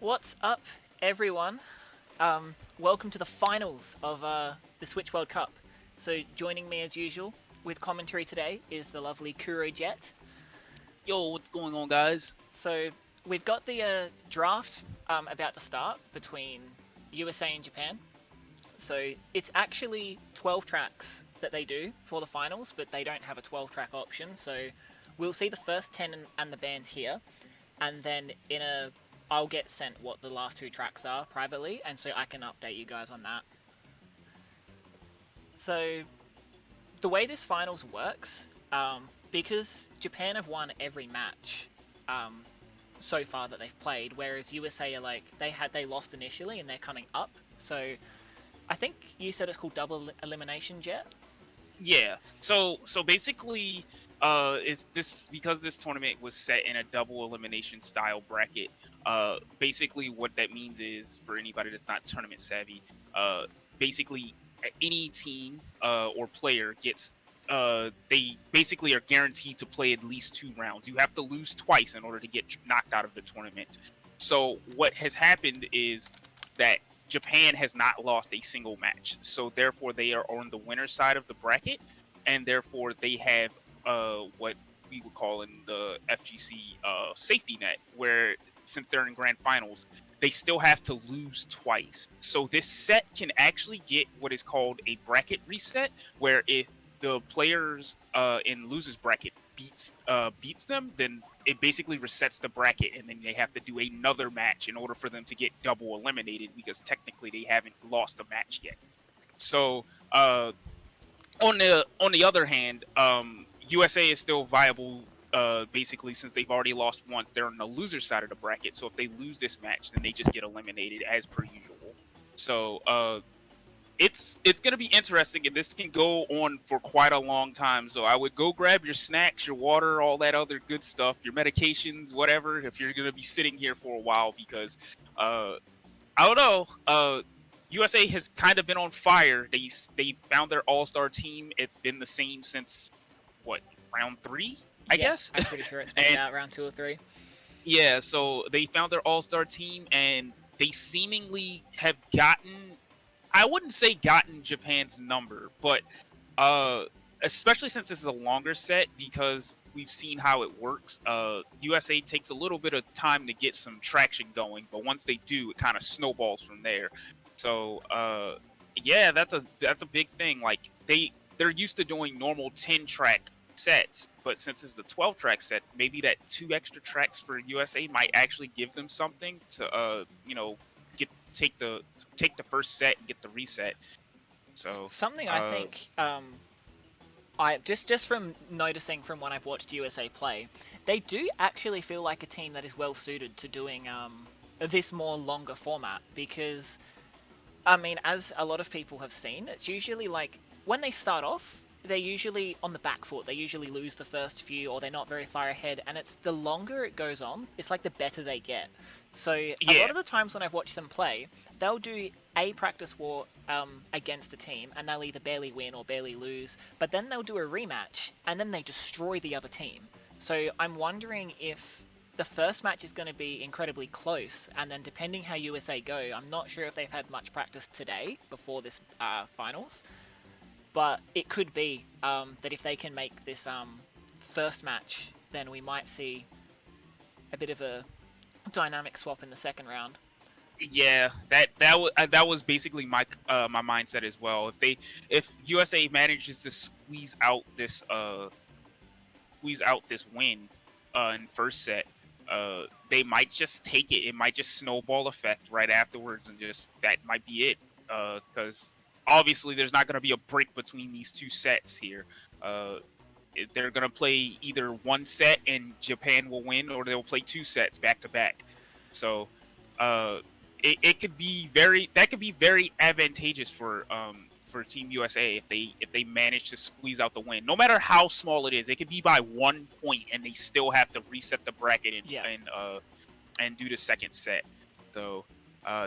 What's up, everyone? Welcome to the finals of the Switch World Cup. So, joining me as usual with commentary today is the lovely Kuro Jet. Yo, what's going on, guys? So, we've got the draft about to start between USA and Japan. So, it's actually 12 tracks that they do for the finals, but they don't have a 12-track option. So, we'll see the first 10 and the bands here, and then I'll get sent what the last two tracks are privately, and so I can update you guys on that. So the way this finals works, because Japan have won every match so far that they've played, whereas USA are like they lost initially and they're coming up. So I think you said it's called double elimination, Jet. Yeah. So basically, is this because this tournament was set in a double elimination style bracket? Basically, what that means is for anybody that's not tournament savvy, basically any team or player gets. They basically are guaranteed to play at least 2 rounds. You have to lose twice in order to get knocked out of the tournament. So what has happened is that Japan has not lost a single match, so therefore they are on the winner side of the bracket, and therefore they have what we would call in the FGC safety net, where since they're in grand finals, they still have to lose twice. So this set can actually get what is called a bracket reset, where if the players in losers bracket beats them, then it basically resets the bracket, and then they have to do another match in order for them to get double eliminated because technically they haven't lost a match yet. So on the other hand, USA is still viable. Basically, since they've already lost once, they're on the loser side of the bracket. So if they lose this match, then they just get eliminated as per usual. So it's gonna be interesting, and this can go on for quite a long time. So I would go grab your snacks, your water, all that other good stuff, your medications, whatever. If you're gonna be sitting here for a while, because I don't know, USA has kind of been on fire. They found their all-star team. It's been the same since what, round 3, I Yeah, guess. I'm pretty sure it's been And about round 2 or 3. yeah, so they found their all-star team, and they seemingly have gotten, I wouldn't say gotten Japan's number, but uh, especially since this is a longer set, because we've seen how it works. USA takes a little bit of time to get some traction going, but once they do, it kind of snowballs from there. So yeah, that's a big thing. Like they're used to doing normal 10-track sets, but since it's a 12-track set, maybe that 2 extra tracks for USA might actually give them something to get take the first set and get the reset. So Something I uh think I just from noticing from when I've watched USA play, they do actually feel like a team that is well suited to doing this more longer format, because I mean, as a lot of people have seen, it's usually like when they start off, they're usually on the back foot. They usually lose the first few, or they're not very far ahead. And it's the longer it goes on, it's like the better they get. So a lot yeah. of the times when I've watched them play, they'll do a practice war against a team, and they'll either barely win or barely lose. But then they'll do a rematch, and then they destroy the other team. So I'm wondering if the first match is going to be incredibly close, and then depending how USA go, I'm not sure if they've had much practice today before this finals, but it could be that if they can make this first match, then we might see a bit of a dynamic swap in the second round. Yeah, that was basically my mindset as well. If USA manages to squeeze out this win in first set, they might just take it. It might just snowball effect right afterwards, and just that might be it. Because obviously there's not going to be a break between these 2 sets here. Uh, they're going to play either one set and Japan will win, or they'll play 2 sets back to back. So uh, it could be very advantageous for Team USA if they manage to squeeze out the win. No matter how small it is, it could be by 1 point, and they still have to reset the bracket Yeah. and do the second set. So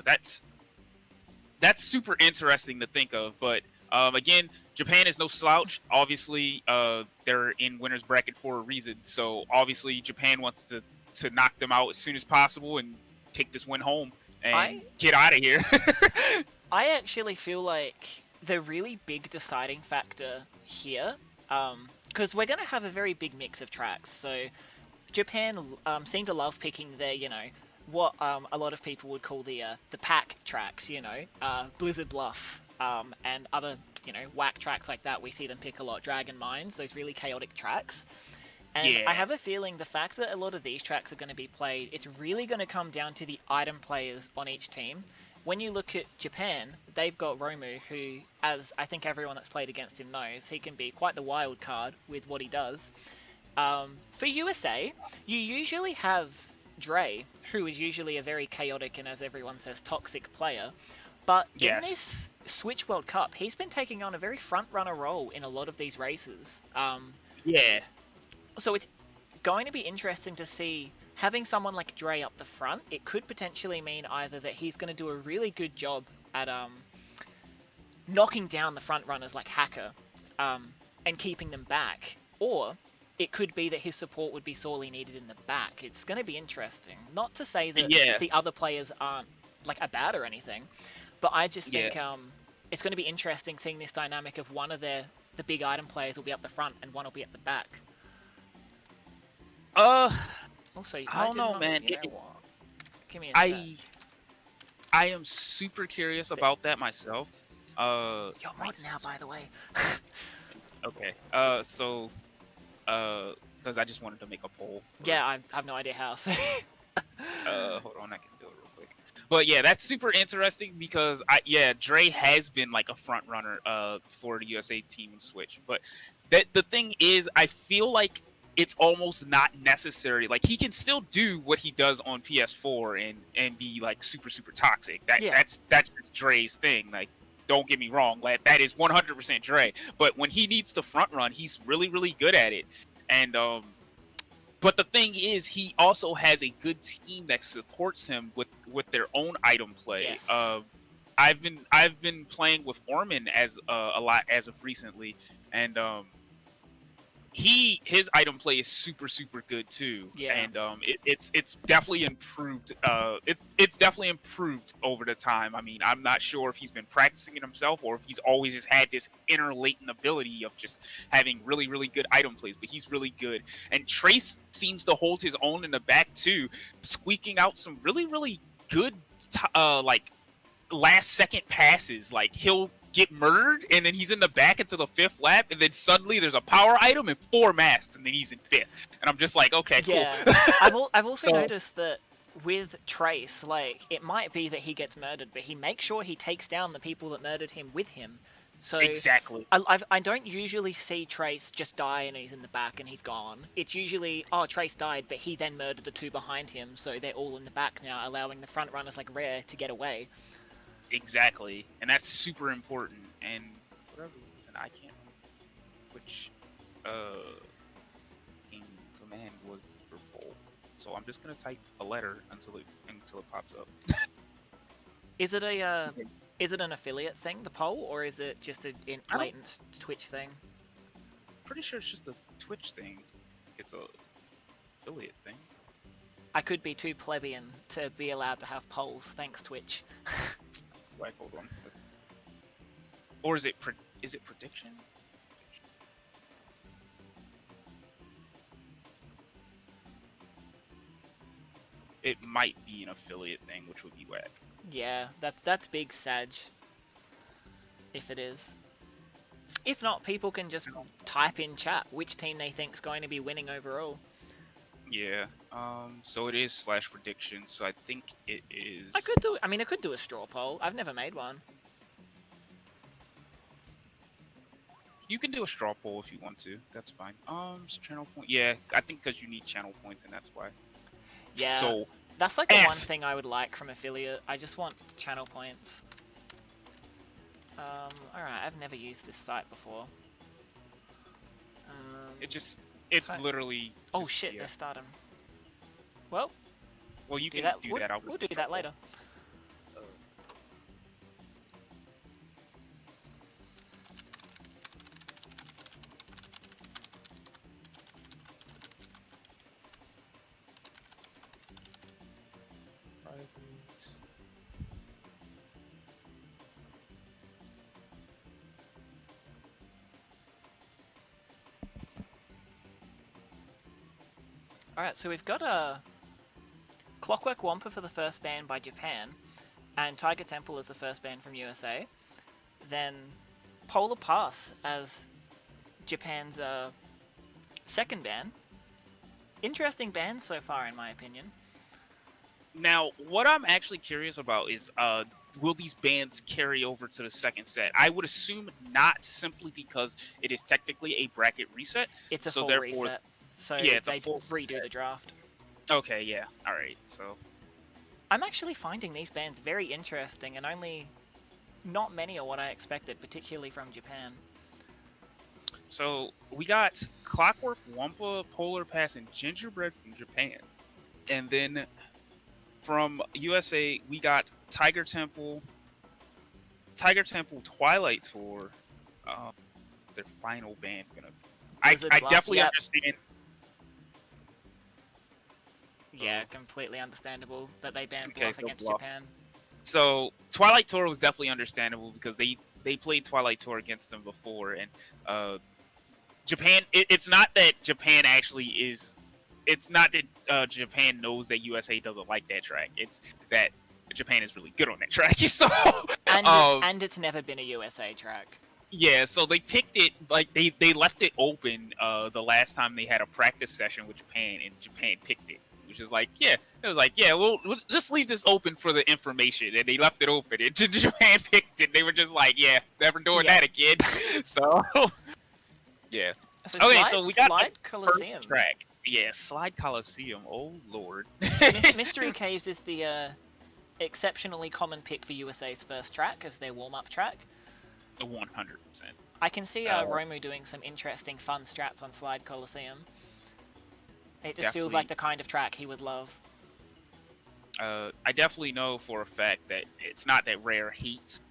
that's super interesting to think of. But again, Japan is no slouch. Obviously, they're in winners bracket for a reason. So obviously, Japan wants to knock them out as soon as possible and take this win home and I get out of here. I actually feel like the really big deciding factor here, because we're going to have a very big mix of tracks. So Japan seem to love picking their, what a lot of people would call the pack tracks, Blizzard Bluff, and other, whack tracks like that. We see them pick a lot. Dragon Mines, those really chaotic tracks. And Yeah. I have a feeling the fact that a lot of these tracks are going to be played, it's really going to come down to the item players on each team. When you look at Japan, they've got Romu, who, as I think everyone that's played against him knows, he can be quite the wild card with what he does. For USA, you usually have Dre, who is usually a very chaotic and, as everyone says, toxic player. But in Yes. this Switch World Cup, he's been taking on a very front-runner role in a lot of these races. Yeah. So it's going to be interesting to see having someone like Dre up the front. It could potentially mean either that he's going to do a really good job at knocking down the front runners like Hacker and keeping them back, or it could be that his support would be sorely needed in the back. It's going to be interesting. Not to say that the other players aren't are bad or anything, but I just think it's going to be interesting seeing this dynamic of one of the big item players will be up the front and one will be at the back. Also, I don't know, man. What? Give me a sec. I am super curious about that myself. You're mod now, by the way. Okay. So, because I just wanted to make a poll. Yeah, I have no idea how. So. Hold on, I can do it real quick. But yeah, that's super interesting because Dre has been like a front runner for the USA team in Switch. But the thing is, I feel like it's almost not necessary. Like, he can still do what he does on PS4 and be like super toxic. That's just Dre's thing. Like, don't get me wrong, that is 100% Dre. But when he needs to front run, he's really good at it. And but the thing is, he also has a good team that supports him with their own item play. Yes. I've been playing with Orman as a lot as of recently, and his item play is super good too. Yeah. And it's definitely improved. It's definitely improved over the time. I mean, I'm not sure if he's been practicing it himself or if he's always just had this inner latent ability of just having really good item plays, but he's really good. And Trace seems to hold his own in the back too, squeaking out some really good like last second passes. Like, he'll get murdered and then he's in the back into the 5th lap, and then suddenly there's a power item and 4 masks, and then he's in 5th, and I'm just like, okay, cool. I've also noticed that with Trace, like, it might be that he gets murdered, but he makes sure he takes down the people that murdered him with him. So exactly. I don't usually see Trace just die and he's in the back and he's gone. It's usually, Trace died, but he then murdered the 2 behind him, so they're all in the back now, allowing the front runners like Rare to get away. Exactly, and that's super important. And for whatever reason, I can't remember which command was for poll, so I'm just gonna type a letter until it pops up. Is it an affiliate thing, the poll, or is it just a latent Twitch thing? Pretty sure it's just a Twitch thing. It's a affiliate thing. I could be too plebeian to be allowed to have polls. Thanks, Twitch. Right, hold on. Or is it prediction? It might be an affiliate thing, which would be whack. Yeah, that's big Sag. If it is. If not, people can just type in chat which team they think is going to be winning overall. Yeah. So it is /prediction. So I think it is. I could do a straw poll. I've never made one. You can do a straw poll if you want to. That's fine. So channel point. Yeah, I think because you need channel points, and that's why. Yeah. So that's like the one thing I would like from affiliate. I just want channel points. Alright, I've never used this site before. It's literally. Oh shit, yeah. they're starting. Well, you can do that. We'll do that later. Tigers. Alright, so we've got a Clockwork Wampa for the first ban by Japan, and Tiger Temple as the first ban from USA. Then Polar Pass as Japan's second ban. Interesting bans so far, in my opinion. Now, what I'm actually curious about is, will these bans carry over to the second set? I would assume not, simply because it is technically a bracket reset. It's a so full therefore, reset, so yeah, it's a they full redo reset. the draft. Okay, yeah, all right. So I'm actually finding these bans very interesting, and only not many are what I expected, particularly from Japan. So we got Clockwork Wampa, Polar Pass, and Gingerbread from Japan. And then from USA, we got Tiger Temple, Twilight Tour. Is their final ban gonna be? I Blizzard definitely yep. understand. Yeah, completely understandable that they banned Okay, Bluff so against Bluff. Japan. So Twilight Tour was definitely understandable because they played Twilight Tour against them before, and Japan. It's not that Japan actually is. It's not that Japan knows that USA doesn't like that track. It's that Japan is really good on that track. So and it's never been a USA track. Yeah, so they picked it, like they left it open the last time they had a practice session with Japan, and Japan picked it, which is like, yeah, it was like, yeah, we'll just leave this open for the information, and they left it open, and Japan picked it. They were just like, yeah, never doing that again. So yeah. So Okay, so we got Slide the Coliseum. first track. Yeah, Slide Coliseum. Oh lord. Mystery Caves is the exceptionally common pick for USA's first track as their warm-up track. 100%. I can see Romu doing some interesting fun strats on Slide Coliseum. It just feels like the kind of track he would love. I definitely know for a fact that it's not that Rare hates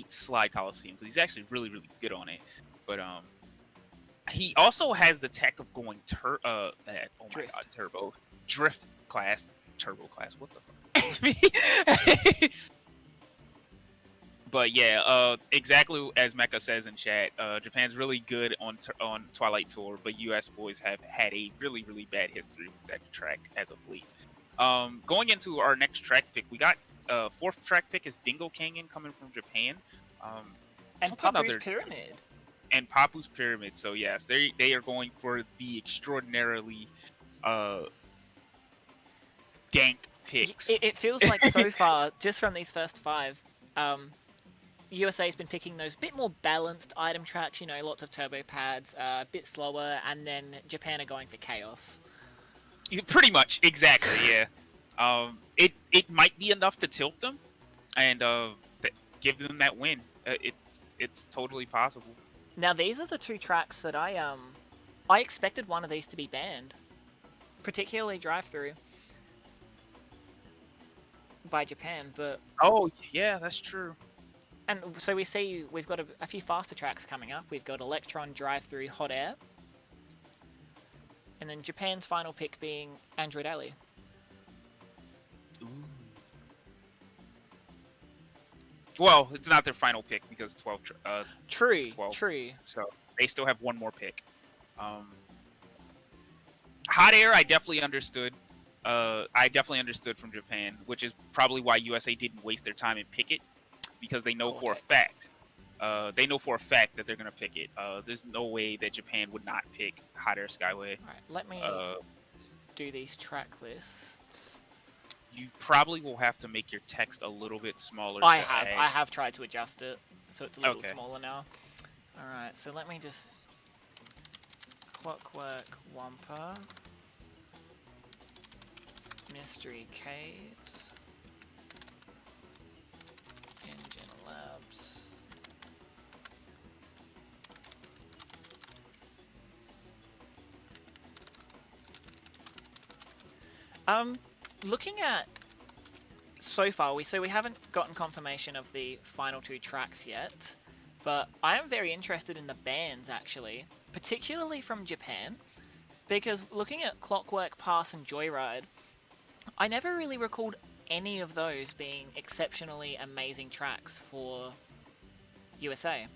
Slide Coliseum, because he's actually really, really good on it. But he also has the tech of going Drift class, Turbo class. What the fuck? But yeah, exactly as Mecha says in chat, Japan's really good on Twilight Tour, but US boys have had a really, really bad history with that track as of late. Going into our next track pick, we got fourth track pick is Dingo Canyon coming from Japan. And Papu's Pyramid. And Papu's Pyramid. So yes, they are going for the extraordinarily dank picks. It feels like so far, just from these first five, USA's been picking those bit more balanced item tracks, you know, lots of turbo pads, a bit slower, and then Japan are going for chaos. Pretty much, exactly, yeah. It might be enough to tilt them, and give them that win. It's totally possible. Now these are the two tracks that I expected one of these to be banned, particularly Drive-Thru by Japan, but oh yeah, that's true. And so we see we've got a few faster tracks coming up. We've got Electron, Drive-Thru, Hot Air. And then Japan's final pick being Android Alley. Ooh. Well, it's not their final pick because 12. True. So they still have one more pick. Hot Air, I definitely understood. I definitely understood from Japan, which is probably why USA didn't waste their time and pick it. Because they know for a fact, that they're gonna pick it. There's no way that Japan would not pick Hot Air Skyway. All right, let me do these track lists. You probably will have to make your text a little bit smaller. I have tried to adjust it, so it's a little smaller now. All right, so let me just Clockwork Wampa, Mystery Caves. Engine Labs. Looking at so far, we haven't gotten confirmation of the final two tracks yet, but I am very interested in the bans actually, particularly from Japan. Because looking at Clockwork Pass and Joyride, I never really recalled any of those being exceptionally amazing tracks for USA.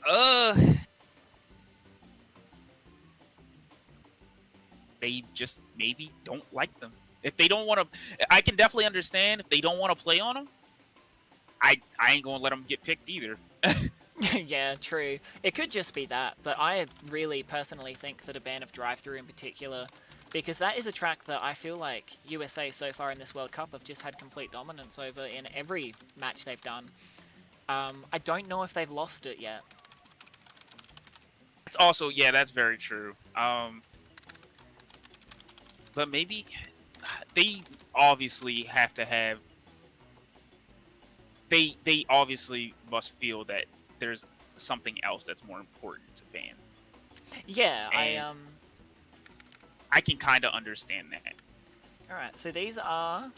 Uh, they just maybe don't like them. If they don't want to, I can definitely understand if they don't want to play on them. I ain't gonna let them get picked either. Yeah, true. It could just be that, but I really personally think that a ban of Drive-Thru in particular, because that is a track that I feel like USA so far in this World Cup have just had complete dominance over in every match they've done. I don't know if they've lost it yet. It's also, yeah, that's very true. But maybe they obviously have to have. They obviously must feel that there's something else that's more important to ban, Yeah, and I can kind of understand that. Alright, so these are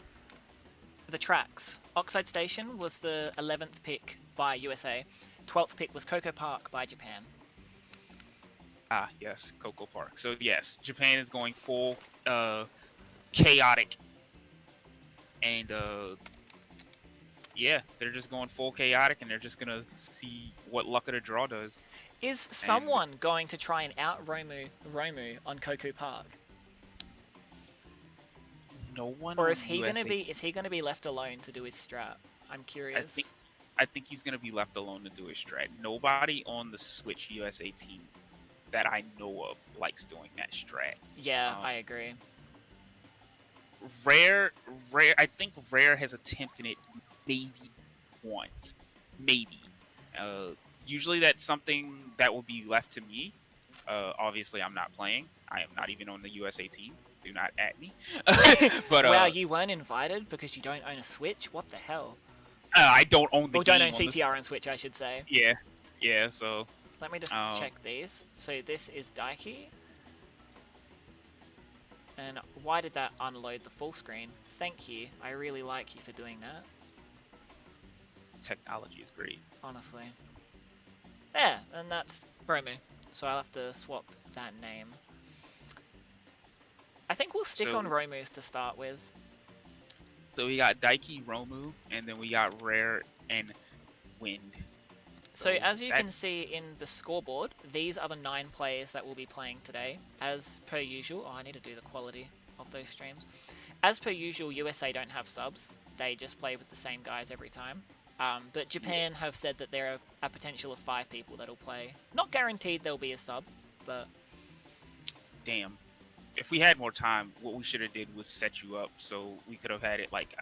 the tracks. Oxide Station was the 11th pick by USA. 12th pick was Coco Park by Japan. Ah, yes, Coco Park. So yes, Japan is going full chaotic, and yeah, they're just going full chaotic, and they're just gonna see what luck of the draw does. Is And someone going to try and out Romu on Coco Park? no one Or on is he USA. gonna be left alone to do his strat? I'm I curious. think I think he's gonna be left alone to do his strat. Nobody on the Switch USA team that I know of likes doing that strat. Yeah, Um, I agree. Rare. I think Rare has attempted it maybe once, maybe. Uh, Usually that's something that will be left to me. Obviously, I'm not playing. I am not even on the USA team. Do not at me. But Wow, you weren't invited because you don't own a Switch? What the hell? I don't own the Or don't own game on this. CTR on Switch, I should say. Yeah, yeah. So Let me just check these. So this is Daiki. And why did that unload the full screen? Thank you. I really like you for doing that. technology is great. Honestly. Yeah, and that's Romu. So I'll have to swap that name. I think we'll stick on Romus to start with. So we got Daiki, Romu, and then we got Rare and Wind. So as you can see in the scoreboard, these are the 9 players that will be playing today. As per usual, I need to do the quality of those streams. As per usual, USA don't have subs. They just play with the same guys every time. But Japan have said that there are a potential of 5 people that'll play. Not guaranteed there'll be a sub, but... Damn. If we had more time, what we should have did was set you up so we could have had it like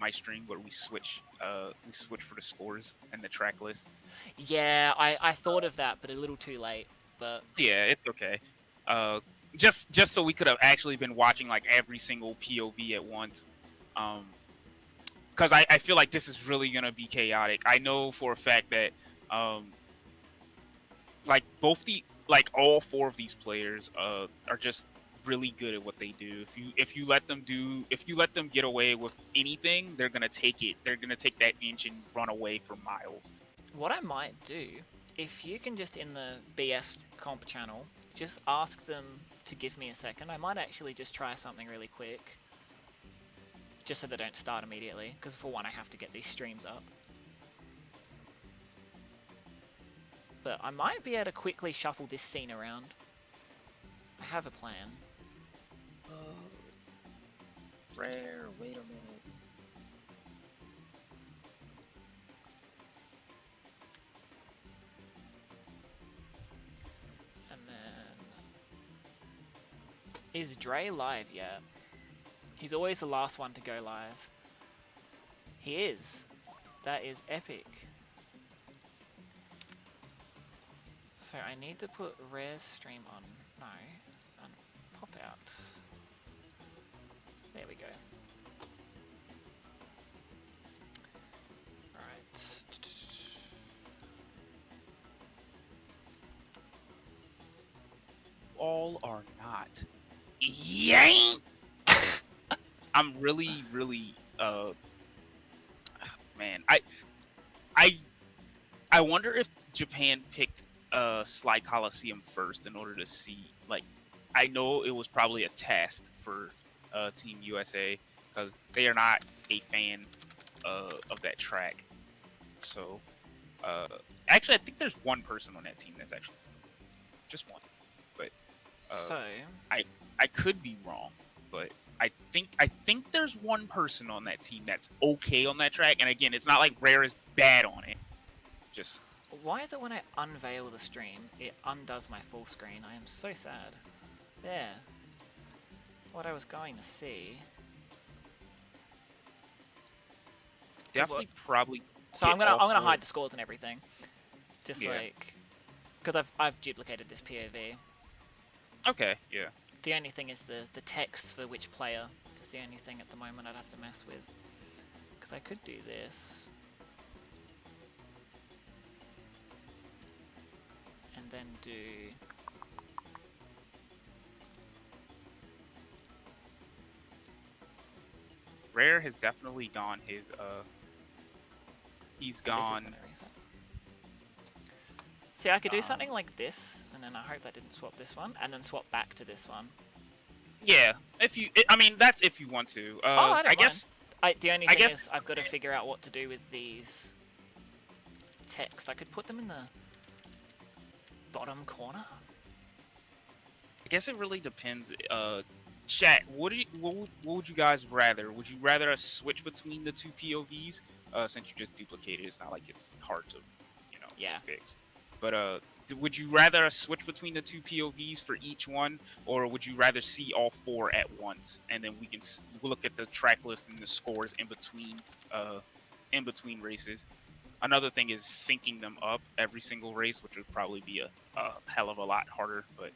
my stream where we switch for the scores and the track list. Yeah, I thought of that, but a little too late. But yeah, it's okay. Just so we could have actually been watching like every single POV at once. Because I feel like this is really gonna be chaotic. I know for a fact that like all 4 of these players are just really good at what they do. If you let them get away with anything, they're gonna take it. They're gonna take that inch and run away for miles. What I might do, if you can just in the BS comp channel, just ask them to give me a second. I might actually just try something really quick. Just so they don't start immediately, because for one I have to get these streams up. But I might be able to quickly shuffle this scene around. I have a plan. Rare, wait a minute. And then... Is Dre live yet? He's always the last one to go live. He is. That is epic. So I need to put Rare's stream on. No. And pop out. There we go. Alright. All or not. Yank! I'm really, man. I wonder if Japan picked Sly Coliseum first in order to see. Like, I know it was probably a test for Team USA because they are not a fan of that track. So, actually, I think there's one person on that team that's actually just one. But So I could be wrong, but I think there's one person on that team that's okay on that track. And again, it's not like Rare is bad on it. Just why is it when I unveil the stream, it undoes my full screen? I am so sad. There. What I was going to see. definitely probably. So I'm gonna hide the scores and everything, just Yeah. like because I've duplicated this POV. Okay, yeah. The only thing is the text for which player is the only thing at the moment I'd have to mess with. Because I could do this. And then do... Rare has definitely gone his he's gone. See, I could do something like this, and then I hope that didn't swap this one, and then swap back to this one. Yeah, if you, I mean, that's if you want to. I guess. The only thing is, I've got to figure out what to do with these text. I could put them in the bottom corner. I guess it really depends. Chat, what would you guys rather? Would you rather us switch between the two POVs? Since you just duplicated, it's not like it's hard to, fix. But would you rather us switch between the two POVs for each one, or would you rather see all four at once, and then we'll look at the track list and the scores in between races? Another thing is syncing them up every single race, which would probably be a hell of a lot harder. But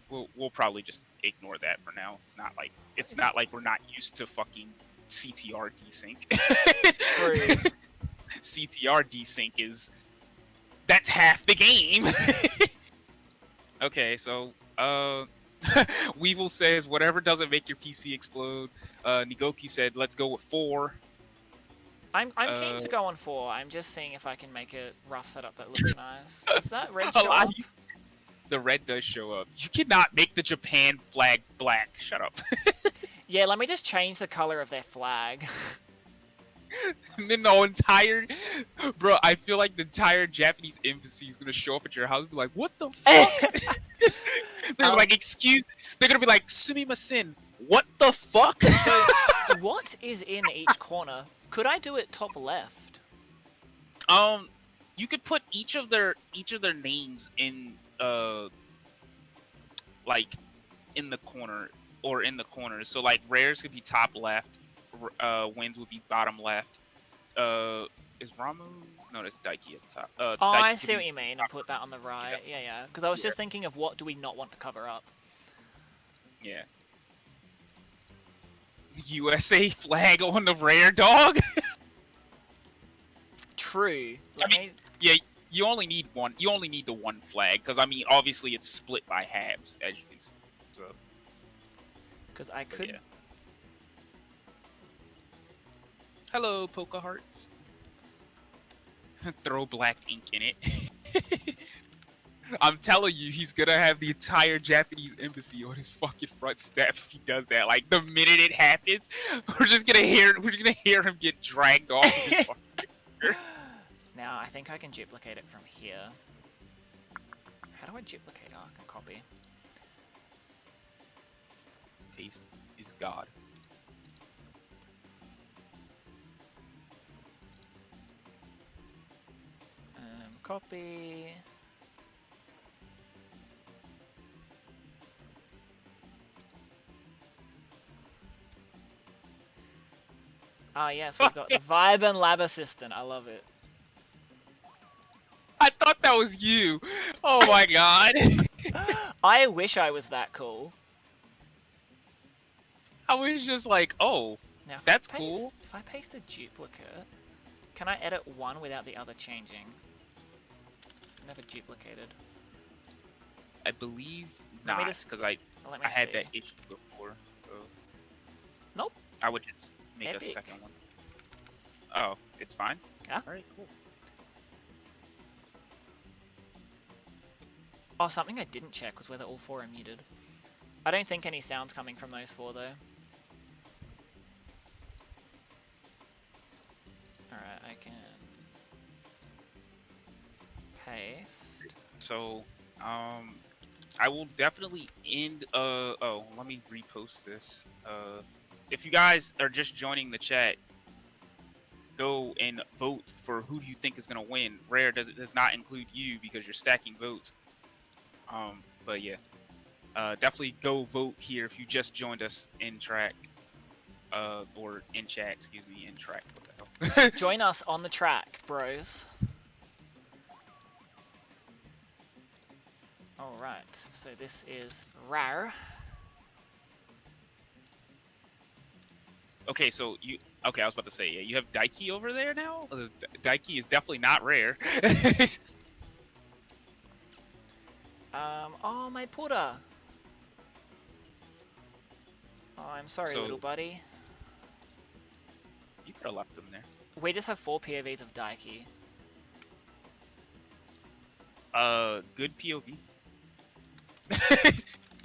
we'll probably just ignore that for now. It's not like we're not used to fucking CTR desync. CTR desync that's half the game. Okay, so Weevil says whatever doesn't make your PC explode. Nigoki said let's go with 4. I'm keen to go on 4. I'm just seeing if I can make a rough setup that looks nice. Does that red show up? The red does show up. You cannot make the Japan flag black. Shut up. Yeah, let me just change the color of their flag. And then the entire... Bro, I feel like the entire Japanese embassy is going to show up at your house and be like, what the fuck? They're like, excuse... They're going to be like, sumimasen, what the fuck? So, what is in each corner? Could I do it top left? You could put each of their names in, like, in the corner, or in the corners. So, like, Rares could be top left. Wins would be bottom left. Is Ramu? No, that's Daiki at the top. Oh, Daiki I see what you mean, and put that on the right. Yeah. Because I was just thinking of what do we not want to cover up. Yeah. USA flag on the Rare dog? True. Yeah, you only need one. You only need the one flag, because, I mean, obviously it's split by halves, as you can see. So. Because I could... Yeah. Hello, Poke Hearts. Throw black ink in it. I'm telling you, he's gonna have the entire Japanese embassy on his fucking front step if he does that. Like, the minute it happens, we're gonna hear him get dragged off of his fucking... Now, I think I can duplicate it from here. How do I duplicate? Oh, I can copy. Paste is God. Copy. Ah, yes, we've got the Vibe and Lab Assistant. I love it. I thought that was you. Oh my god. I wish I was that cool. I was just like, oh, now, that's cool. If I paste a duplicate, can I edit one without the other changing? Never duplicated. I believe not, because I had that issue before. So. Nope. I would just make a second one. Oh, it's fine? Yeah. Alright, cool. Oh, something I didn't check was whether all 4 are muted. I don't think any sound's coming from those 4 though. Alright, I can paste. So, I will definitely end. Oh, let me repost this. If you guys are just joining the chat, go and vote for who you think is gonna win. Rare does not include you because you're stacking votes. But yeah, definitely go vote here if you just joined us in track, or in chat. Excuse me, in track. What the hell? Join us on the track, bros. Alright, so this is Rare. Okay, so you. Okay, I was about to say, yeah, you have Daiki over there now. Daiki is definitely not rare. Oh, my Pura. Oh, I'm sorry, So little buddy. you could have left him there. We just have 4 POVs of Daiki. Good POV.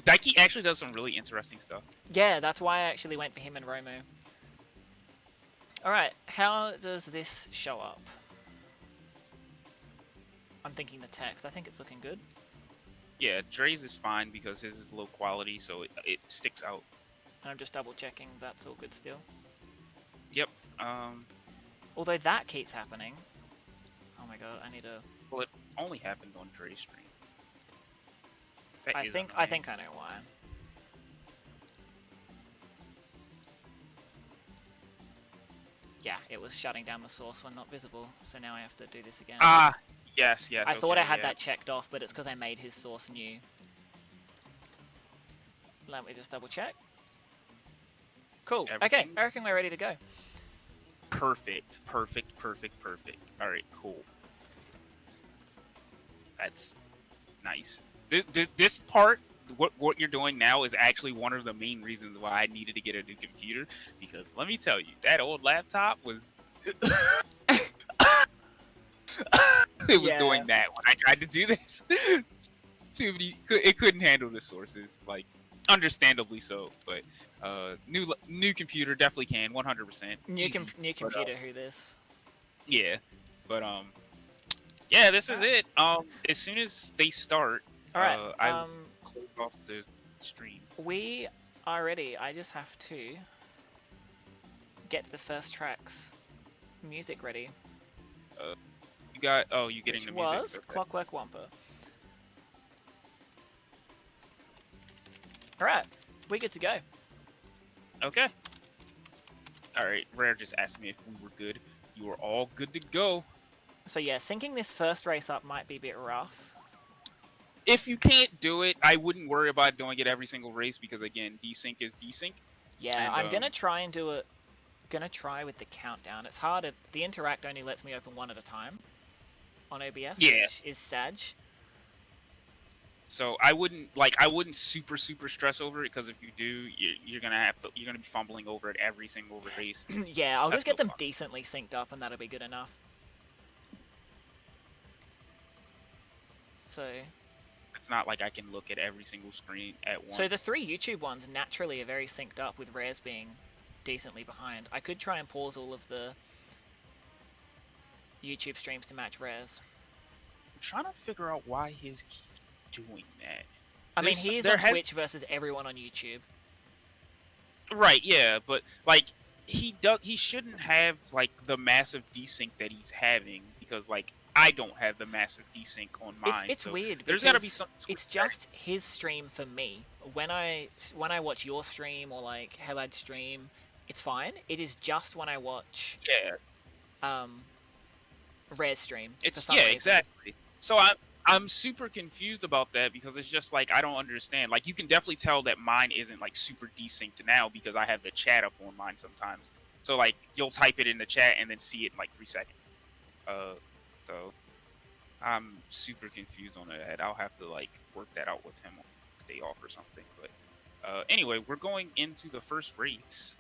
Daiki actually does some really interesting stuff. Yeah, that's why I actually went for him and Romo. Alright, how does this show up? I'm thinking the text. I think it's looking good. Yeah, Dre's is fine because his is low quality, so it sticks out. And I'm just double checking that's all good still. Yep. Although that keeps happening. Oh my god, I need to... Well, it only happened on Dre's stream. I think I know why. Yeah, it was shutting down the source when not visible, so now I have to do this again. Ah, yes. I thought I had that checked off, but it's because I made his source new. Let me just double check. Cool. Okay, I reckon we're ready to go. Perfect. All right, cool. That's nice. This part, what you're doing now, is actually one of the main reasons why I needed to get a new computer. Because let me tell you, that old laptop was it was doing that when I tried to do this. Too many, it couldn't handle the sources, like understandably so. But new computer definitely can, 100%. New computer, who this? Yeah, but yeah, this is it. As soon as they start, Alright, I close off the stream. We are ready. I just have to get the first track's music ready. You got? Oh, you getting the music? Was Clockwork Wampa. Alright, we good to go. Okay. All right. Rare just asked me if we were good. You are all good to go. So yeah, syncing this first race up might be a bit rough. If you can't do it, I wouldn't worry about doing it every single race because again, desync is desync. Yeah, and, I'm gonna try and do it. Gonna try with the countdown. It's hard. The interact only lets me open one at a time on OBS, which is Sag. So I wouldn't super stress over it because if you do, you're gonna be fumbling over it every single race. Yeah, I'll just get them decently synced up and that'll be good enough. So it's not like I can look at every single screen at once. So the 3 YouTube ones naturally are very synced up, with Rare's being decently behind. I could try and pause all of the YouTube streams to match Rare's. I'm trying to figure out why his keeps doing that. I mean, he is on Twitch versus everyone on YouTube. Right, yeah, but like he shouldn't have like the massive desync that he's having because like I don't have the massive desync on mine. It's so weird. There's got to be some. It's just his stream for me. When I watch your stream or like Helad's stream, it's fine. It is just when I watch Rare's stream. It's yeah, reason. Exactly. So I'm super confused about that because it's just like I don't understand. Like you can definitely tell that mine isn't like super desynced now because I have the chat up on mine sometimes. So like you'll type it in the chat and then see it in like 3 seconds. So I'm super confused on that. I'll have to like work that out with him on his day off or something. But anyway, we're going into the first race.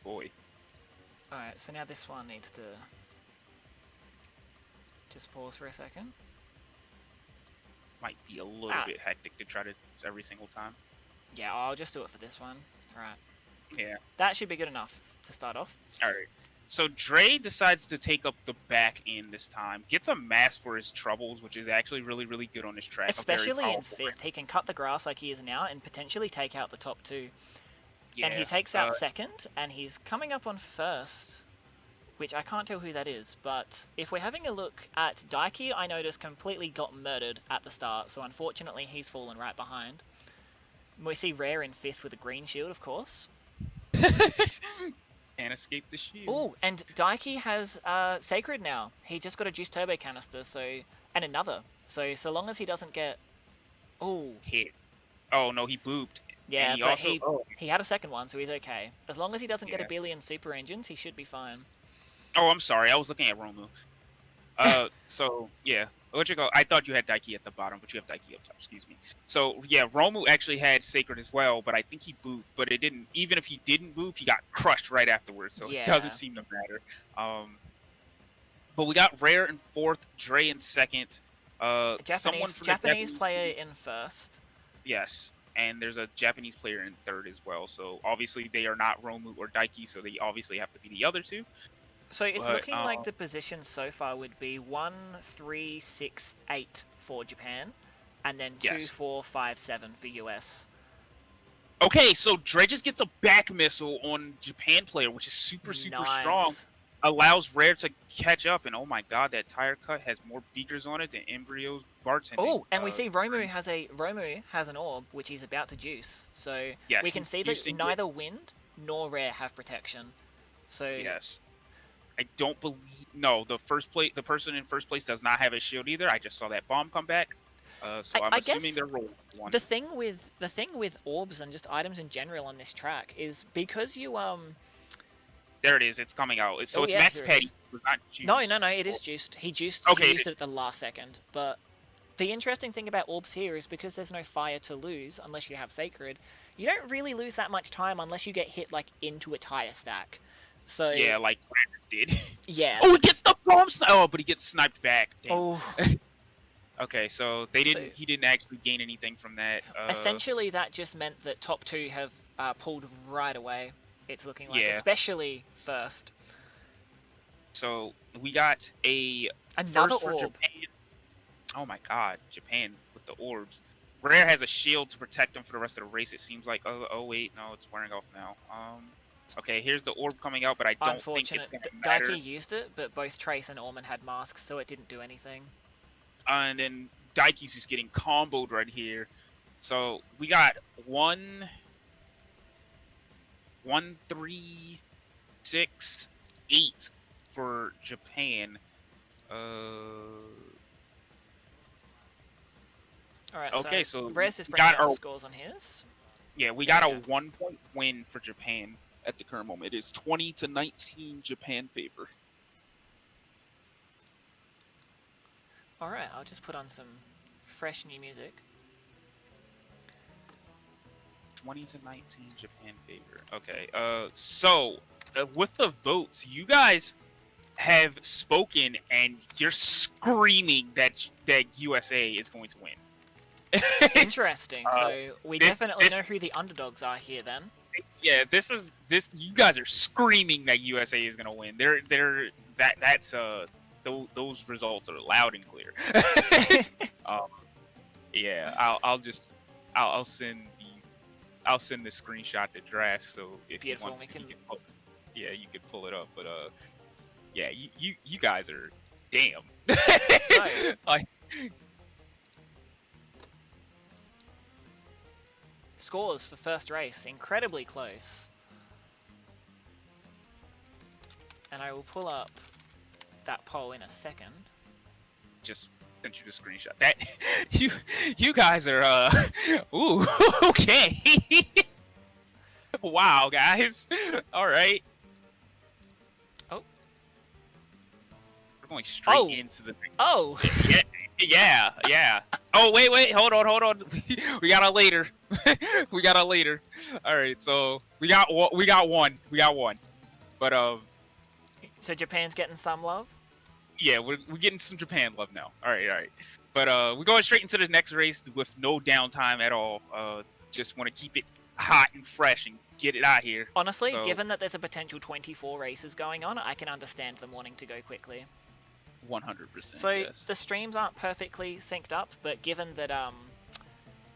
Boy. Alright, so now this one needs to Just pause for a second. Might be a little bit hectic to try to do this every single time. Yeah, I'll just do it for this one. Alright. Yeah. That should be good enough to start off. Alright. So Dre decides to take up the back end this time. Gets a mask for his troubles, which is actually really, really good on this track. Especially in 5th. He can cut the grass like he is now and potentially take out the top 2. Yeah, and he takes out 2nd, and he's coming up on 1st, which I can't tell who that is. But if we're having a look at Daiki, I noticed completely got murdered at the start, so unfortunately he's fallen right behind. We see Rare in 5th with a green shield, of course. Can't escape the shield. Oh, and Daiki has Sacred now. He just got a Juice Turbo canister, and another. So long as he doesn't get... Oh. Hit. Oh, no, he booped. Yeah, but he had a 2nd one, so he's okay. As long as he doesn't get a billion super engines, he should be fine. Oh, I'm sorry. I was looking at Romu. So, yeah. I thought you had Daiki at the bottom, but you have Daiki up top. Excuse me. So, yeah, Romu actually had Sacred as well, but I think he booped. But it didn't... Even if he didn't boop, he got crushed right afterwards, so it doesn't seem to matter. But we got Rare in 4th, Dre in 2nd. Japanese player in 1st. Yes. And there's a Japanese player in 3rd as well. So, obviously, they are not Romu or Daiki, so they obviously have to be the other two. So it's looking like the position so far would be 1, 3, 6, 8 for Japan, and then 2, 4, 5, 7 for US. Okay, so Dre just gets a back missile on Japan player, which is super strong. Allows Rare to catch up, and oh my god, that tire cut has more beakers on it than Embryo's bartending. Oh, and we see Romu has an orb, which he's about to juice. So we can see that neither Wind nor Rare have protection. So yes. I don't believe... No, the person in 1st place does not have a shield either. I just saw that bomb come back. So I'm assuming they're rolling one. The thing with orbs and just items in general on this track is because you There it is. It's coming out. It's max petty. No, it is juiced. He juiced it at the last second. But the interesting thing about orbs here is because there's no fire to lose unless you have Sacred, you don't really lose that much time unless you get hit like into a tire stack. So yeah, like Randers did. Yeah. Oh, he gets the bomb but he gets sniped back. Damn. Oh. Okay, so he didn't actually gain anything from that. Essentially, that just meant that top 2 have pulled right away. It's looking like, especially 1st. So we got another for orb. Japan. Oh my god, Japan with the orbs. Rare has a shield to protect them for the rest of the race. It seems like. Oh wait, no, it's wearing off now. Okay, here's the orb coming out, but I don't think it's going to matter. Daiki used it, but both Trace and Orman had masks, so it didn't do anything. And then Daiki's just getting comboed right here. So we got 1, 3, 6, 8 for Japan. Alright, okay, so Rez is bringing out the scores on his. Yeah, we got a 1-point win for Japan at the current moment. It is 20-19 Japan favor. Alright, I'll just put on some fresh new music. 20-19 Japan favor. Okay, so with the votes, you guys have spoken and you're screaming that USA is going to win. Interesting. So we definitely know who the underdogs are here then. Yeah, you guys are screaming that USA is going to win. Those results are loud and clear. Yeah, I'll send the screenshot to Drask, so if he wants to, you can pull it up. But yeah, you guys are damn. Like, scores for first race, incredibly close. And I will pull up that poll in a second. Just sent you the screenshot. That you guys are ooh, okay. Wow, guys. All right. Oh. We're going straight into the next. Oh. Yeah. Oh, wait. Hold on. We got a later. All right, so we got one. But So Japan's getting some love? Yeah, we're getting some Japan love now. All right. But we're going straight into the next race with no downtime at all. Just want to keep it hot and fresh and get it out here. Honestly, So given that there's a potential 24 races going on, I can understand them wanting to go quickly. 100%. So Yes. the streams aren't perfectly synced up, but given that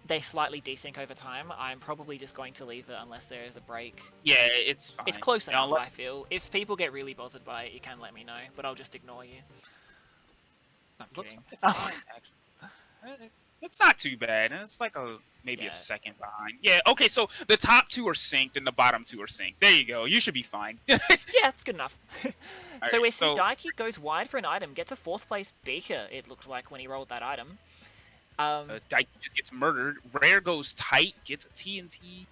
they slightly desync over time, I'm probably just going to leave it unless there is a break. Yeah, it's fine. It's close enough, unless... I feel. If people get really bothered by it, you can let me know, but I'll just ignore you. I'm kidding. It's fine, actually. It's not too bad. It's like maybe a second behind. Yeah, okay, so the top two are synced and the bottom two are synced. There you go. You should be fine. Yeah, it's good enough. So we see so Daiki goes wide for an item, gets a 4th place Beaker, it looked like, when he rolled that item. Daiki just gets murdered. Rare goes tight, gets a TNT.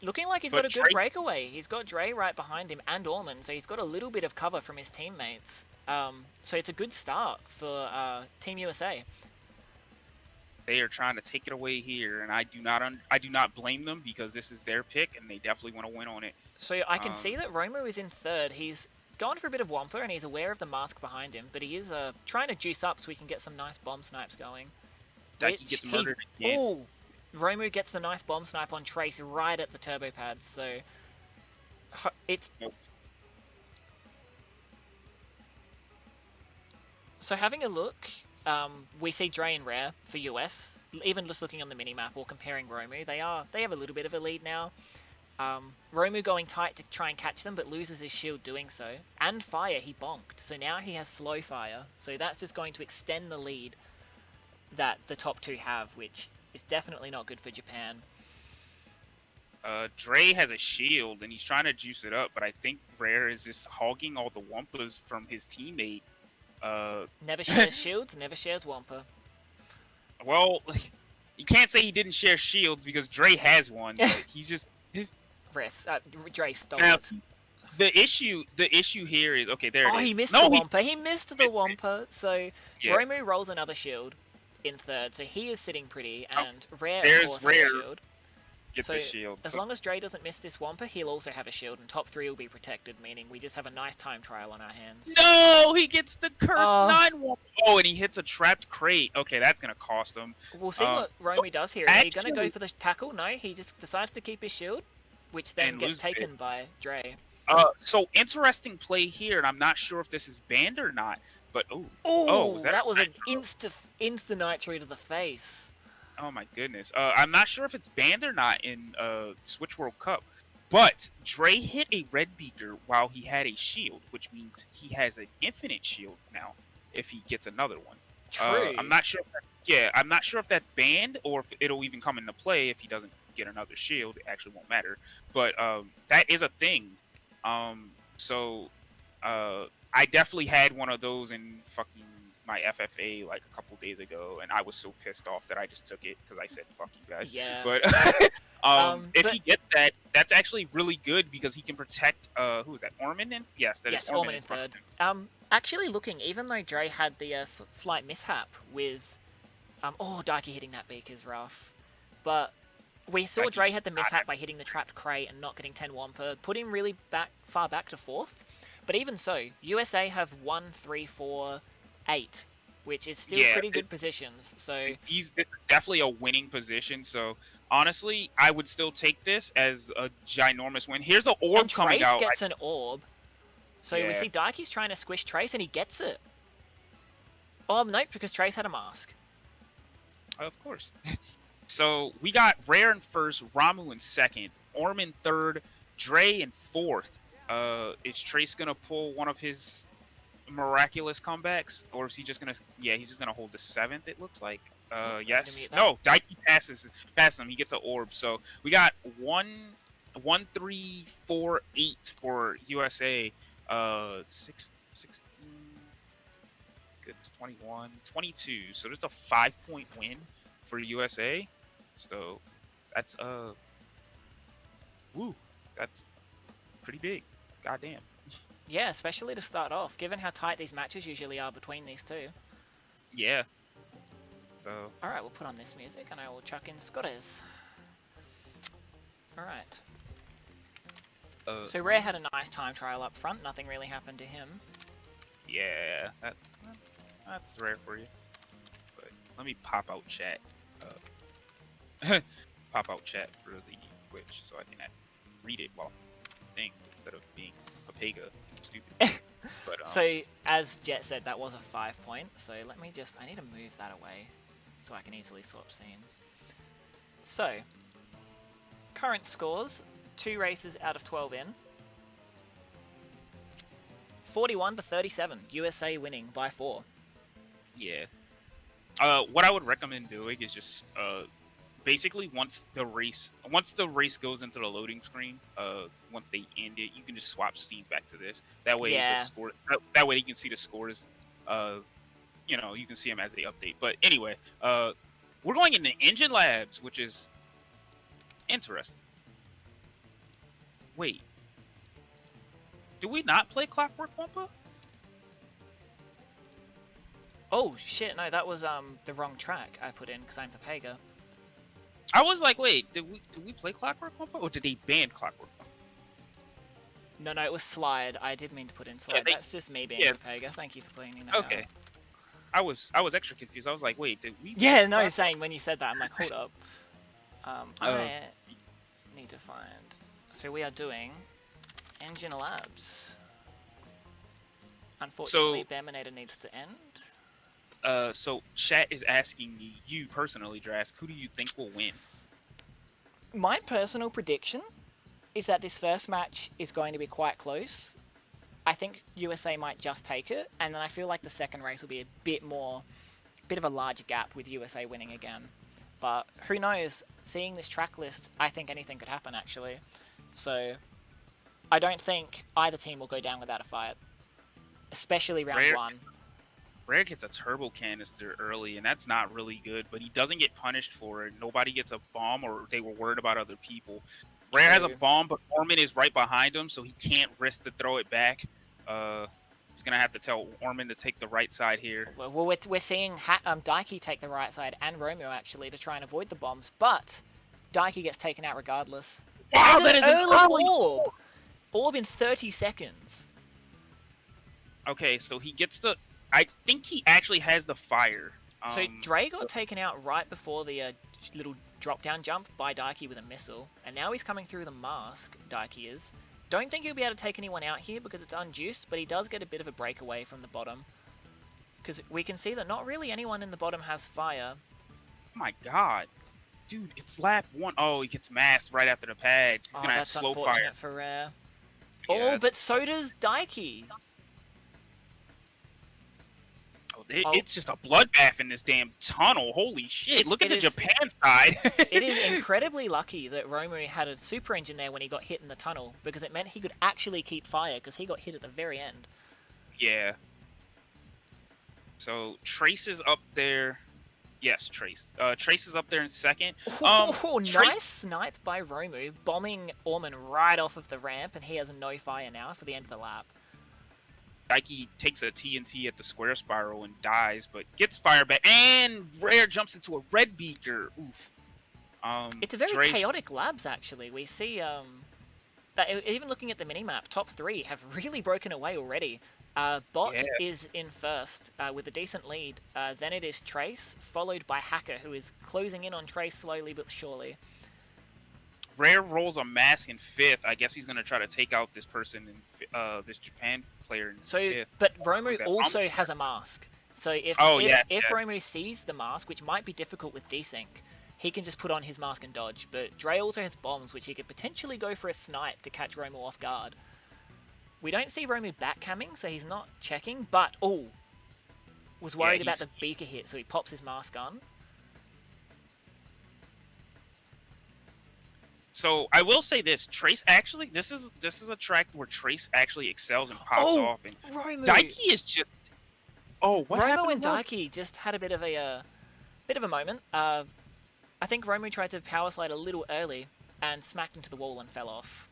Looking like he's got a good breakaway. He's got Dre right behind him and Orman, so he's got a little bit of cover from his teammates. So it's a good start for Team USA. They are trying to take it away here, and I do not blame them because this is their pick, and they definitely want to win on it. So I can see that Romo is in 3rd. He's gone for a bit of Wampa, and he's aware of the mask behind him, but he is trying to juice up so we can get some nice bomb snipes going. Daiki gets murdered again. Oh, Romo gets the nice bomb snipe on Trace right at the turbo pads, so it's... Nope. So having a look, we see Dre and Rare for US. Even just looking on the minimap or comparing Romu, they have a little bit of a lead now. Romu going tight to try and catch them, but loses his shield doing so. And fire, he bonked. So now he has slow fire. So that's just going to extend the lead that the top two have, which is definitely not good for Japan. Dre has a shield, and he's trying to juice it up, but I think Rare is just hogging all the Wampas from his teammate. Never shares shields, never shares Wampa. Well, you can't say he didn't share shields because Dre has one. But he's just Dre stole now, it. The issue here is okay. There it is. Oh, he missed the Wampa. He missed the Wampa. So yeah. Romu rolls another shield in 3rd, so he is sitting pretty, and Rare there's of course Rare. has a shield. Gets a shield. As long as Dre doesn't miss this Wampa, he'll also have a shield, and top 3 will be protected, meaning we just have a nice time trial on our hands. No, he gets the cursed 9 Wampa. Oh, and he hits a trapped crate. Okay, that's gonna cost him. We'll see what Romu does here. Are you gonna go for the tackle? No, he just decides to keep his shield, which then gets taken by Dre. So interesting play here, and I'm not sure if this is banned or not, but that was an insta nitro to the face. Oh my goodness. I'm not sure if it's banned or not in Switch World Cup, but Dre hit a red beaker while he had a shield, which means he has an infinite shield now if he gets another one. True. I'm not sure if that's banned or if it'll even come into play if he doesn't get another shield. It actually won't matter. But that is a thing. So I definitely had one of those in fucking my FFA like a couple days ago, and I was so pissed off that I just took it because I said fuck you guys. Yeah. But if he gets that, that's actually really good because he can protect who is that? Orman in? Yes, is Orman in 3rd. Actually looking, even though Dre had the slight mishap with Daiki hitting that beak is rough. But we saw Dre had the mishap by hitting the trapped crate and not getting 10 Wampa, put him really far back to 4th. But even so, USA have 1, 3, 4, 8, which is still pretty good positions. So this is definitely a winning position. So honestly, I would still take this as a ginormous win. Here's an orb coming out. Trace gets an orb. So we see Daiki's trying to squish Trace, and he gets it. Oh, nope, because Trace had a mask. Of course. So we got Rare in 1st, Ramu in 2nd, Orm in 3rd, Dre in 4th. Is Trace gonna pull one of his miraculous comebacks, or is he just gonna? Yeah, he's just gonna hold the 7th. It looks like. Yes. No. Daiki passes him. He gets an orb. So we got 1, 3, 4, 8 for USA. 16. Goodness, 21, 22. So there's a 5-point win for USA. So that's that's pretty big. Goddamn. Yeah, especially to start off, given how tight these matches usually are between these two. Yeah. So. Alright, we'll put on this music and I will chuck in Scottish. Alright. So Rare had a nice time trial up front, nothing really happened to him. Yeah, that's rare for you. But let me pop out chat. Pop out chat for the Twitch so I can read it while I think instead of being a pega stupid. But So, as Jet said, that was a 5 point. So let me just, I need to move that away so I can easily swap scenes. So, current scores, 2 races out of 12 in. 41 to 37, USA winning by 4. yeah. What I would recommend doing is just basically once the race goes into the loading screen, once they end it, you can just swap scenes back to this. That way the Yeah. score that way you can see the scores. You know, you can see them as they update. But anyway, we're going into engine labs, which is interesting. Wait, do we not play Clockwork Wampa? Oh shit, no, that was the wrong track I put in because I'm Pepega. I was like, wait, did we play Clockwork Wampa, or did they ban Clockwork Wampa? No, it was Slide. I did mean to put in Slide. That's just me being Pepega. Thank you for pointing that out. Okay. I was extra confused. I was like, wait, did we? Yeah, no, saying when you said that, I'm like, hold up. I need to find. So we are doing Engine Labs. Unfortunately, Bearminator needs to end. So chat is asking you personally, Drask, who do you think will win? My personal prediction is that this first match is going to be quite close. I think USA might just take it, and then I feel like the second race will be a bit of a larger gap with USA winning again. But who knows? Seeing this track list, I think anything could happen actually. So I don't think either team will go down without a fight, especially round 1. Rare gets a turbo canister early, and that's not really good, but he doesn't get punished for it. Nobody gets a bomb, or they were worried about other people. Rare has a bomb, but Orman is right behind him, so he can't risk to throw it back. He's going to have to tell Orman to take the right side here. Well, we're seeing Daiki take the right side, and Romeo actually, to try and avoid the bombs, but Daiki gets taken out regardless. Wow, that is an early orb! Orb in 30 seconds. Okay, so he gets the... I think he actually has the fire. So Dre got taken out right before the little drop-down jump by Daiki with a missile, and now he's coming through the mask, Daiki is. Don't think he'll be able to take anyone out here because it's unjuiced, but he does get a bit of a breakaway from the bottom. Because we can see that not really anyone in the bottom has fire. Oh my god. Dude, it's lap 1. Oh, he gets masked right after the pads. He's going to have slow fire. That's unfortunate for Rare. Yeah, but so does Daiki. It's just a bloodbath in this damn tunnel. Holy shit. Look at the Japan side. It is incredibly lucky that Romu had a super engine there when he got hit in the tunnel, because it meant he could actually keep fire, because he got hit at the very end. Yeah. So, Trace is up there. Yes, Trace. Trace is up there in second. Nice snipe by Romu, bombing Orman right off of the ramp, and he has no fire now for the end of the lap. Daiki takes a TNT at the square spiral and dies, but gets fire back, and Rare jumps into a red beaker. Oof. It's a very chaotic labs, actually. We see that even looking at the minimap, top 3 have really broken away already. Bot is in first with a decent lead. Then it is Trace, followed by Hacker, who is closing in on Trace slowly but surely. Rare rolls a mask in 5th. I guess he's going to try to take out this person, this Japan player in 5th. But Romu also has a mask. So if Romu sees the mask, which might be difficult with desync, he can just put on his mask and dodge. But Dre also has bombs, which he could potentially go for a snipe to catch Romu off guard. We don't see Romu backcamming, so he's not checking, but was worried about the beaker hit, so he pops his mask on. So I will say this: Trace actually, this is a track where Trace actually excels and pops off, and Daiki is just. What happened? Romu and Daiki just had a bit of a moment. I think Romu tried to power slide a little early and smacked into the wall and fell off.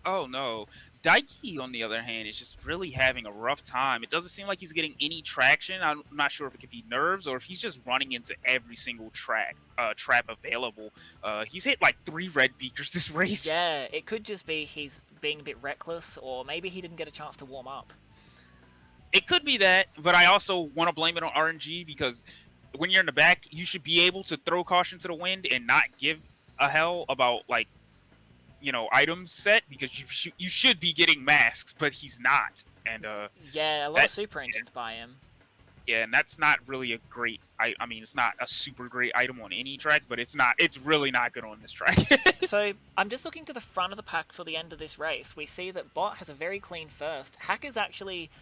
Oh no. Daiki, on the other hand, is just really having a rough time. It doesn't seem like he's getting any traction. I'm not sure if it could be nerves or if he's just running into every single trap available. He's hit like 3 red beakers this race. Yeah, it could just be he's being a bit reckless, or maybe he didn't get a chance to warm up. It could be that, but I also want to blame it on RNG because when you're in the back, you should be able to throw caution to the wind and not give a hell about like items set because you should be getting masks, but he's not, and Yeah, a lot that of super engines buy him. yeah, and that's not really a great. I mean, it's not a super great item on any track, but it's not. It's really not good on this track. So I'm just looking to the front of the pack for the end of this race. We see that Bot has a very clean first. Hacker's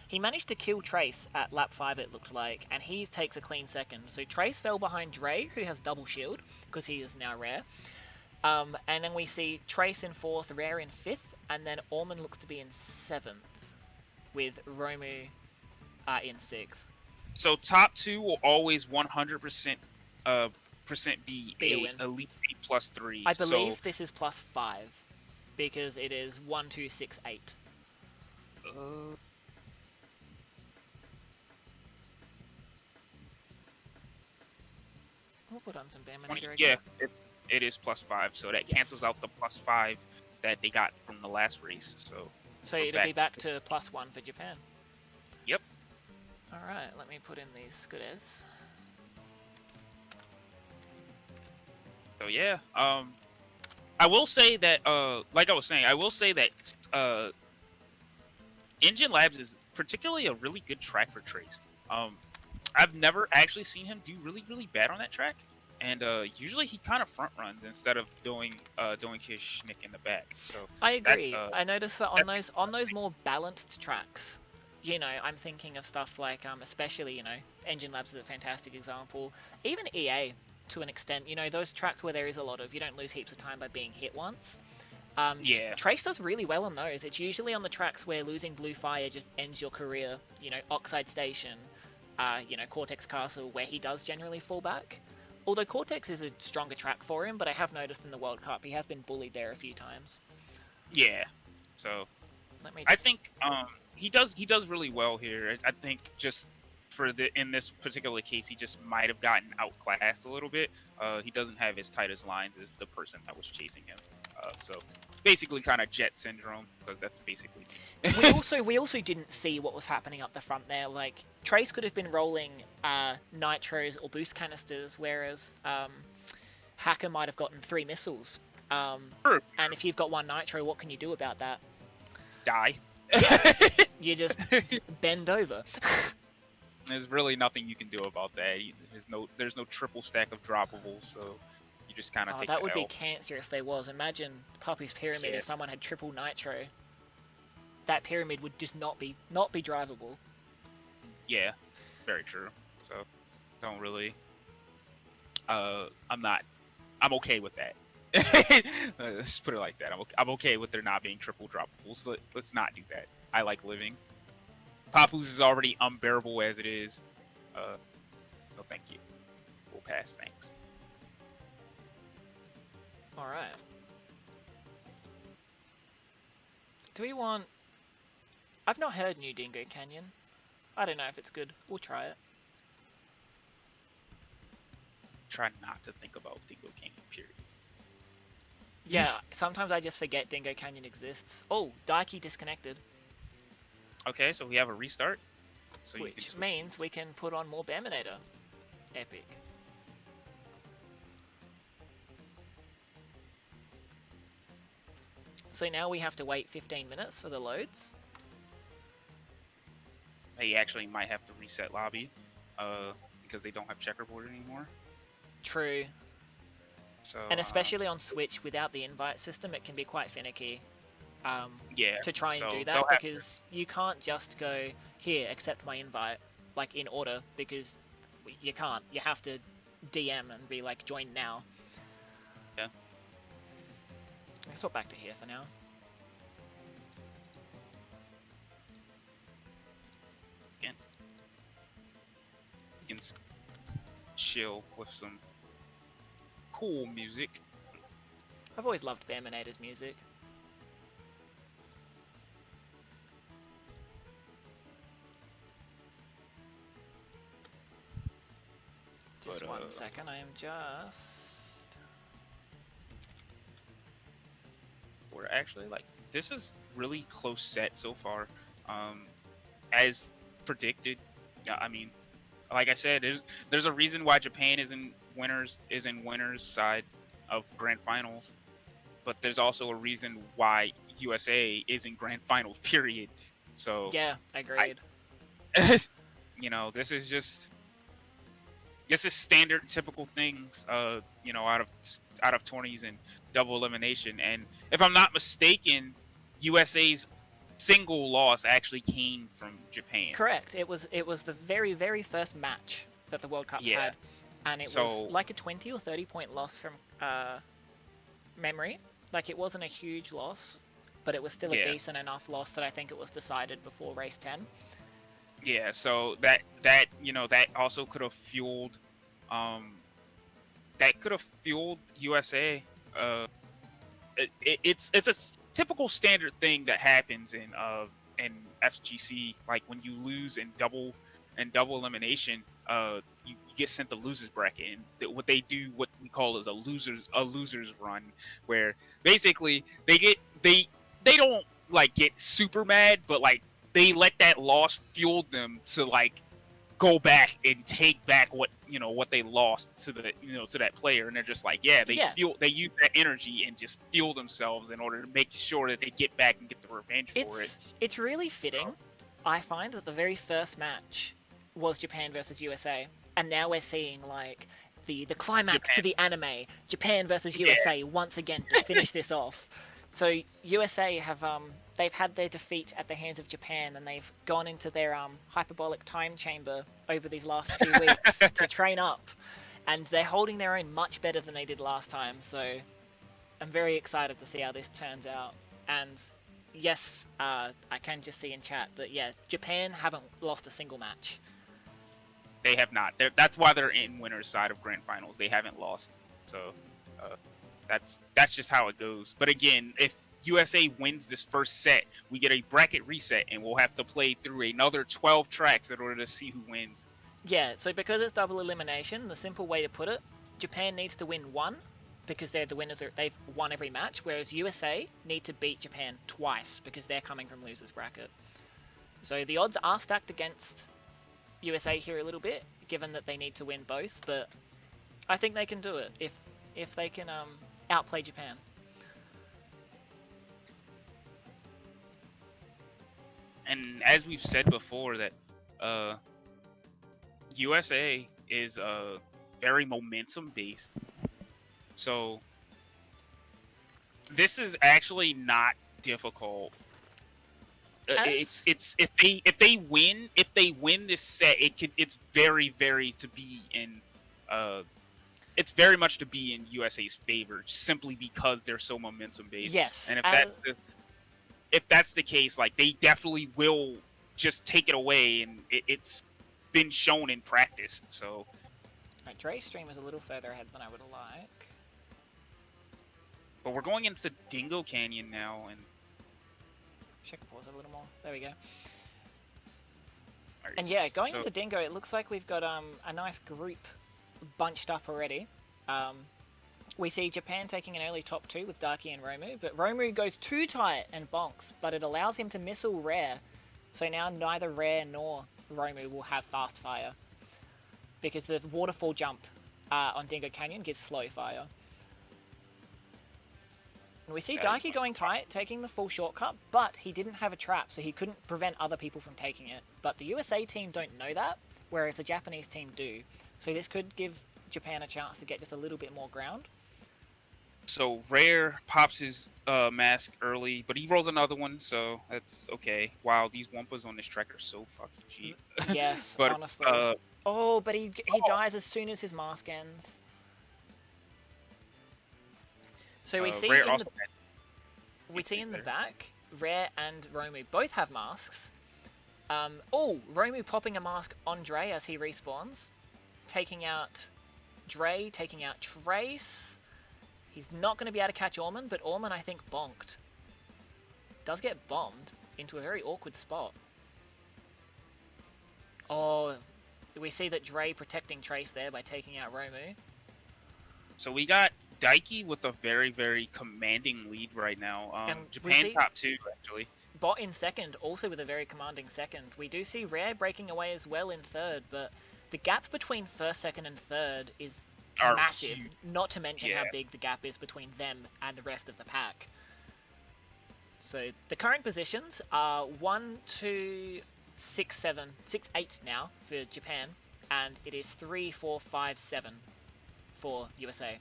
he managed to kill Trace at lap 5 it looked like, and he takes a clean second. So Trace fell behind Dre, who has double shield, because he is now rare. And then we see Trace in 4th, Rare in 5th, and then Orman looks to be in 7th, with Romu in 6th. So top 2 will always 100% be a Elite 8 plus 3. I believe this is plus 5 because it is 1, 2, 6, 8. We'll put on some Baminator again. Yeah, it is plus 5, so that cancels out the plus 5 that they got from the last race. So it'll be back to plus 1 for Japan. Yep. Alright, let me put in these scooters. So yeah, I will say that, like I was saying, Engine Labs is particularly a really good track for Trace. I've never actually seen him do really, really bad on that track, and usually he kind of front runs instead of doing his schnick in the back. So I agree. I noticed that on those more balanced tracks, I'm thinking of stuff like especially Engine Labs is a fantastic example. Even EA to an extent, those tracks where there is a lot of you don't lose heaps of time by being hit once. Yeah. Trace does really well on those. It's usually on the tracks where losing Blue Fire just ends your career. Oxide Station, Cortex Castle, where he does generally fall back. Although Cortex is a stronger track for him, but I have noticed in the World Cup he has been bullied there a few times. Yeah. So I think he does really well here. I think just in this particular case, he just might have gotten outclassed a little bit. He doesn't have as tight as lines as the person that was chasing him. So basically, kind of jet syndrome, because that's basically. we also didn't see what was happening up the front there. Like Trace could have been rolling nitros or boost canisters, whereas Hacker might have gotten 3 missiles. Sure. And if you've got 1 nitro, what can you do about that? Die. Yeah. You just bend over. There's really nothing you can do about that. There's no triple stack of droppables, so you just kind of take that would L. be cancer if there was. Imagine Puppy's Pyramid if someone had triple nitro. That pyramid would just not be drivable. Yeah, very true. So don't really. I'm okay with that. Let's put it like that. I'm okay with there not being triple droppables. Let's not do that. I like living. Papoose is already unbearable as it is. No, thank you. We'll pass. Thanks. All right. Do we want? I've not heard New Dingo Canyon. I don't know if it's good. We'll try it. Try not to think about Dingo Canyon, period. Yeah, sometimes I just forget Dingo Canyon exists. Oh, Daiki disconnected. Okay, so we have a restart. So which means we can put on more Baminator. Epic. So now we have to wait 15 minutes for the loads. They actually might have to reset lobby because they don't have checkerboard anymore. True. So, and especially on Switch without the invite system, it can be quite finicky. To try and do that, because you can't just go, here, accept my invite, like in order, because you can't. You have to DM and be like, join now. Yeah. Let's swap back to here for now. Again. You can chill with some cool music. I've always loved Baminator's music. Just 1 second, I am just... We're actually, this is really close set so far. As predicted. Yeah, I mean, like I said, there's a reason why Japan is in winners side of grand finals, but there's also a reason why USA is in grand finals. Period. So Yeah, I, agreed. this is standard, typical things. Out of 20s and double elimination. And if I'm not mistaken, USA's single loss actually came from Japan. Correct. It was the very very first match that the World Cup Yeah. had, and it was So like a 20 or 30 point loss from memory. Like it wasn't a huge loss, but it was still a yeah, decent enough loss that I think it was decided before race 10. yeah. So that also could have fueled, um, USA. Uh, it's a typical standard thing that happens in FGC. Like when you lose in double elimination, you get sent the losers bracket, and what they do, what we call is a losers run, where basically they don't like get super mad, but like they let that loss fuel them to like go back and take back what they lost to that player, and they're just like, yeah, Yeah, they use that energy and just fuel themselves in order to make sure that they get back and get the revenge for it. it's really fitting. So, I find that the very first match was Japan versus USA, and now we're seeing like the climax to Japan, the anime, Japan versus yeah, USA once again to finish this off. So USA have they've had their defeat at the hands of Japan, and they've gone into their hyperbolic time chamber over these last few weeks to train up, and they're holding their own much better than they did last time. So I'm very excited to see how this turns out. And yes, I can just see in chat that yeah, Japan haven't lost a single match. they have not. That's why they're in winners side of grand finals. They haven't lost. So uh, that's just how it goes. But again, if USA wins this first set, we get a bracket reset, and we'll have to play through another 12 tracks in order to see who wins. Yeah, so because it's double elimination, the simple way to put it, Japan needs to win one because they're the winners. They've won every match, whereas USA need to beat Japan twice because they're coming from losers bracket. So the odds are stacked against USA here a little bit, given that they need to win both. But I think they can do it if they can outplay Japan. And as we've said before, that USA is very momentum based. So this is actually not difficult. It's if they win this set, it's very very to be in it's very much to be in USA's favor, simply because they're so momentum based. Yes, And if that's the case, like they definitely will just take it away, and it's been shown in practice. So right, Dre's stream is a little further ahead than I would like. but we're going into Dingo Canyon now, and Check pause a little more. There we go. right, And yeah, going so into Dingo, it looks like we've got a nice group bunched up already. We see Japan taking an early top 2 with Darky and Romu, but Romu goes too tight and bonks, but it allows him to missile Rare. So now neither Rare nor Romu will have fast fire, because the waterfall jump on Dingo Canyon gives slow fire. And we see Darky going tight, taking the full shortcut, but he didn't have a trap, so he couldn't prevent other people from taking it. But the USA team don't know that, whereas the Japanese team do. So this could give Japan a chance to get just a little bit more ground. So Rare pops his mask early, but he rolls another one, so that's okay. Wow, these Wumpas on this track are so fucking cheap. Yes, But honestly. Oh, but he dies as soon as his mask ends. So we see Rare in also the back, Rare and Romu both have masks. Romu popping a mask on Dre as he respawns, taking out Dre, taking out Trace. He's not going to be able to catch Orman, but Orman, I think, bonked. Does get bombed into a very awkward spot. Oh, we see that Dre protecting Trace there by taking out Romu. So we got Daiki with a very, very commanding lead right now. And Japan see top 2, actually. Bot in second, also with a very commanding second. We do see Rare breaking away as well in third, but the gap between first, second, and third is Are massive. huge. Not to mention Yeah. how big the gap is between them and the rest of the pack. So the current positions are 1, 2, 6, 7, 6, 8 now for Japan, and it is 3, 4, 5, 7 for USA.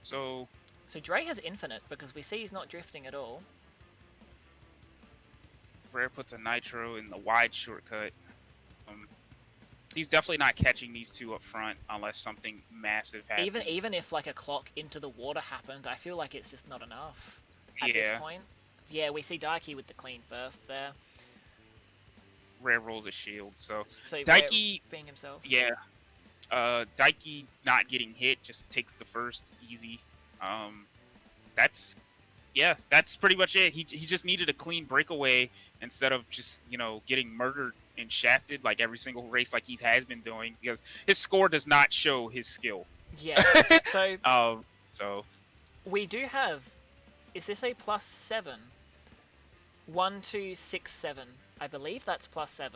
So Dre has infinite because we see he's not drifting at all. Rare puts a nitro in the wide shortcut. He's definitely not catching these two up front unless something massive happens. Even if like a clock into the water happened, I feel like it's just not enough at this point. Yeah, we see Daiki with the clean first there. Rare rolls a shield, so Daiki being himself. Yeah. Daiki not getting hit just takes the first easy. That's pretty much it. He just needed a clean breakaway instead of just, getting murdered and shafted like every single race like he has been doing, because his score does not show his skill. Yeah. So we do have, is this a +7? 1, 2, 6, 7. I believe that's +7.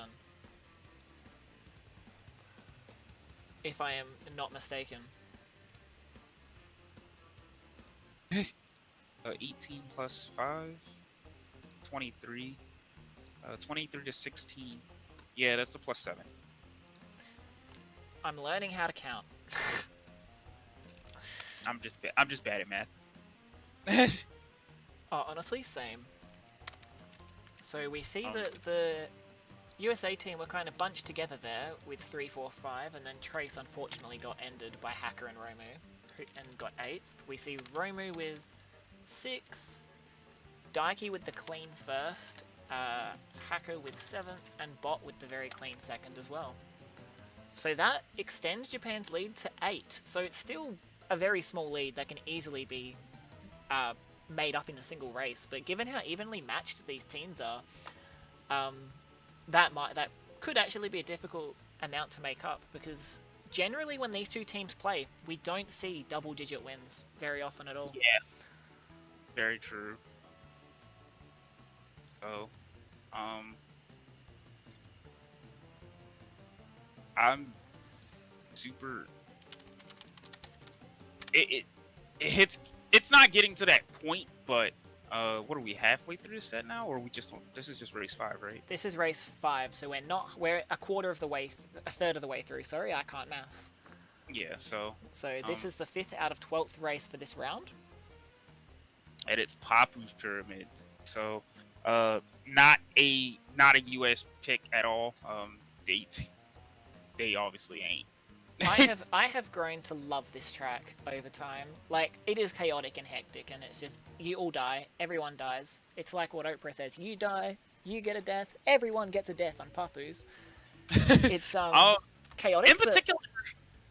If I am not mistaken. 18 plus 5, 23. 23 to 16. Yeah, that's a +7. I'm learning how to count. I'm just bad at math. Oh, honestly, same. So we see that the USA team were kind of bunched together there with 3, 4, 5, and then Trace unfortunately got ended by Hacker and Romu, and got 8th. We see Romu with 6th, Daiki with the clean first, Hacker with 7th, and Bot with the very clean second as well. So that extends Japan's lead to 8. So it's still a very small lead that can easily be made up in a single race. But given how evenly matched these teams are, that could actually be a difficult amount to make up, because generally when these two teams play, we don't see double-digit wins very often at all. Yeah, very true. So, I'm super. It's not getting to that point, but what are we, halfway through the set now, or this is just race 5, right? This is race 5, so we're a third of the way through. Sorry, I can't math. Yeah, so this is the 5th out of 12th race for this round. And it's Papu's pyramid, so not a US pick at all. They obviously ain't. I have grown to love this track over time. Like, it is chaotic and hectic, and it's just, you all die, everyone dies. It's like what Oprah says, you die, you get a death, everyone gets a death on Papu's. It's chaotic. In particular,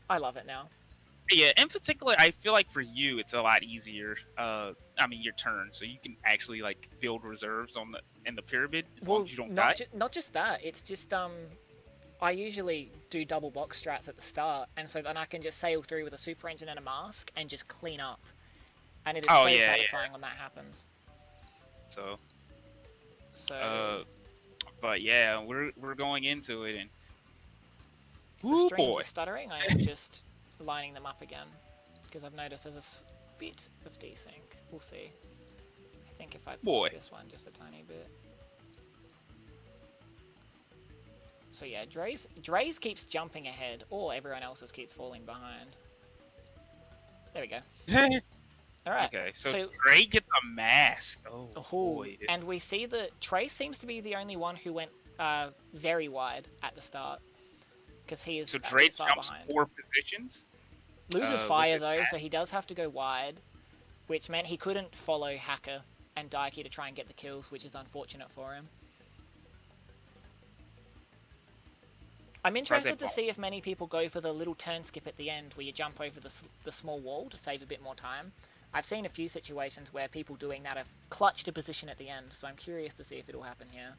I love it now. Yeah, in particular, I feel like for you, it's a lot easier. Your turn, so you can actually like build reserves in the pyramid as long as you don't die. Not just that, it's just I usually do double box strats at the start, and so then I can just sail through with a super engine and a mask and just clean up, and it is so satisfying when that happens. So, but yeah, we're going into it, and the streams are stuttering. I am just lining them up again because I've noticed there's a bit of desync. We'll see. I think if I push this one just a tiny bit. So yeah, Dre's keeps jumping ahead, or everyone else's keeps falling behind. There we go. Alright. Okay, so Dre gets a mask. Oh boy. And we see that Trace seems to be the only one who went very wide at the start, because he is so Dre far jumps behind. 4 positions. Loses fire though, so he does have to go wide, which meant he couldn't follow Hacker and Daiki to try and get the kills, which is unfortunate for him. I'm interested to see if many people go for the little turn skip at the end where you jump over the small wall to save a bit more time. I've seen a few situations where people doing that have clutched a position at the end, so I'm curious to see if it'll happen here.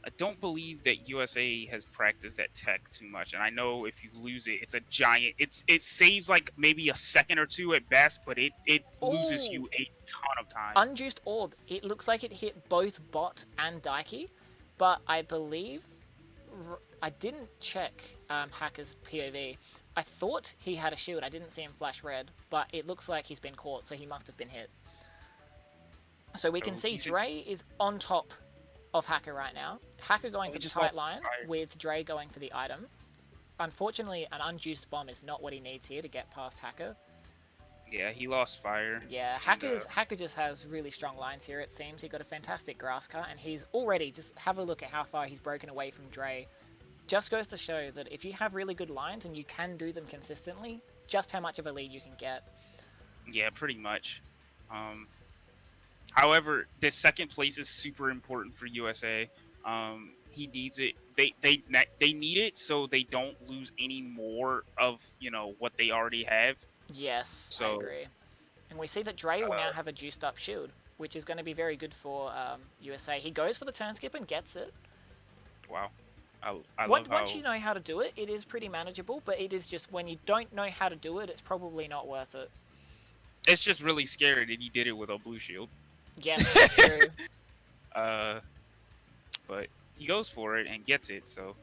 I don't believe that USA has practiced that tech too much, and I know if you lose it, it's a giant. It saves like maybe a second or two at best, but it loses Oh, you a ton of time. Unjuiced Orb. It looks like it hit both Bot and Daiki, but I believe I didn't check Hacker's POV. I thought he had a shield. I didn't see him flash red, but it looks like he's been caught, so he must have been hit. So we can So see Dre is on top of Hacker right now. Hacker going for the tight line with Dre going for the item. Unfortunately, an unjuiced bomb is not what he needs here to get past Hacker. Yeah, he lost fire. Yeah, Hacker just has really strong lines here, it seems. He got a fantastic grass cut, and he's already, just have a look at how far he's broken away from Dre. Just goes to show that if you have really good lines and you can do them consistently, just how much of a lead you can get. Yeah, pretty much. However, this second place is super important for USA. He needs it. They need it so they don't lose any more of what they already have. Yes, So, I agree. And we see that Dre will now have a juiced up shield, which is going to be very good for USA. He goes for the turn skip and gets it. Wow. I love Once you know how to do it, it is pretty manageable, but it is just when you don't know how to do it, it's probably not worth it. It's just really scary that he did it with a blue shield. Yes, true. But he goes for it and gets it, so...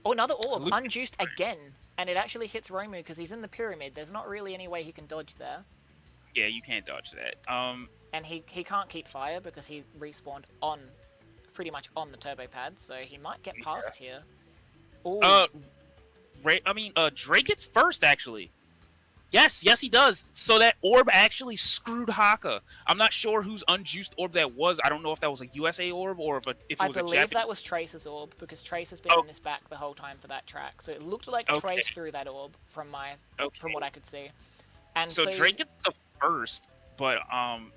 Oh, another orb, unjuiced again. And it actually hits Romu because he's in the pyramid. There's not really any way he can dodge there. Yeah, you can't dodge that. And he can't keep fire because he respawned on, pretty much on the turbo pad, so he might get past here. Ooh. Dre gets first, actually. Yes, he does. So that orb actually screwed Haka. I'm not sure whose unjuiced orb that was. I don't know if that was a USA orb or if it was a Japanese. I believe that was Tracer's orb because Trace has been in this back the whole time for that track. So it looked like Trace threw that orb from what I could see. And so Drake gets the first, but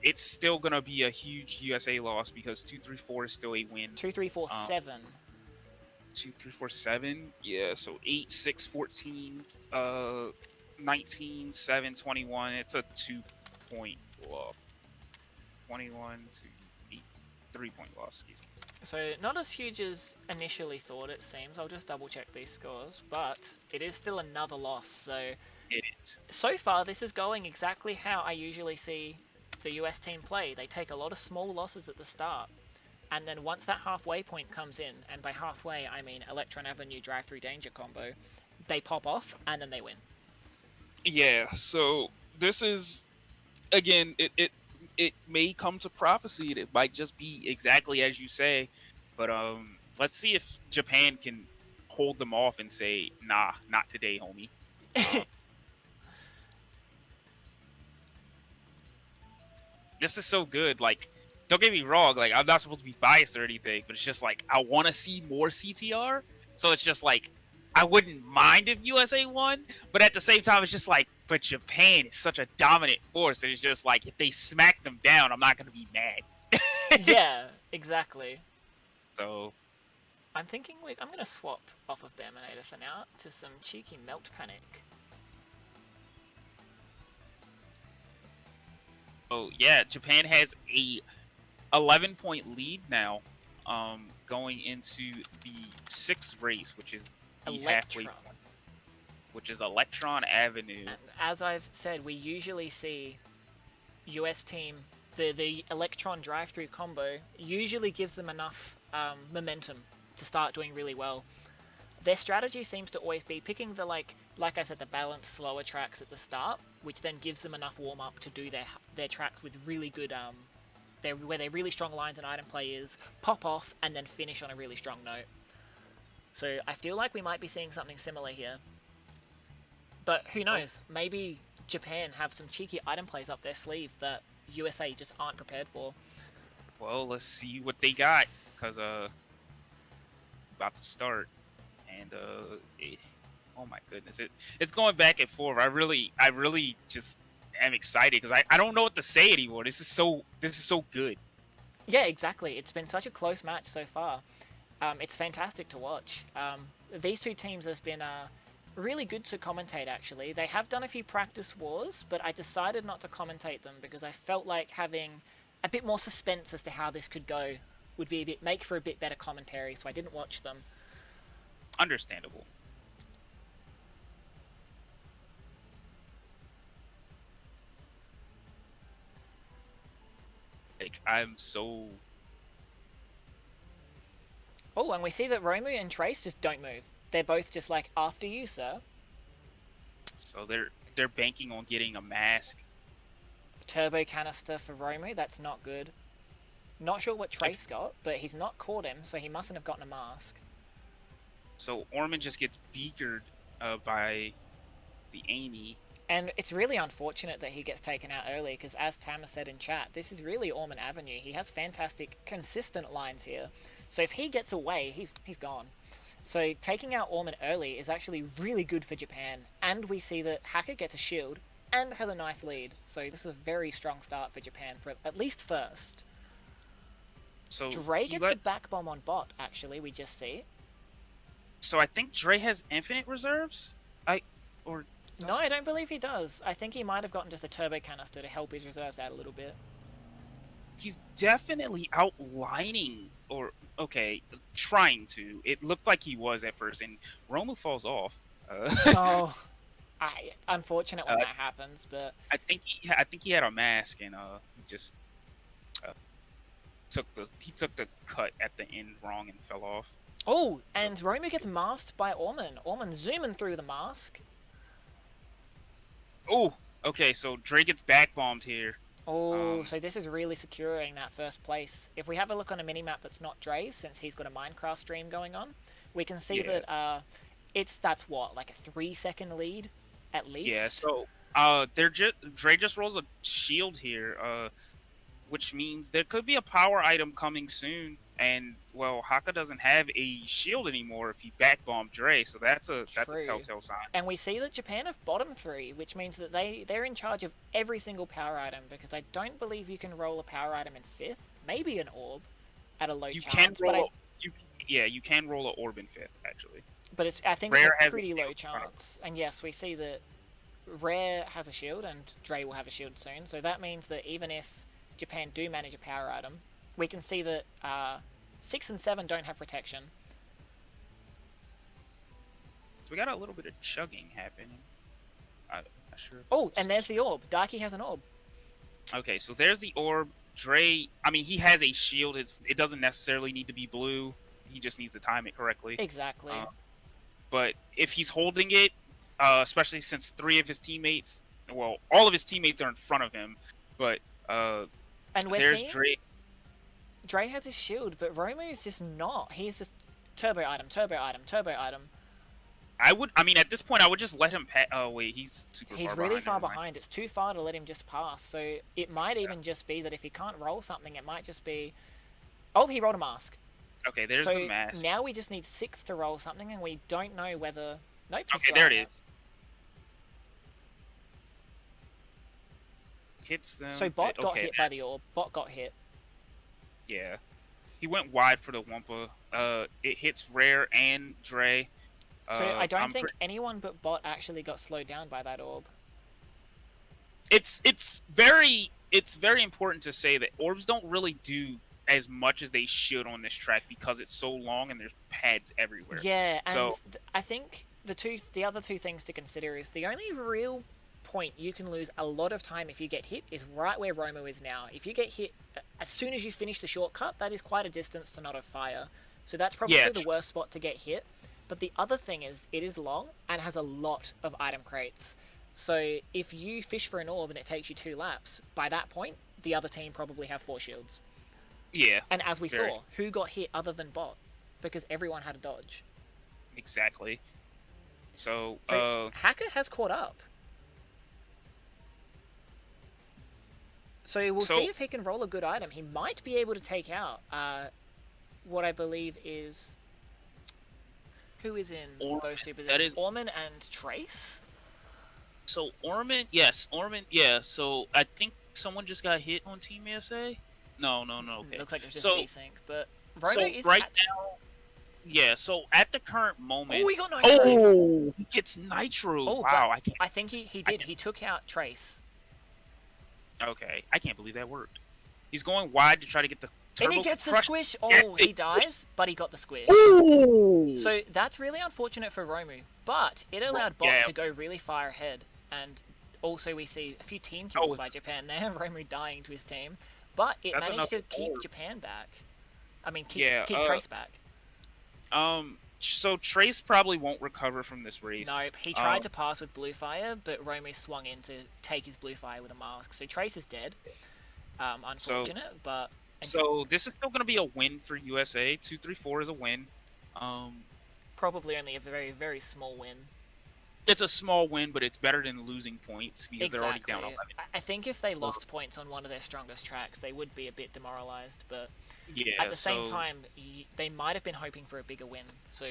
it's still gonna be a huge USA loss because 2-3-4 is still a win. 2-3-4-7. 2-3-4-7. Yeah, so 8, 6, 14, 19, 7, 21. It's a 2-point loss. 21 to 8, 3-point loss. Excuse me. So not as huge as initially thought, it seems. I'll just double check these scores, but it is still another loss. So it is. So far, this is going exactly how I usually see the US team play. They take a lot of small losses at the start, and then once that halfway point comes in, and by halfway I mean Electron Avenue drive-through danger combo, they pop off and then they win. Yeah, so this is, again, it may come to prophecy. It might just be exactly as you say, but let's see if Japan can hold them off and say, nah, not today, homie. This is so good. Like, don't get me wrong, like, I'm not supposed to be biased or anything, but it's just like, I want to see more CTR, so it's just like, I wouldn't mind if USA won, but at the same time, it's just like, but Japan is such a dominant force that it's just like, if they smack them down, I'm not going to be mad. Yeah, exactly. So, I'm thinking I'm going to swap off of Bearminator for now to some cheeky Melt Panic. Oh, yeah, Japan has a 11-point lead now, going into the 6th race, which is the halfway point, which is Electron Avenue. And as I've said, we usually see US team, the Electron drive-through combo usually gives them enough momentum to start doing really well. Their strategy seems to always be picking the, like I said, the balanced slower tracks at the start, which then gives them enough warm-up to do their tracks with really good, where their really strong lines and item players pop off and then finish on a really strong note. So I feel like we might be seeing something similar here. But who knows, maybe Japan have some cheeky item plays up their sleeve that USA just aren't prepared for. Well, let's see what they got, because about to start. And oh my goodness, it's going back and forth. I really just am excited because I don't know what to say anymore. This is so good. Yeah, exactly. It's been such a close match so far. It's fantastic to watch. These two teams have been really good to commentate, actually. They have done a few practice wars, but I decided not to commentate them because I felt like having a bit more suspense as to how this could go would be make for a bit better commentary, so I didn't watch them. Understandable. Like, I'm so... Oh, and we see that Romu and Trace just don't move. They're both just like, after you, sir. So they're banking on getting a mask. Turbo canister for Romu, that's not good. Not sure what Trace got, but he's not caught him, so he mustn't have gotten a mask. So Orman just gets beakered by the Amy. And it's really unfortunate that he gets taken out early, because as Tama said in chat, this is really Orman Avenue. He has fantastic, consistent lines here. So if he gets away, he's gone. So taking out Orman early is actually really good for Japan. And we see that Hacker gets a shield and has a nice lead. So this is a very strong start for Japan, for at least first. So Dre gets the back bomb on bot, actually, we just see. So I think Dre has infinite reserves? No, I don't believe he does. I think he might have gotten just a turbo canister to help his reserves out a little bit. He's definitely outlining, or, okay, trying to. It looked like he was at first, and Romu falls off. Oh, unfortunate when that happens, but... I think he had a mask, and he just took the cut at the end wrong and fell off. Oh, and Romu gets masked by Orman. Orman zooming through the mask. Oh, okay, so Dre gets back bombed here. Oh, so this is really securing that first place. If we have a look on a minimap that's not Dre's, since he's got a Minecraft stream going on, we can see that that's what, like a 3-second lead at least. Yeah, so Dre just rolls a shield here, which means there could be a power item coming soon. And well, Haka doesn't have a shield anymore if he back bombed Dre, so that's a telltale sign. And we see that Japan have bottom 3, which means that they're in charge of every single power item, because I don't believe you can roll a power item in 5th, maybe an orb at a low chance. You can roll an orb in 5th actually. But I think it's a pretty low chance. And yes, we see that Rare has a shield and Dre will have a shield soon, so that means that even if Japan do manage a power item, we can see that 6 and 7 don't have protection. So we got a little bit of chugging happening. I'm not sure. Oh, and there's the orb. Darky has an orb. Okay, so there's the orb. Dre, I mean, he has a shield. It doesn't necessarily need to be blue. He just needs to time it correctly. Exactly. But if he's holding it, especially since 3 of his teammates, well, all of his teammates are in front of him, but and there's Dre. Dre has his shield, but Romu is just not. He's just turbo item, turbo item, turbo item. I mean, at this point, I would just let him pass. Oh, wait, he's super far behind. He's really far behind. It's too far to let him just pass. So it might even just be that if he can't roll something, it might just be... Oh, he rolled a mask. Okay, there's the mask. Now we just need 6th to roll something, and we don't know whether... Nope. Okay, there it is. Hits them. So Bot got hit by the orb. Bot got hit. Yeah. He went wide for the Wumpa. It hits Rare and Dre. So I don't think anyone but Bot actually got slowed down by that orb. It's very important to say that orbs don't really do as much as they should on this track because it's so long and there's pads everywhere. Yeah, and I think the other two things to consider is the only real point you can lose a lot of time if you get hit is right where Romu is now. If you get hit as soon as you finish the shortcut, that is quite a distance to not have fire. So that's probably the worst spot to get hit. But the other thing is, it is long and has a lot of item crates. So if you fish for an orb and it takes you 2 laps, by that point, the other team probably have 4 shields. Yeah. And as we saw, who got hit other than Bot? Because everyone had a dodge. Exactly. So Hacker has caught up. So we'll see if he can roll a good item. He might be able to take out what I believe is... Who is in those two positions? That is Orman and Trace? So Orman, yes. So I think someone just got hit on Team ASA? No, okay. Looks like it's just desync, but Romu is right now... Yeah, so at the current moment... Oh, he got Nitro! Oh, he gets Nitro! Oh, wow, I think he did. He took out Trace. Okay, I can't believe that worked. He's going wide to try to get the And he Turbo gets the Crush. squish! Yes, Oh, he dies, but he got the squish. Ooh! So that's really unfortunate for Romu, but it allowed Bot Yeah. to go really far ahead, and also we see a few team Oh, kills by Japan there, Romu dying to his team, but it that's managed another to keep orb. Japan back. I mean, keep Yeah. Trace back. So Trace probably won't recover from this race. Nope, he tried to pass with Blue Fire, but Romu swung in to take his Blue Fire with a mask, so Trace is dead. Unfortunate, but... So this is still going to be a win for USA. 2-3-4 is a win. Probably only a very, very small win. It's a small win, but it's better than losing points because they're already down 11. I think if they lost points on one of their strongest tracks, they would be a bit demoralized, but yeah, at the same time, they might have been hoping for a bigger win, so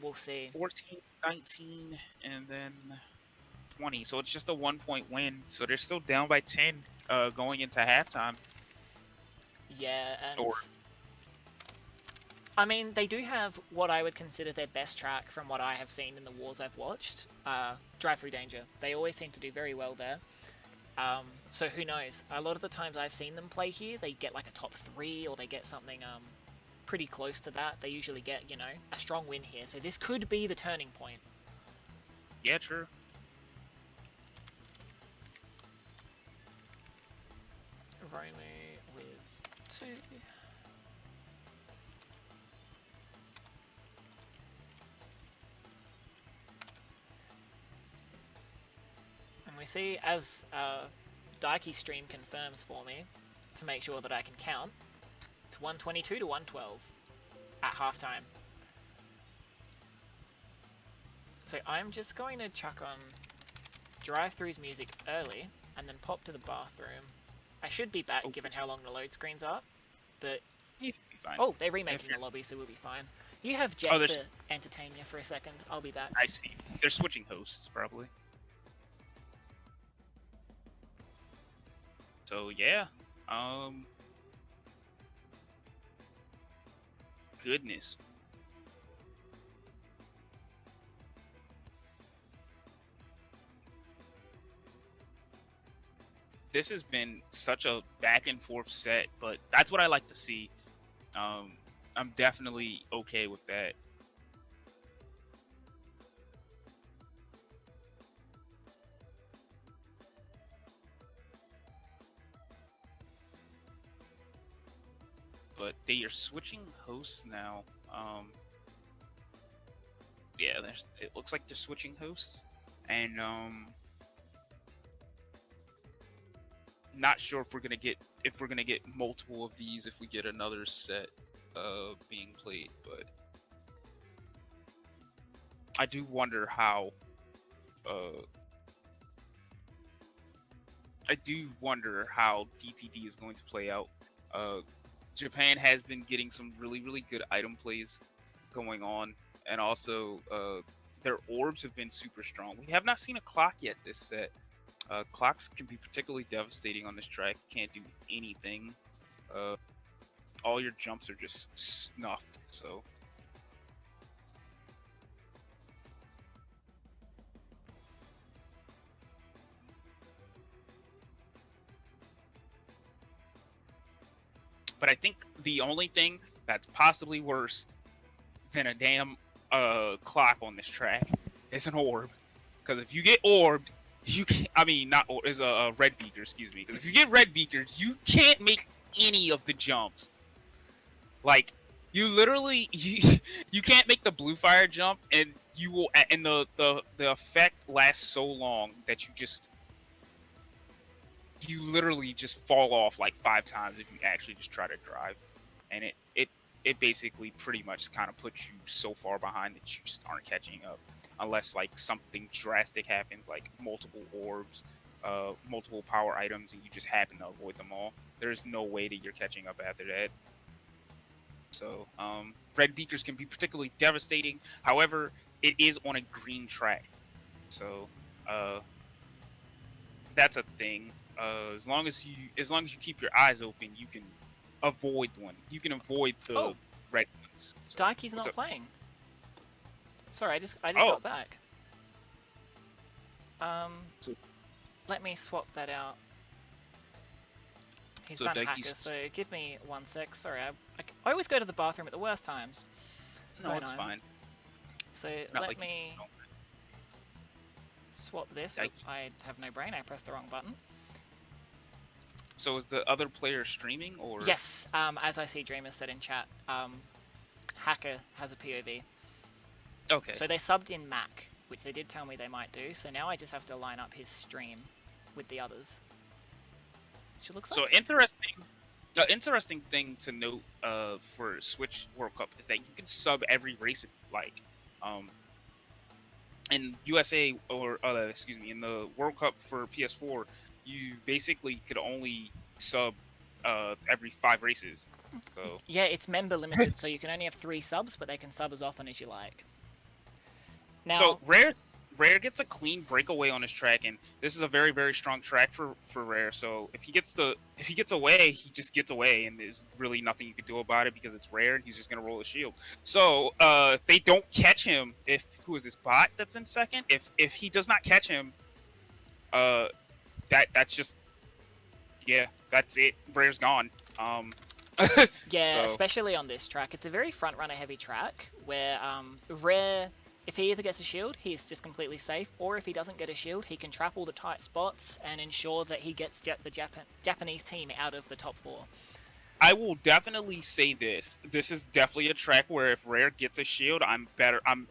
we'll see. 14, 19, and then 20, so it's just a 1-point win. So they're still down by 10 going into halftime. Yeah, and... I mean, they do have what I would consider their best track from what I have seen in the wars I've watched. Drive Through Danger. They always seem to do very well there. So who knows? A lot of the times I've seen them play here, they get like a top 3 or they get something pretty close to that. They usually get, you know, a strong win here. So this could be the turning point. Yeah, true. Romu with 2. And we see, as Daiki's stream confirms for me, to make sure that I can count, it's 122 to 112 at halftime. So I'm just going to chuck on Drive-Thru's music early, and then pop to the bathroom. I should be back given how long the load screens are, but... You should be fine. Oh, they're remaking the lobby, so we'll be fine. You have Jet to entertain you for a second. I'll be back. I see. They're switching hosts, probably. So, yeah. Goodness. This has been such a back and forth set, but that's what I like to see. I'm definitely okay with that. But they are switching hosts now. Yeah, it looks like they're switching hosts, and not sure if we're gonna get multiple of these if we get another set being played, but I do wonder how DTD is going to play out. Japan has been getting some really, really good item plays going on, and also their orbs have been super strong. We have not seen a clock yet this set. Clocks can be particularly devastating on this track. You can't do anything. All your jumps are just snuffed, so... But I think the only thing that's possibly worse than a damn clock on this track is an orb. Because if you get orbed, you can't, I mean, not orb, is a red beaker, excuse me. Because if you get red beakers, you can't make any of the jumps. Like, you literally, you can't make the blue fire jump, and you will, and the effect lasts so long that you literally just fall off like 5 times if you actually just try to drive, and it basically pretty much kind of puts you so far behind that you just aren't catching up, unless like something drastic happens, like multiple orbs, multiple power items, and you just happen to avoid them all. There's no way that you're catching up after that. So red beakers can be particularly devastating. However, it is on a green track, so that's a thing. As long as you keep your eyes open, you can avoid one. You can avoid the red ones. So, Daiki's not playing. Sorry, I just got back. Let me swap that out. He's So done hacker, Daiki's so give me 1 sec. Sorry, I always go to the bathroom at the worst times, no, don't it's I? fine. So Not let like me no, swap this. Daiki. I have no brain. I pressed the wrong button. So is the other player streaming or? Yes, as I see Dreamer said in chat, hacker has a POV. Okay. So they subbed in Mac, which they did tell me they might do. So now I just have to line up his stream with the others. Which it looks So like. interesting. The interesting thing to note for Switch World Cup is that you can sub every race if you like. In USA or excuse me, in the World Cup for PS4, you basically could only sub every 5 races. So Yeah, it's member limited, so you can only have 3 subs, but they can sub as often as you like. Now, Rare gets a clean breakaway on his track, and this is a very very strong track for Rare. So if he gets away, he just gets away, and there's really nothing you can do about it because it's Rare, and he's just gonna roll a shield. So if they don't catch him, if who is this bot that's in second? If he does not catch him, that's just that's it. Rare's gone. yeah, So especially on this track, it's a very front runner heavy track where Rare, if he either gets a shield, he's just completely safe, or if he doesn't get a shield, he can trap all the tight spots and ensure that he gets the Japanese team out of the top 4. I will definitely say this. This is definitely a track where if Rare gets a shield, I'm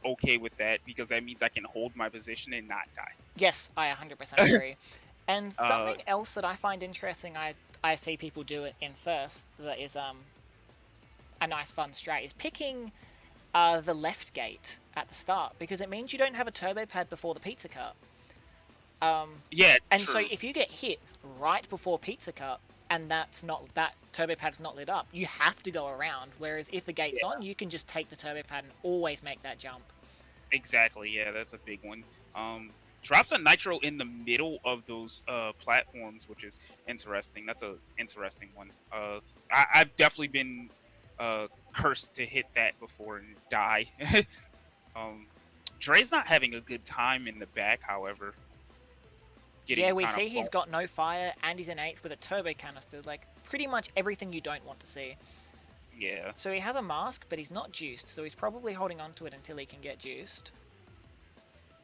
okay with that because that means I can hold my position and not die. Yes, I 100% agree. And Uh, something else that I find interesting, I see people do it in first, that is a nice fun strat, is picking the left gate at the start, because it means you don't have a turbo pad before the pizza cut. Yeah, and true. so if you get hit right before pizza cut and that turbo pad's not lit up, you have to go around. Whereas if the gate's on, you can just take the turbo pad and always make that jump. Exactly. Yeah, that's a big one. Drops a nitro in the middle of those platforms, which is interesting. That's a interesting one. I've definitely been cursed to hit that before and die. Dre's not having a good time in the back, however. Yeah, we see he's got no fire and he's in 8th with a turbo canister. Like, pretty much everything you don't want to see. Yeah. So he has a mask, but he's not juiced, so he's probably holding on to it until he can get juiced.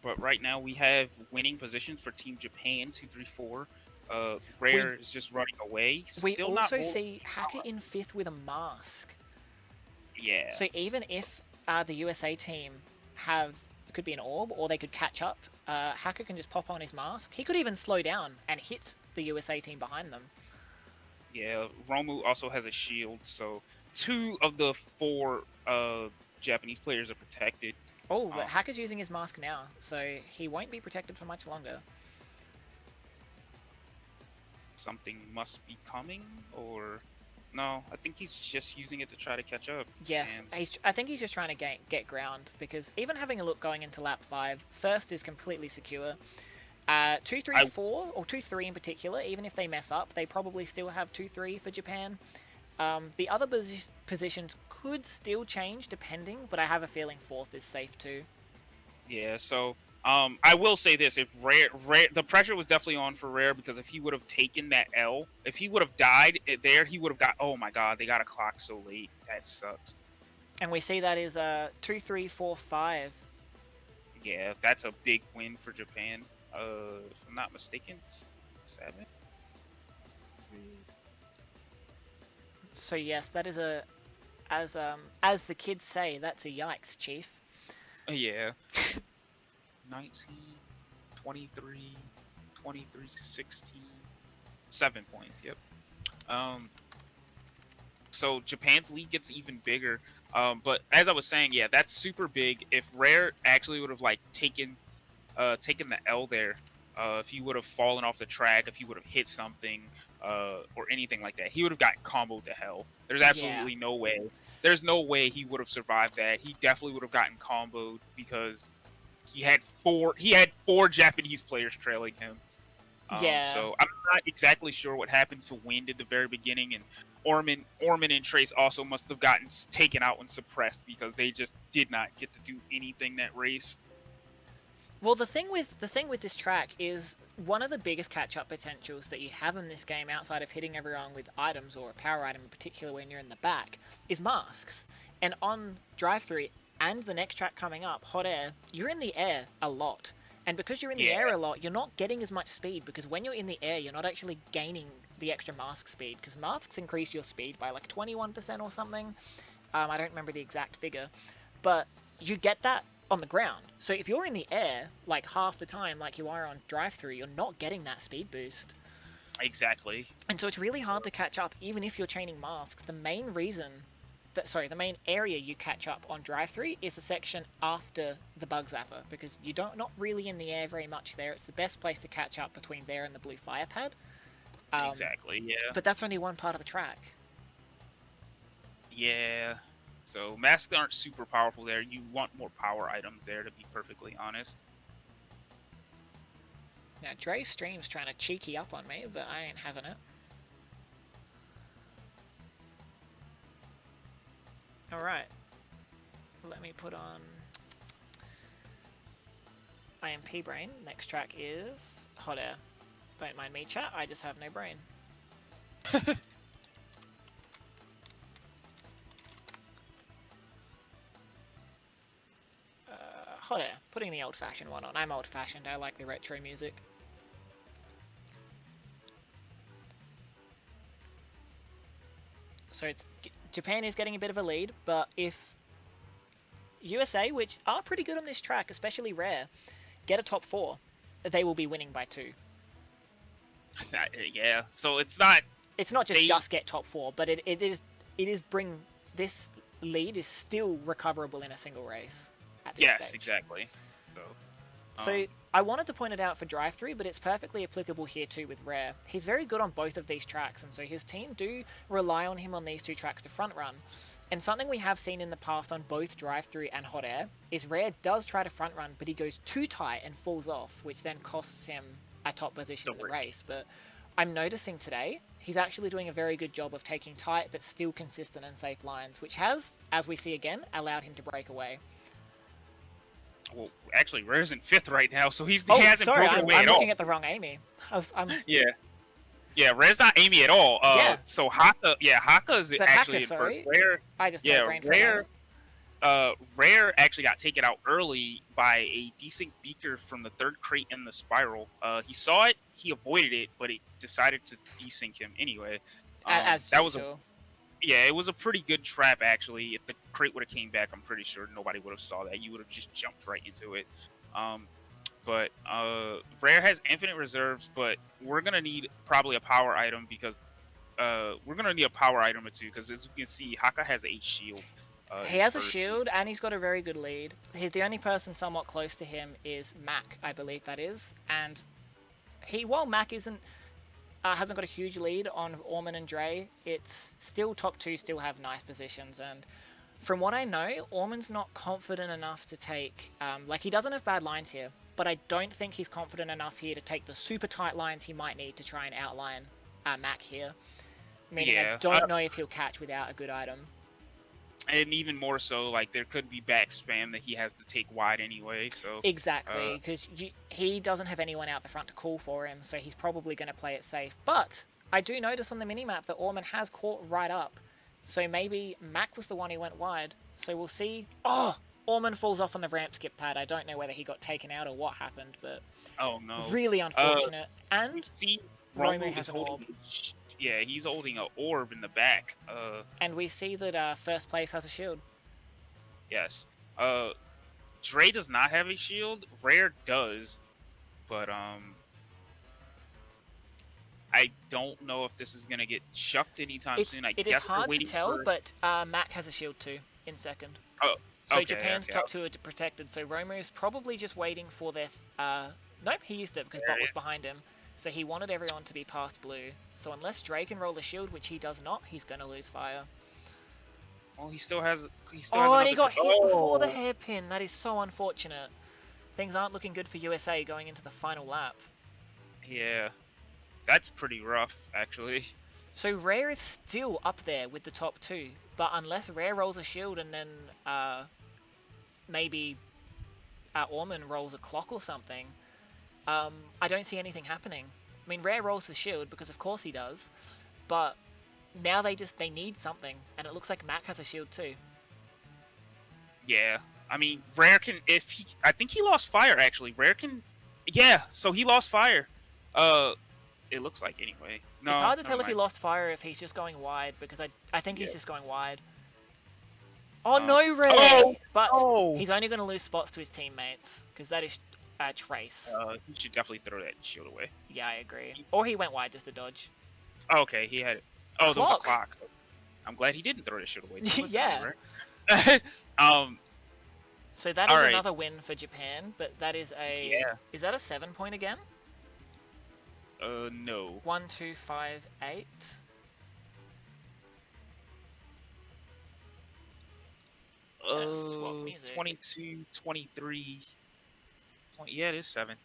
But right now we have winning positions for Team Japan, 2, 3, 4. Rare is just running away. We Still also not see Hacker in 5th with a mask. Yeah. So even if the USA team could be an orb, or they could catch up, Hacker can just pop on his mask. He could even slow down and hit the USA team behind them. Yeah, Romu also has a shield, so 2 of the 4 Japanese players are protected. Oh, but Hacker's using his mask now, so he won't be protected for much longer. Something must be coming, or no? I think he's just using it to try to catch up. Yes, I think he's just trying to get ground, because even having a look going into lap 5, first is completely secure. 2, 3, 4, or 2, 3 in particular, even if they mess up, they probably still have 2, 3 for Japan. The other positions could still change depending, but I have a feeling 4th is safe too. Yeah, so I will say this: if Rare, the pressure was definitely on for Rare, because if he would have taken that L, if he would have died there, he would have got. Oh my God, they got a clock so late. That sucks. And we see that is 2, 3, 4, 5. Yeah, that's a big win for Japan. If I'm not mistaken, 7. So yes, that is as the kids say, that's a yikes, Chief. Yeah. 19, 23, 23, 16, 7 points. Yep. So Japan's lead gets even bigger. But as I was saying, yeah, that's super big. If Rare actually would have taken the L there, if he would have fallen off the track, if he would have hit something, or anything like that, he would have gotten comboed to hell. There's absolutely no way. There's no way he would have survived that. He definitely would have gotten comboed because he had four Japanese players trailing him. So I'm not exactly sure what happened to Wind at the very beginning, and Orman and Trace also must have gotten taken out and suppressed because they just did not get to do anything that race. Well, the thing with this track is one of the biggest catch-up potentials that you have in this game, outside of hitting everyone with items or a power item in particular when you're in the back, is masks. And on Drive-Thru and the next track coming up, Hot Air, you're in the air a lot. And because you're in the air Yeah, a lot, you're not getting as much speed, because when you're in the air, you're not actually gaining the extra mask speed, because masks increase your speed by like 21% or something. I don't remember the exact figure, but you get that on the ground. So if you're in the air like half the time, like you are on Drive-Thru, you're not getting that speed boost. exactly. And so it's really So hard to catch up, even if you're chaining masks. The main area you catch up on Drive-Thru is the section after the Bug Zapper, because you don't not really in the air very much there. It's the best place to catch up between there and the blue fire pad. exactly. Yeah, But that's only one part of the track. yeah. So masks aren't super powerful there. You want more power items there, to be perfectly honest. Now Dre's stream's trying to cheeky up on me, but I ain't having it. Alright, let me put on IMP Brain. Next track is Hot Air. Don't mind me, chat, I just have no brain. Hot Air, putting the old-fashioned one on. I'm old-fashioned, I like the retro music. So Japan is getting a bit of a lead, but if USA, which are pretty good on this track, especially Rare, get a top 4, they will be winning by 2. Yeah. So it's not. It's not just get top 4, but it is bring this lead is still recoverable in a single race at this Yes, stage. exactly. So I wanted to point it out for Drive-Thru, but it's perfectly applicable here too with Rare. He's very good on both of these tracks, and so his team do rely on him on these 2 tracks to front run. And something we have seen in the past on both Drive-Thru and Hot Air is Rare does try to front run, but he goes too tight and falls off, which then costs him a top position in the race. But I'm noticing today he's actually doing a very good job of taking tight but still consistent and safe lines, which has, as we see again, allowed him to break away. Well, actually, Rare's in 5th right now, so he Oh, hasn't sorry, broken away I'm at all. looking at the wrong Amy. Yeah, Rare's not Amy at all. Yeah. So Haka's But actually Haka, in sorry. first. Rare, I just yeah, Rare actually got taken out early by a decent beaker from the 3rd crate in the spiral. He saw it, he avoided it, but he decided to desync him anyway. It was a pretty good trap actually. If the crate would have came back, I'm pretty sure nobody would have saw that. You would have just jumped right into it. But Rare has infinite reserves, but we're gonna need probably a power item because we're gonna need a power item or 2 because as you can see, Haka has a shield. He has a shield and he's got a very good lead. The only person somewhat close to him is Mac, I believe that is, and while Mac hasn't got a huge lead on Orman and Dre, it's still top 2 still have nice positions. And from what I know, Orman's not confident enough to take he doesn't have bad lines here, but I don't think he's confident enough here to take the super tight lines he might need to try and outline Mac here. Meaning I don't know if he'll catch without a good item. And even more so, like there could be back spam that he has to take wide anyway. So exactly, because he doesn't have anyone out the front to call for him, so he's probably going to play it safe. But I do notice on the minimap that Orman has caught right up, so maybe Mac was the one who went wide. So we'll see. Oh, Orman falls off on the ramp skip pad. I don't know whether he got taken out or what happened, but oh no, really unfortunate. And see, Romo has an orb. Yeah, he's holding an orb in the back. And we see that first place has a shield. Yes. Dre does not have a shield. Rare does, but I don't know if this is gonna get chucked anytime soon. It is hard to tell, but Mac has a shield too in second. Oh, so okay, Japan's top 2 are protected. So Romo's probably just waiting for their. Nope, he used it because Bot was behind him. So he wanted everyone to be past blue. So unless Dre can roll a shield, which he does not, he's gonna lose fire. Well, he still has. And he got hit before the hairpin. That is so unfortunate. Things aren't looking good for USA going into the final lap. Yeah, that's pretty rough, actually. So Rare is still up there with the top 2, but unless Rare rolls a shield and then maybe Orman rolls a clock or something, I don't see anything happening. I mean, Rare rolls the shield because of course he does, but now they need something, and it looks like Mac has a shield too. Yeah, I mean, Rare can I think he lost fire actually. Rare can, yeah. So he lost fire. It looks like anyway. No, it's hard to tell never if he mind. lost fire or if he's just going wide, because I think Yeah. he's just going wide. Oh no, Rare! But he's only going to lose spots to his teammates, because that is Trace. He should definitely throw that shield away. Yeah, I agree. Or he went wide just to dodge. Oh, okay, he had it. Oh, there was a Clock. clock. I'm glad he didn't throw that shield away. Yeah. So that is another win for Japan, but that is a... Yeah. Is that a 7-point again? No. 1, 2, 5, 8. Swap music. 22, 23. Yeah, it is 7.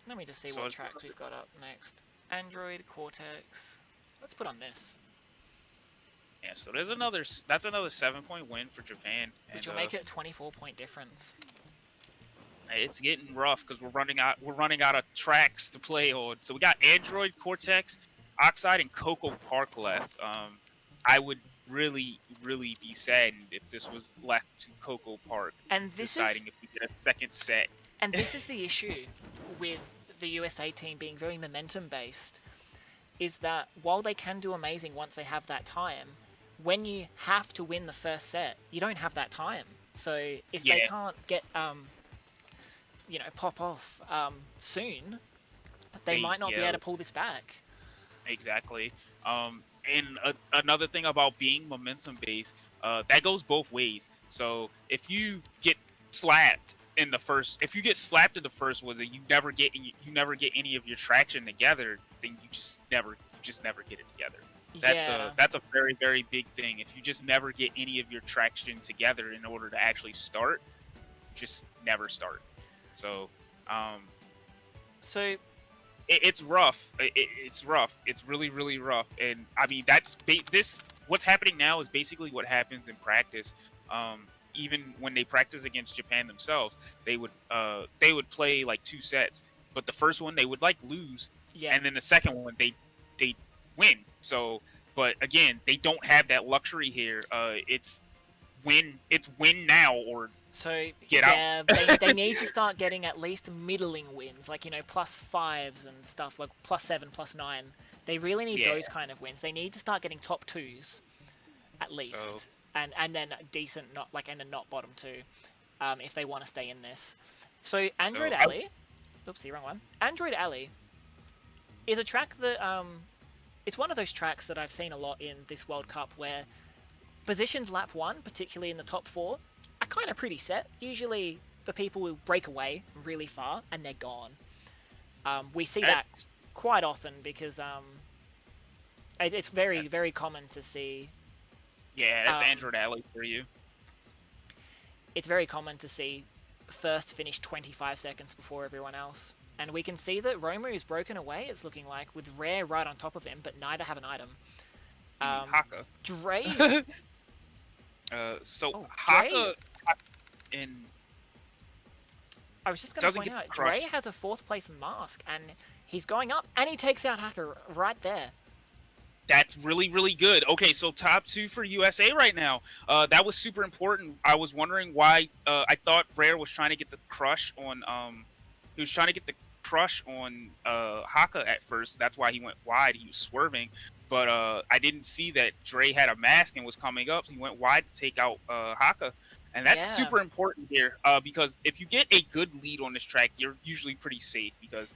Let me just see what tracks we've got up next. Android, Cortex. Let's put on this. Yeah, so that's another 7-point win for Japan, which will make it a 24-point difference. It's getting rough because we're running out of tracks to play on. So we got Android, Cortex, Oxide, and Coco Park left. I would really be saddened if this was left to Coco Park, and this deciding if we get a second set. And this is the issue with the USA team being very momentum based, is that while they can do amazing once they have that time, when you have to win the first set, you don't have that time. So if they can't get pop off soon, they might not be able to pull this back. Exactly. And another thing about being momentum based, that goes both ways. So if you get slapped in the first, was that you never get any of your traction together, then you just never get it together. That's a very, very big thing. If you just never get any of your traction together in order to actually start, just never start. So, it's rough. It's rough. It's really, really rough. And I mean, what's happening now is basically what happens in practice. Even when they practice against Japan themselves, they would play like 2 sets, but the first one they would like lose, and then the second one they win. So, but again, they don't have that luxury here. It's win now or get out. they need to start getting at least middling wins, like +5s and stuff, like +7, +9. They really need those kind of wins. They need to start getting top 2s at least, and then decent, not bottom 2, if they want to stay in this. So Android Alley, oopsie, wrong one. Android Alley is a track that it's one of those tracks that I've seen a lot in this World Cup where positions lap 1, particularly in the top 4, are kind of pretty set. Usually the people will break away really far and they're gone. We see that quite often because it's very, very common to see. Yeah, that's Android Alley for you. It's very common to see first finish 25 seconds before everyone else. And we can see that Romu is broken away, it's looking like, with Rare right on top of him, but neither have an item. Haka. Dre. Haka in. I was just going to point out, Dre has a 4th place mask, and he's going up, and he takes out Haka right there. That's really, really good. Okay, so top 2 for USA right now. That was super important. I was wondering why. I thought Rare was trying to get the crush on. He was trying to get the crush on Haka at first. That's why he went wide. He was swerving, but I didn't see that Dre had a mask and was coming up. He went wide to take out Haka, and that's super important here because if you get a good lead on this track, you're usually pretty safe because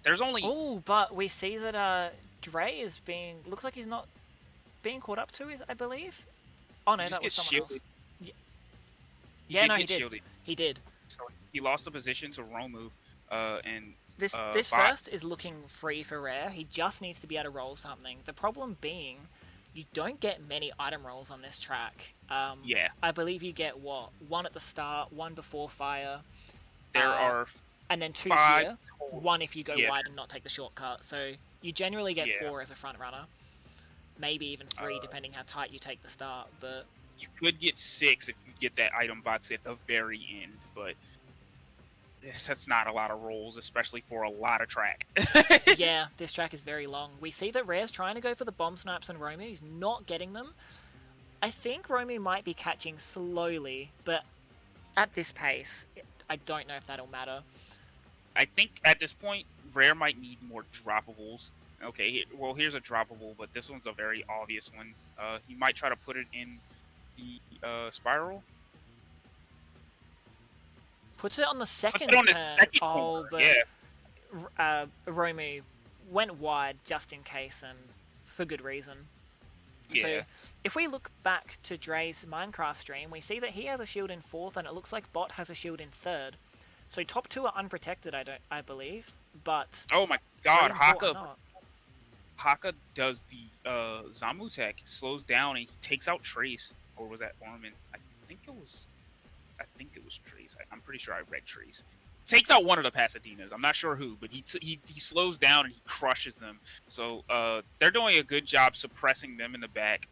there's only. Oh, but we see that Dre is looks like he's not being caught up to, I believe. Oh no, that was someone else. Yeah, no, he did. Shielded. He did. So he lost the position to Romu, and this first is looking free for Rare. He just needs to be able to roll something. The problem being, you don't get many item rolls on this track. I believe you get 1 at the start, 1 before fire. There are. And then 2 here. 1 if you go wide and not take the shortcut. So you generally get 4 as a front runner. Maybe even 3 depending how tight you take the start. But You could get 6 if you get that item box at the very end, but that's not a lot of rolls, especially for a lot of track. Yeah, this track is very long. We see that Rare's trying to go for the bomb snipes on Romu. He's not getting them. I think Romu might be catching slowly, but at this pace, I don't know if that'll matter. I think at this point, Rare might need more droppables. Okay, well, here's a droppable, but this one's a very obvious one. He might try to put it in the spiral. Puts it on the second Put it on the turn. second Oh, corner, but yeah. Romu went wide just in case and for good reason. Yeah. So if we look back to Dre's Minecraft stream, we see that he has a shield in 4th and it looks like Bot has a shield in 3rd. So top 2 are unprotected, I believe, but Oh my god, Haka Haka does the Zamu tech, slows down and he takes out Trace. Or was that Orman? I think it was Trace. I'm pretty sure I read Trace. Takes out one of the Pasadenas. I'm not sure who, but he slows down and he crushes them. So they're doing a good job suppressing them in the back.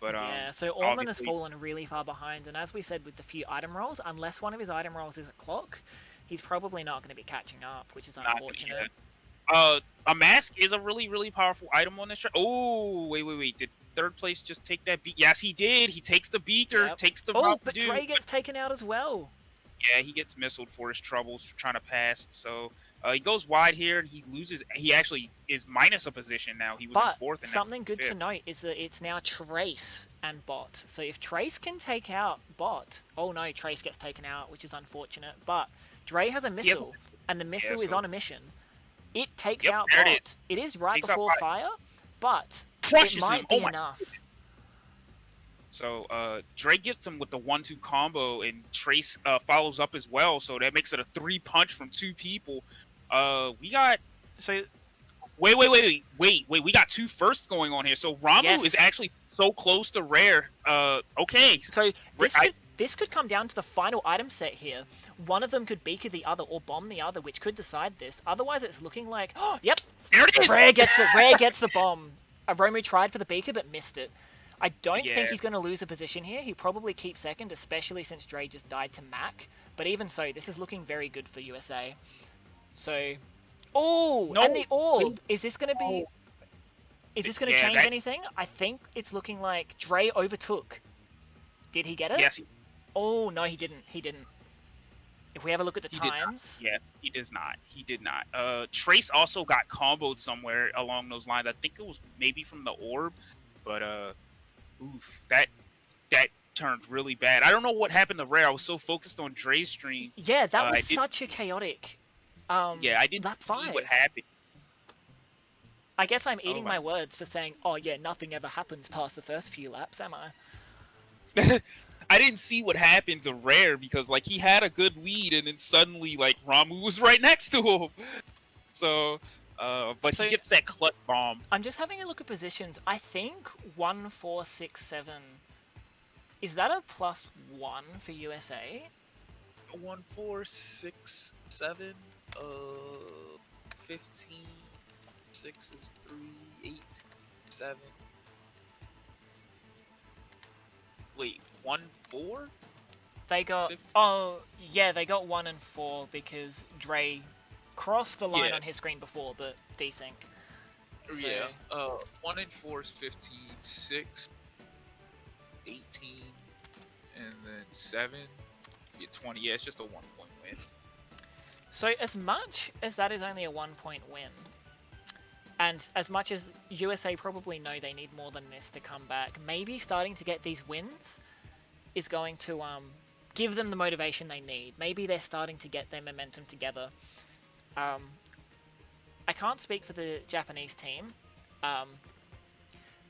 But yeah, so Orman has fallen really far behind, and as we said with the few item rolls, unless one of his item rolls is a clock, he's probably not going to be catching up, which is unfortunate. A mask is a really, really powerful item on this track. Oh, wait. Did 3rd place just take that beak? Yes, he did. He takes the beaker, takes the but Dre gets taken out as well. Yeah, he gets missiled for his troubles for trying to pass. So he goes wide here and he loses. He actually is minus a position now. He was in 4th. And something good to note is that it's now Trace and Bot. So if Trace can take out Bot, oh no, Trace gets taken out, which is unfortunate. But Dre has a missile, and the missile is on a mission. It takes out Bot. It is right before fire, but it might be enough. So Dre gets him with the 1-2 combo, and Trace follows up as well. So that makes it a 3-punch from 2 people. We got wait. We got 2 firsts going on here. So Ramu is actually so close to Rare. Okay. So this could come down to the final item set here. One of them could beaker the other or bomb the other, which could decide this. Otherwise, it's looking like, yep, there it is. Rare gets the bomb. Romu tried for the beaker but missed it. I don't think he's going to lose a position here. He probably keeps 2nd, especially since Dre just died to Mac. But even so, this is looking very good for USA. So, and the orb. Is this going to be? Is this going to change anything? I think it's looking like Dre overtook. Did he get it? Yes. Oh no, he didn't. He didn't. If we have a look at the times. Yeah, he does not. He did not. Trace also got comboed somewhere along those lines. I think it was maybe from the orb, but oof, that turned really bad. I don't know what happened to Rare. I was so focused on Dre's stream. Yeah, that was such a chaotic. Yeah, I didn't see what happened. I guess I'm eating my words for saying, oh yeah, nothing ever happens past the first few laps, am I? I didn't see what happened to Rare because like he had a good lead and then suddenly like Ramu was right next to him. So but he gets that clutch bomb. I'm just having a look at positions. I think 1, 4, 6, 7. Is that a +1 for USA? 1, 4, 6, 7, 15, 6 is 3, 8, 7. Wait, 1, 4? They got 15? they got 1 and 4 because Dre crossed the line on his screen before, but desync. So... Yeah. 1 and 4 is 15, 6, 18, and then 7. Yeah, 20. Yeah, it's just a 1-point win. So as much as that is only a 1-point win, and as much as USA probably know they need more than this to come back, maybe starting to get these wins is going to give them the motivation they need. Maybe they're starting to get their momentum together. I can't speak for the Japanese team,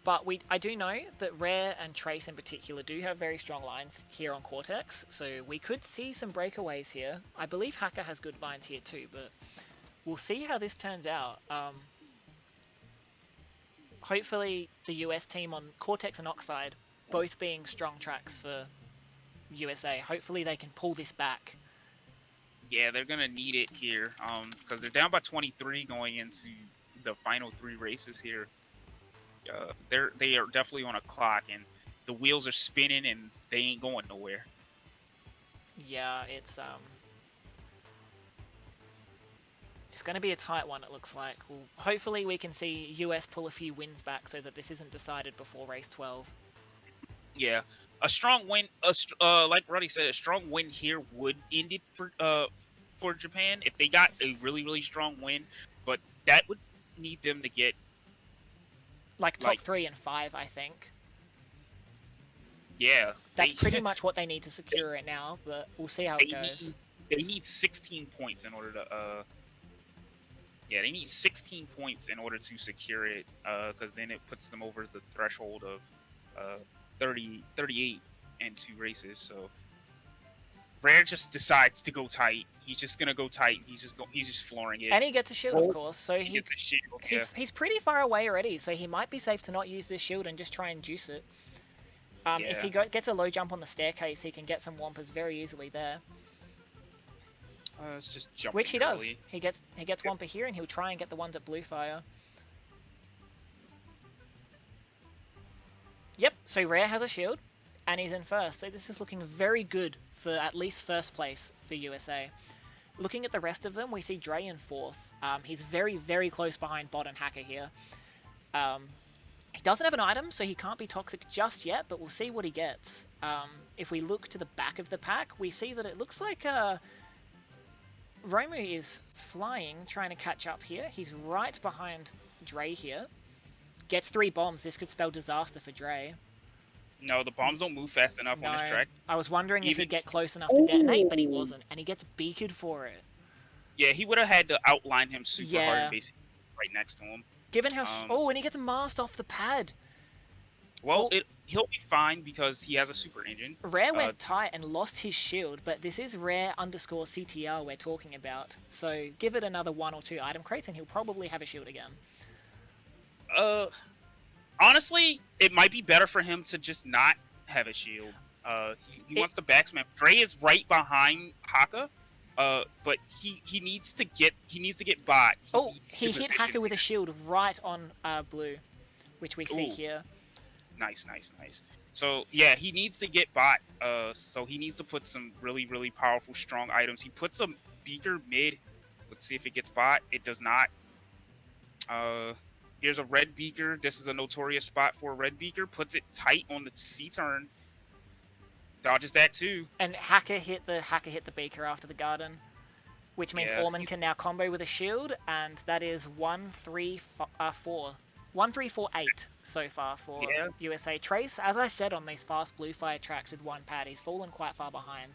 but I do know that Rare and Trace in particular do have very strong lines here on Cortex, so we could see some breakaways here. I believe Haka has good lines here too, but we'll see how this turns out. Hopefully the US team on Cortex and Oxide, both being strong tracks for USA, hopefully they can pull this back. Yeah, they're gonna need it here, because they're down by 23 going into the final 3 races here. They are definitely on a clock, and the wheels are spinning and they ain't going nowhere. Yeah, it's going to be a tight one, it looks like. Well, hopefully we can see US pull a few wins back so that this isn't decided before race 12. Yeah, a strong win. Like Ruddy said, a strong win here would end it for Japan if they got a really strong win, but that would need them to get like top 3 and 5, I think. Yeah, that's pretty much what they need to secure it now, but we'll see how it goes. They need 16 points in order to yeah, they need 16 points in order to secure it, because then it puts them over the threshold of 38 and 2 races. So Rare just decides to go tight. He's just gonna go tight. He's just flooring it. And he gets a shield, of course. So he gets a shield. He's pretty far away already. So he might be safe to not use this shield and just try and juice it. If he gets a low jump on the staircase, he can get some Wampers very easily there. It's just jumping. Which he does. He gets Wampa here, and he'll try and get the ones at Bluefire. Yep. So Rare has a shield, and he's in first. So this is looking very good for at least first place for USA. Looking at the rest of them, we see Dre in fourth. He's very close behind Bot and Hacker here. He doesn't have an item, so he can't be toxic just yet, but we'll see what he gets. If we look to the back of the pack, we see that it looks like Romu is flying, trying to catch up here. He's right behind Dre here. Gets 3 bombs. This could spell disaster for Dre. No, the bombs don't move fast enough on this track. I was wondering if he'd get close enough to detonate, but he wasn't. And he gets beaked for it. Yeah, he would have had to outline him super hard, basically, right next to him. Given how... oh, and he gets masked off the pad. Well, he'll be fine because he has a super engine. Rare went tight and lost his shield, but this is Rare_CTR we're talking about. So give it another 1 or 2 item crates and he'll probably have a shield again. Honestly, it might be better for him to just not have a shield. He wants the backsman. Dre is right behind Haka, but he needs to get bot. He hit Haka with a shield right on blue, which we see here. Nice. So yeah, he needs to get bot. So he needs to put some really powerful, strong items. He puts a beaker mid. Let's see if it gets bot. It does not. Here's a red beaker. This is a notorious spot for a red beaker. Puts it tight on the C-turn. Dodges that too. And Hacker hit the beaker after the garden, which means Orman can now combo with a shield, and that is 1-3-4. 1-3-4-8 so far for USA. Trace, as I said on these fast Bluefire tracks with 1 pad, he's fallen quite far behind.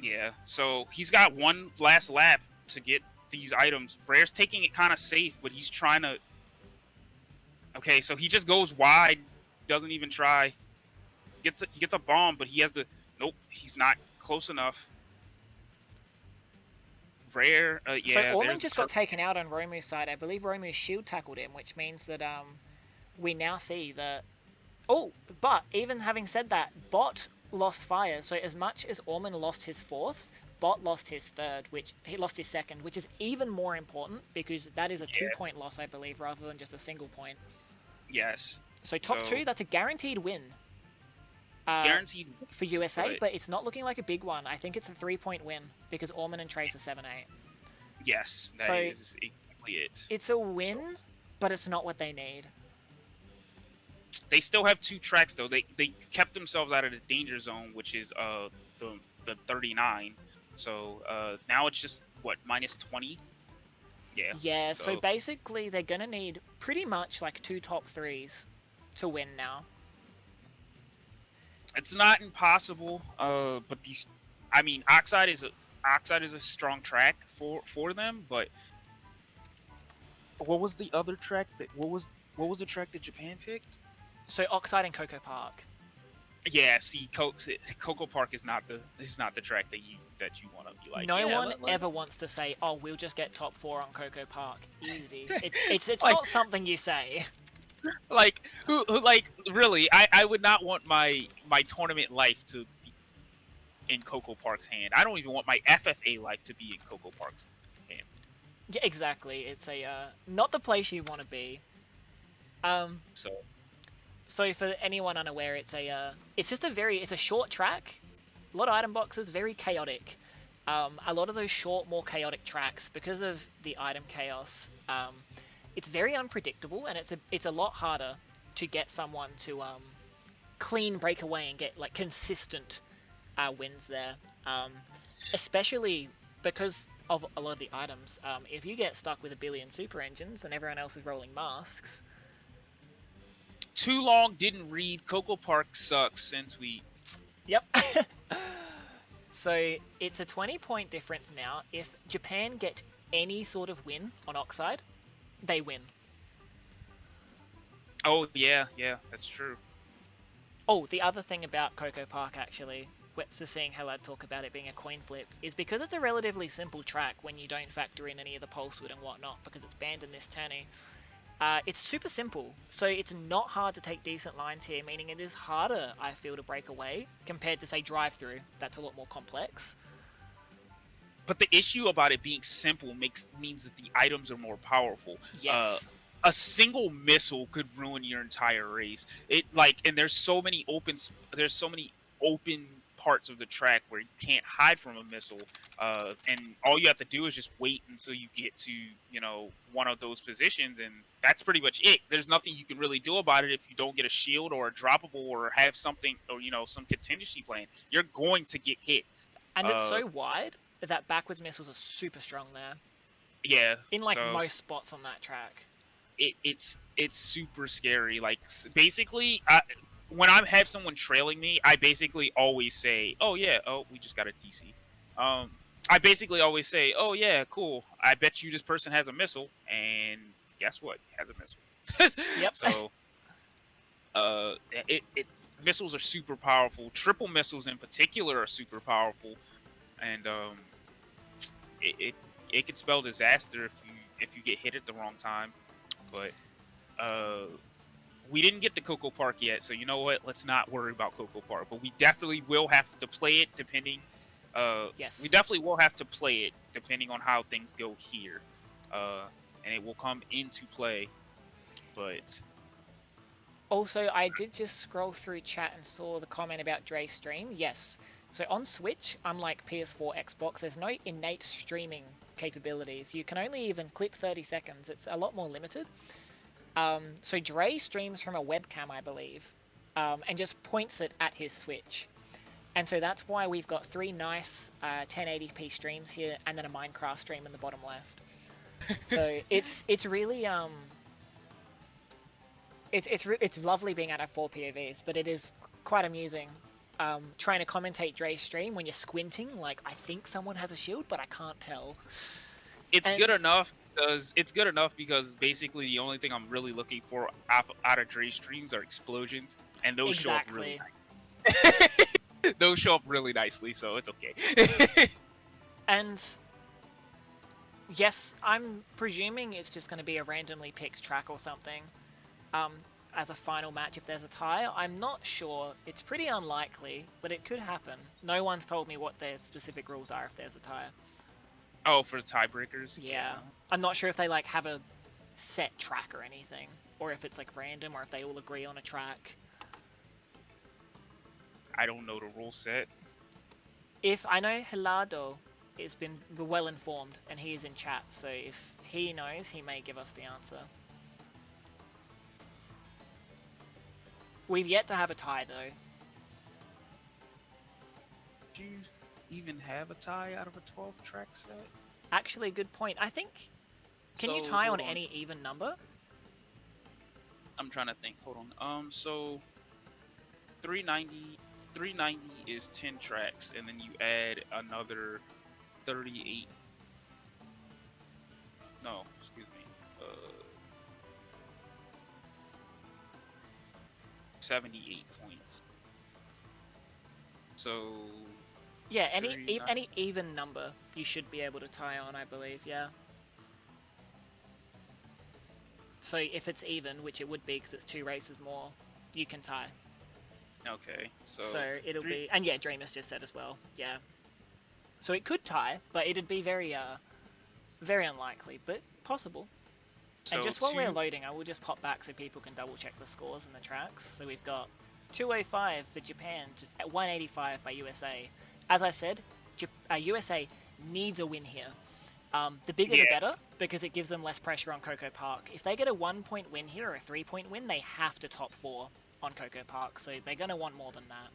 Yeah, so he's got one last lap to get these items. Rare's taking it kind of safe, but he's trying to... Okay, so he just goes wide, doesn't even try. He gets a bomb, but he has the... Nope, he's not close enough. Rare, So Orman just got taken out on Romu's side. I believe Romu shield tackled him, which means that we now see that... Oh, but even having said that, Bot lost fire. So as much as Orman lost his 4th, Bot lost his 3rd, which he lost his 2nd, which is even more important because that is a 2-point loss, I believe, rather than just a single point. Yes. So top 2, that's a guaranteed win. Guaranteed for USA, but it's not looking like a big one. I think it's a 3-point win because Orman and Trace are 7-8. Yes, that is exactly it. It's a win, but it's not what they need. They still have 2 tracks though. They kept themselves out of the danger zone, which is the 39. So now it's just what, -20? Yeah. Yeah. So basically, they're gonna need pretty much like 2 top 3s to win now. It's not impossible, but these, I mean, Oxide is a strong track for them, but what was the other track what was the track that Japan picked? So Oxide and Coco Park. Yeah, see, Coco Park is not the track that you want to be like. No one ever wants to say, "Oh, we'll just get top 4 on Coco Park, easy." It's like, not something you say. Like really, I would not want my tournament life to be in Coco Park's hand. I don't even want my FFA life to be in Coco Park's hand. Yeah, exactly. It's a not the place you want to be. So for anyone unaware, it's just it's a short track, a lot of item boxes, very chaotic. A lot of those short, more chaotic tracks, because of the item chaos, it's very unpredictable, and it's a lot harder to get someone to clean breakaway and get like consistent wins there. Especially because of a lot of the items. If you get stuck with a billion super engines and everyone else is rolling masks. Too long didn't read. Coco Park sucks since we. Yep. So it's a 20-point difference now. If Japan get any sort of win on Oxide, they win. Oh yeah, that's true. Oh, the other thing about Coco Park, actually, just seeing how I'd talk about it being a coin flip, is because it's a relatively simple track when you don't factor in any of the pulsewood and whatnot, because it's banned in this tourney. It's super simple, so it's not hard to take decent lines here, meaning it is harder, I feel, to break away compared to, say, drive-through. That's a lot more complex. But the issue about it being simple means that the items are more powerful. Yes. A single missile could ruin your entire race. And there's so many open parts of the track where you can't hide from a missile, and all you have to do is just wait until you get to one of those positions, and that's pretty much it. There's nothing you can really do about it if you don't get a shield or a droppable or have something or some contingency plan. You're going to get hit. And it's so wide that backwards missiles are super strong there. Yeah. In like most spots on that track. It's super scary. Like basically, when I have someone trailing me, I basically always say, "Oh yeah, we just got a DC." I basically always say, "Oh yeah, cool. I bet you this person has a missile," and guess what? He has a missile. Yep. So, missiles are super powerful. Triple missiles in particular are super powerful, and it can spell disaster if you get hit at the wrong time. But we didn't get the Coco Park yet, so you know what? Let's not worry about Coco Park. But we definitely will have to play it depending. Yes. We definitely will have to play it depending on how things go here, and it will come into play. But also, I did just scroll through chat and saw the comment about Dre's stream. Yes. So on Switch, unlike PS4, Xbox, there's no innate streaming capabilities. You can only even clip 30 seconds. It's a lot more limited. So Dre streams from a webcam, I believe, and just points it at his Switch. And so that's why we've got 3 nice 1080p streams here, and then a Minecraft stream in the bottom left. So it's really it's lovely being at 4 POVs, but it is quite amusing trying to commentate Dre's stream when you're squinting. Like, I think someone has a shield, but I can't tell. It's good enough because basically the only thing I'm really looking for out of Dre's streams are explosions, and those show up really nice. Those show up really nicely, so it's okay. And yes, I'm presuming it's just going to be a randomly picked track or something as a final match if there's a tie. I'm not sure. It's pretty unlikely, but it could happen. No one's told me what their specific rules are if there's a tie. Oh, for the tiebreakers? Yeah. I'm not sure if they like have a set track or anything, or if it's like random, or if they all agree on a track. I don't know the rule set. If I know Hilado has been well informed and he is in chat, so if he knows, he may give us the answer. We've yet to have a tie though. Do you even have a tie out of a 12 track set? Actually, good point. I think, can you tie on any even number? I'm trying to think. Hold on. So 390 is 10 tracks, and then you add another 38. No, excuse me. 78 points. So yeah, any even number you should be able to tie on, I believe. Yeah. So if it's even, which it would be because it's 2 races more, you can tie. Okay, so it'll be, and yeah, Dreamer's just said as well. Yeah. So it could tie, but it'd be very very unlikely, but possible. So And just while we're loading, I will just pop back so people can double check the scores and the tracks. So we've got 205 for Japan to 185 by USA. As I said, USA needs a win here. The bigger the better, because it gives them less pressure on Coco Park. If they get a 1-point win here or a 3-point win, they have to top 4 on Coco Park. So they're going to want more than that.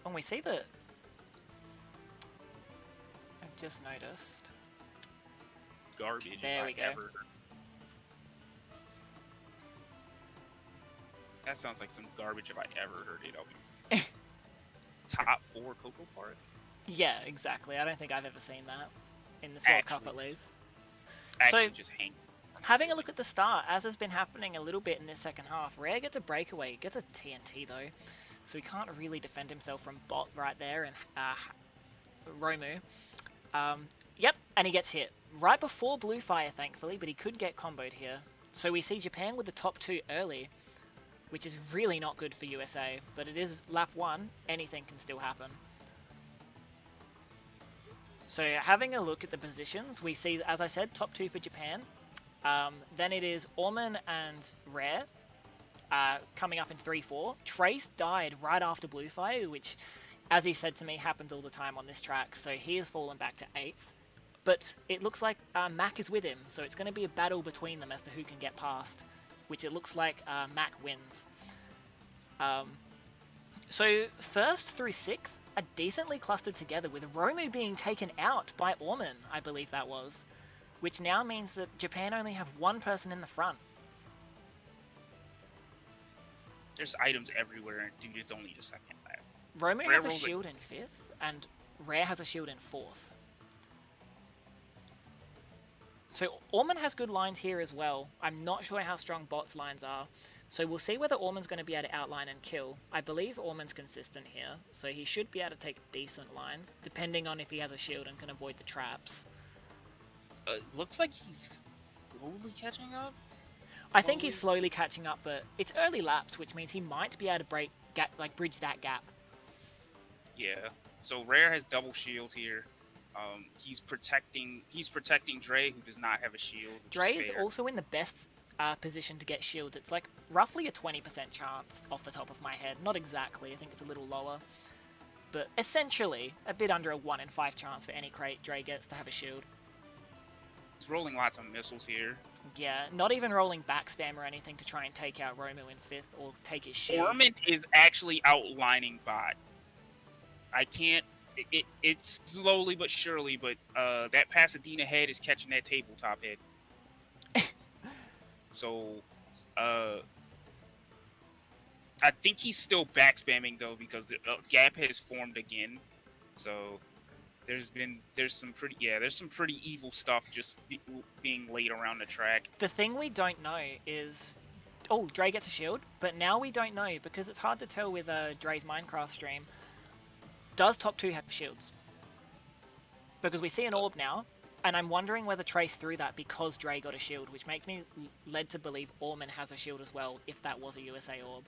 And we see that... I've just noticed... Garbage. There we go. That sounds like some garbage if I ever heard it. Top 4 Coco Park? Yeah, exactly. I don't think I've ever seen that in this World Cup at least. Actually, so, just hang. Having a look at the start, as has been happening a little bit in this second half, Rare gets a breakaway, gets a TNT though, so he can't really defend himself from Bot right there and Romu. Yep, and he gets hit. Right before Blue Fire, thankfully, but he could get comboed here. So we see Japan with the top 2 early, which is really not good for USA, but it is lap 1, anything can still happen. So having a look at the positions, we see, as I said, top 2 for Japan. Then it is Orman and Rare coming up in 3-4. Trace died right after Blue Fire, which, as he said to me, happens all the time on this track, so he has fallen back to 8th. But it looks like Mac is with him, so it's going to be a battle between them as to who can get past, which it looks like Mac wins. So 1st through 6th are decently clustered together, with Romu being taken out by Orman, I believe that was, which now means that Japan only have 1 person in the front. There's items everywhere, and dude, it's only the second lap. Romu has a shield in 5th, and Rare has a shield in 4th. So Orman has good lines here as well. I'm not sure how strong Bot's lines are. So we'll see whether Orman's going to be able to outline and kill. I believe Orman's consistent here, so he should be able to take decent lines, depending on if he has a shield and can avoid the traps. Looks like he's slowly catching up. I think he's slowly catching up, but it's early laps, which means he might be able to bridge that gap. Yeah. So Rare has double shields here. He's protecting Dre, who does not have a shield. Dre is also in the best position to get shields. It's like roughly a 20% chance off the top of my head. Not exactly, I think it's a little lower. But essentially, a bit under a 1 in 5 chance for any crate Dre gets to have a shield. He's rolling lots of missiles here. Yeah, not even rolling back spam or anything to try and take out Romu in 5th or take his shield. Orman is actually outlining Bot. I can't... It's slowly but surely, but that Pasadena head is catching that tabletop head. So, I think he's still back spamming though, because the gap has formed again. So there's some pretty evil stuff just being laid around the track. The thing we don't know is, Dre gets a shield, but now we don't know, because it's hard to tell with Dre's Minecraft stream. Does top 2 have shields? Because we see an orb now, and I'm wondering whether Trace threw that because Dre got a shield, which makes me led to believe Orman has a shield as well, if that was a USA orb.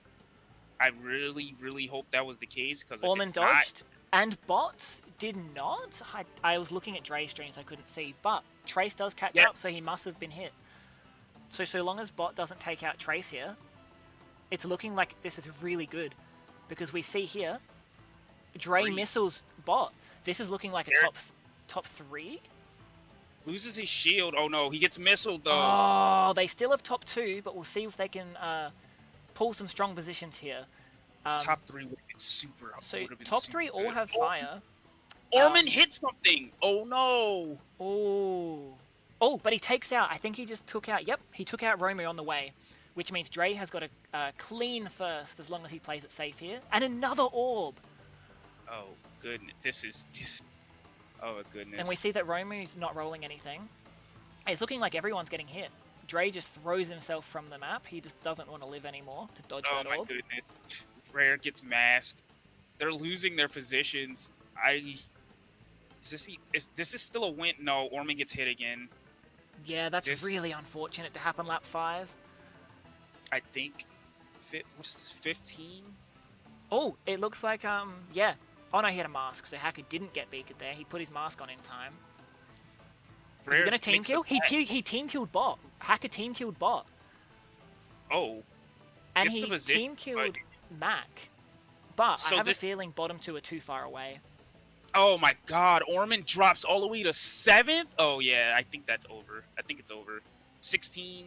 I really, really hope that was the case, because Orman dodged, and Bots did not. I was looking at Dre's stream, so I couldn't see, but Trace does catch up, so he must have been hit. So long as Bot doesn't take out Trace here, it's looking like this is really good, because we see here, Dre missiles Bot. This is looking like a top 3. Loses his shield. Oh no, he gets missiled though. Oh, they still have top 2, but we'll see if they can pull some strong positions here. Top 3 would have been super. So top 3 all have fire. Orman hit something. Oh no. Oh, but he takes out. I think he just took out. Yep, he took out Romu on the way, which means Dre has got a clean first as long as he plays it safe here. And another orb. Oh goodness, oh goodness. And we see that Romu's not rolling anything. It's looking like everyone's getting hit. Dre just throws himself from the map. He just doesn't want to live anymore to dodge that orb. Oh my goodness. Rare gets masked. They're losing their positions. This is still a win? No, Orman gets hit again. Yeah, that's really unfortunate to happen lap 5. I think, what's this, 15? Oh, it looks like, yeah. Oh no, he had a mask, so Hacker didn't get beaked there. He put his mask on in time. Is he Rare gonna team makes the kill? back. He team killed bot. Hacker team killed bot, Oh, and gets the he position. team But, killed Mac. But I so have a this. feeling bottom two are too far away. Oh my God, Orman drops all the way to 7th. Oh yeah, I think that's over. I think it's over. 16,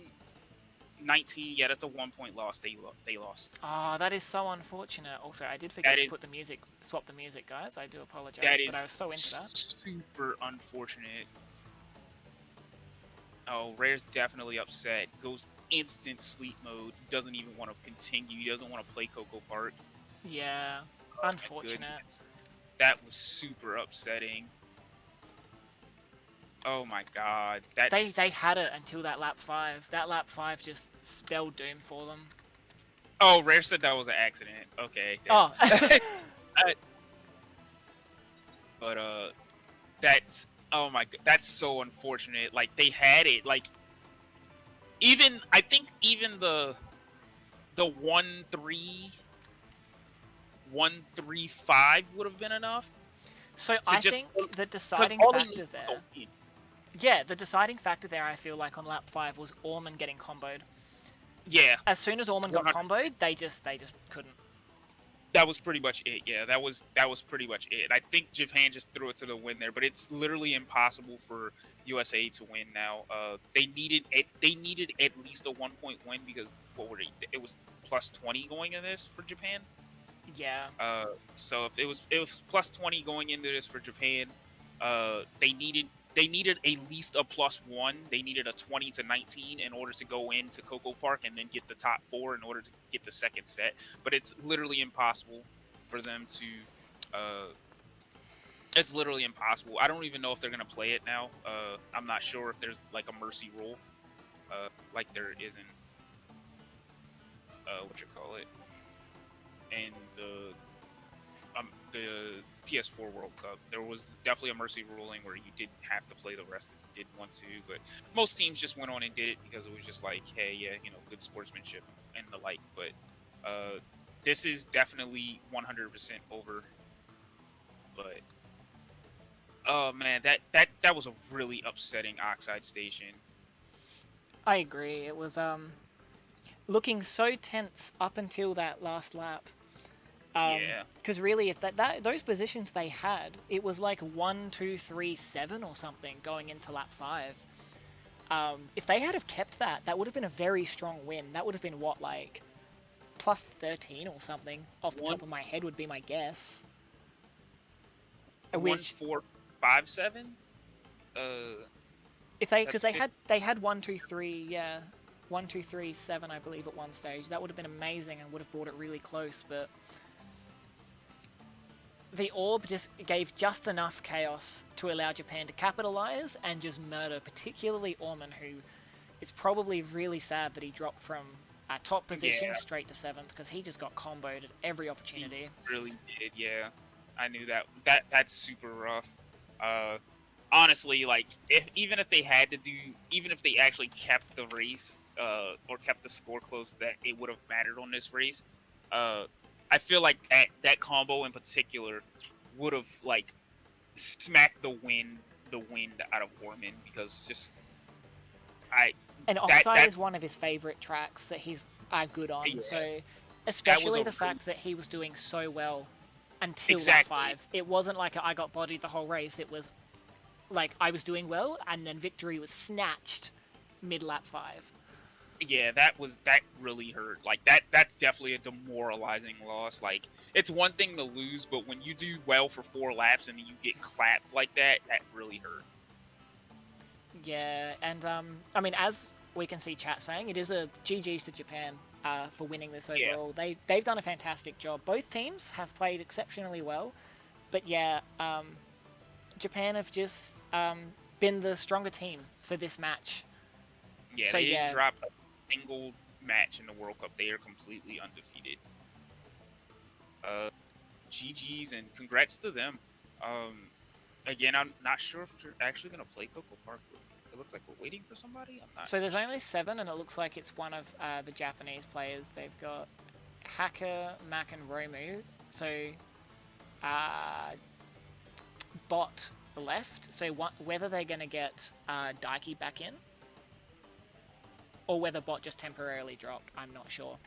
19. Yeah, that's a 1 point loss. They lost. Ah, that is so unfortunate. Also, I did forget That to is put the music, swap the music, guys. I do apologize, that but I is was so into that. super unfortunate. Oh, Rare's definitely upset. Goes instant sleep mode. Doesn't even want to continue. He doesn't want to play Coco Park. Yeah, Oh my unfortunate. goodness. That was super upsetting. Oh my God. They had it until that lap 5. That lap 5 just spelled doom for them. Oh, Rare said that was an accident. Okay, damn. Oh. But that's oh my God, that's so unfortunate. Like they had it. Like even I think even the 1-3-1-3-5 would have been enough So to I just think the because deciding all they factor needed was there, a win. yeah, the deciding factor there, I feel like on lap 5 was Orman getting comboed. Yeah, As soon as Orman got 100%. comboed, they just couldn't. That was pretty much it. Yeah, that was pretty much it. I think Japan just threw it to the wind there, but it's literally impossible for USA to win now. They needed at least a 1 point win because what were they? It was plus 20 going in this for Japan. Yeah. So if it was plus 20 going into this for Japan, they needed at least a +1. They needed a 20-19 in order to go into Coco Park and then get the top 4 in order to get the second set. But it's literally impossible for them to. It's literally impossible. I don't even know if they're gonna play it now. I'm not sure if there's like a mercy rule, like there is in what you call it, in the PS4 World Cup. There was definitely a mercy ruling where you didn't have to play the rest if you didn't want to, but most teams just went on and did it because it was just like, hey, yeah, good sportsmanship and the like. But this is definitely 100% over. But oh man, that was a really upsetting Oxide Station. I agree. It was looking so tense up until that last lap. Yeah. Because really, if that those positions they had, it was like 1, 2, 3, 7 or something going into lap 5. If they had have kept that, that would have been a very strong win. That would have been what, like plus 13 or something off the top of my head would be my guess. 1, 4, 5, 7. If because they had 1, 2, 3, yeah, 1, 2, 3, 7, I believe at one stage. That would have been amazing and would have brought it really close, but the orb just gave just enough chaos to allow Japan to capitalize and just murder, particularly Orman, who it's probably really sad that he dropped from a top position straight to 7th because he just got comboed at every opportunity. He really did, yeah. I knew that. That's super rough. Honestly, like even if they actually kept the race, or kept the score close, that it would have mattered on this race. I feel like that combo in particular would have like smacked the wind out of Orman because just Oxide is one of his favorite tracks that he's good on. Yeah, so especially the fact that he was doing so well until lap 5. It wasn't like I got bodied the whole race. It was like I was doing well and then victory was snatched mid lap 5. Yeah, that really hurt. Like that's definitely a demoralizing loss. Like it's one thing to lose, but when you do well for 4 laps and then you get clapped like that really hurt. Yeah, and I mean, as we can see chat saying, it is a GG's to Japan for winning this overall. Yeah. They've done a fantastic job. Both teams have played exceptionally well, but yeah, Japan have just been the stronger team for this match. Yeah, they didn't drop a single match in the World Cup. They are completely undefeated. GG's and congrats to them. Again, I'm not sure if they're actually going to play Coco Park. It looks like we're waiting for somebody. I'm not So there's only 7, and it looks like it's one of the Japanese players. They've got Hacker, Mac, and Romu. So, Bot left. So whether they're going to get Daiki back in, or whether bot just temporarily dropped, I'm not sure.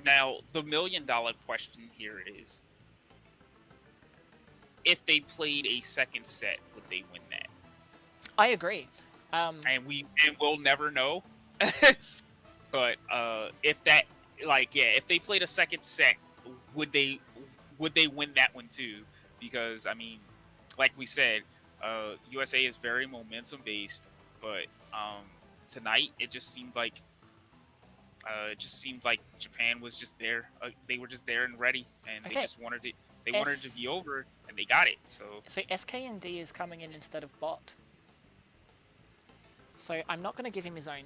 Now, the $1 million question here is, if they played a second set, would they win that? I agree. And we'll never know. But if they played a second set, would they win that one too? Because I mean, like we said, USA is very momentum based, but tonight it just seemed like Japan was just there. They were just there and ready, and Okay. they just wanted it. They wanted it to be over, and they got it. So SKND is coming in instead of bot. So I'm not going to give him his own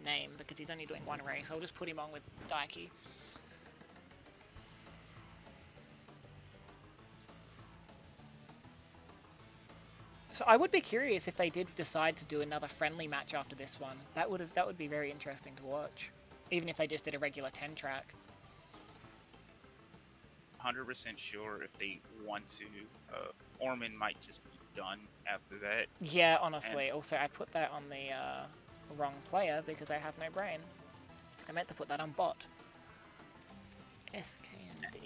name because he's only doing one race. I'll just put him on with Daiki. So I would be curious if they did decide to do another friendly match after this one. That would be very interesting to watch, even if they just did a regular 10 track. 100% sure if they want to, Orman might just be done after that. Yeah, honestly. Also, I put that on the wrong player because I have no brain. I meant to put that on bot. SKND.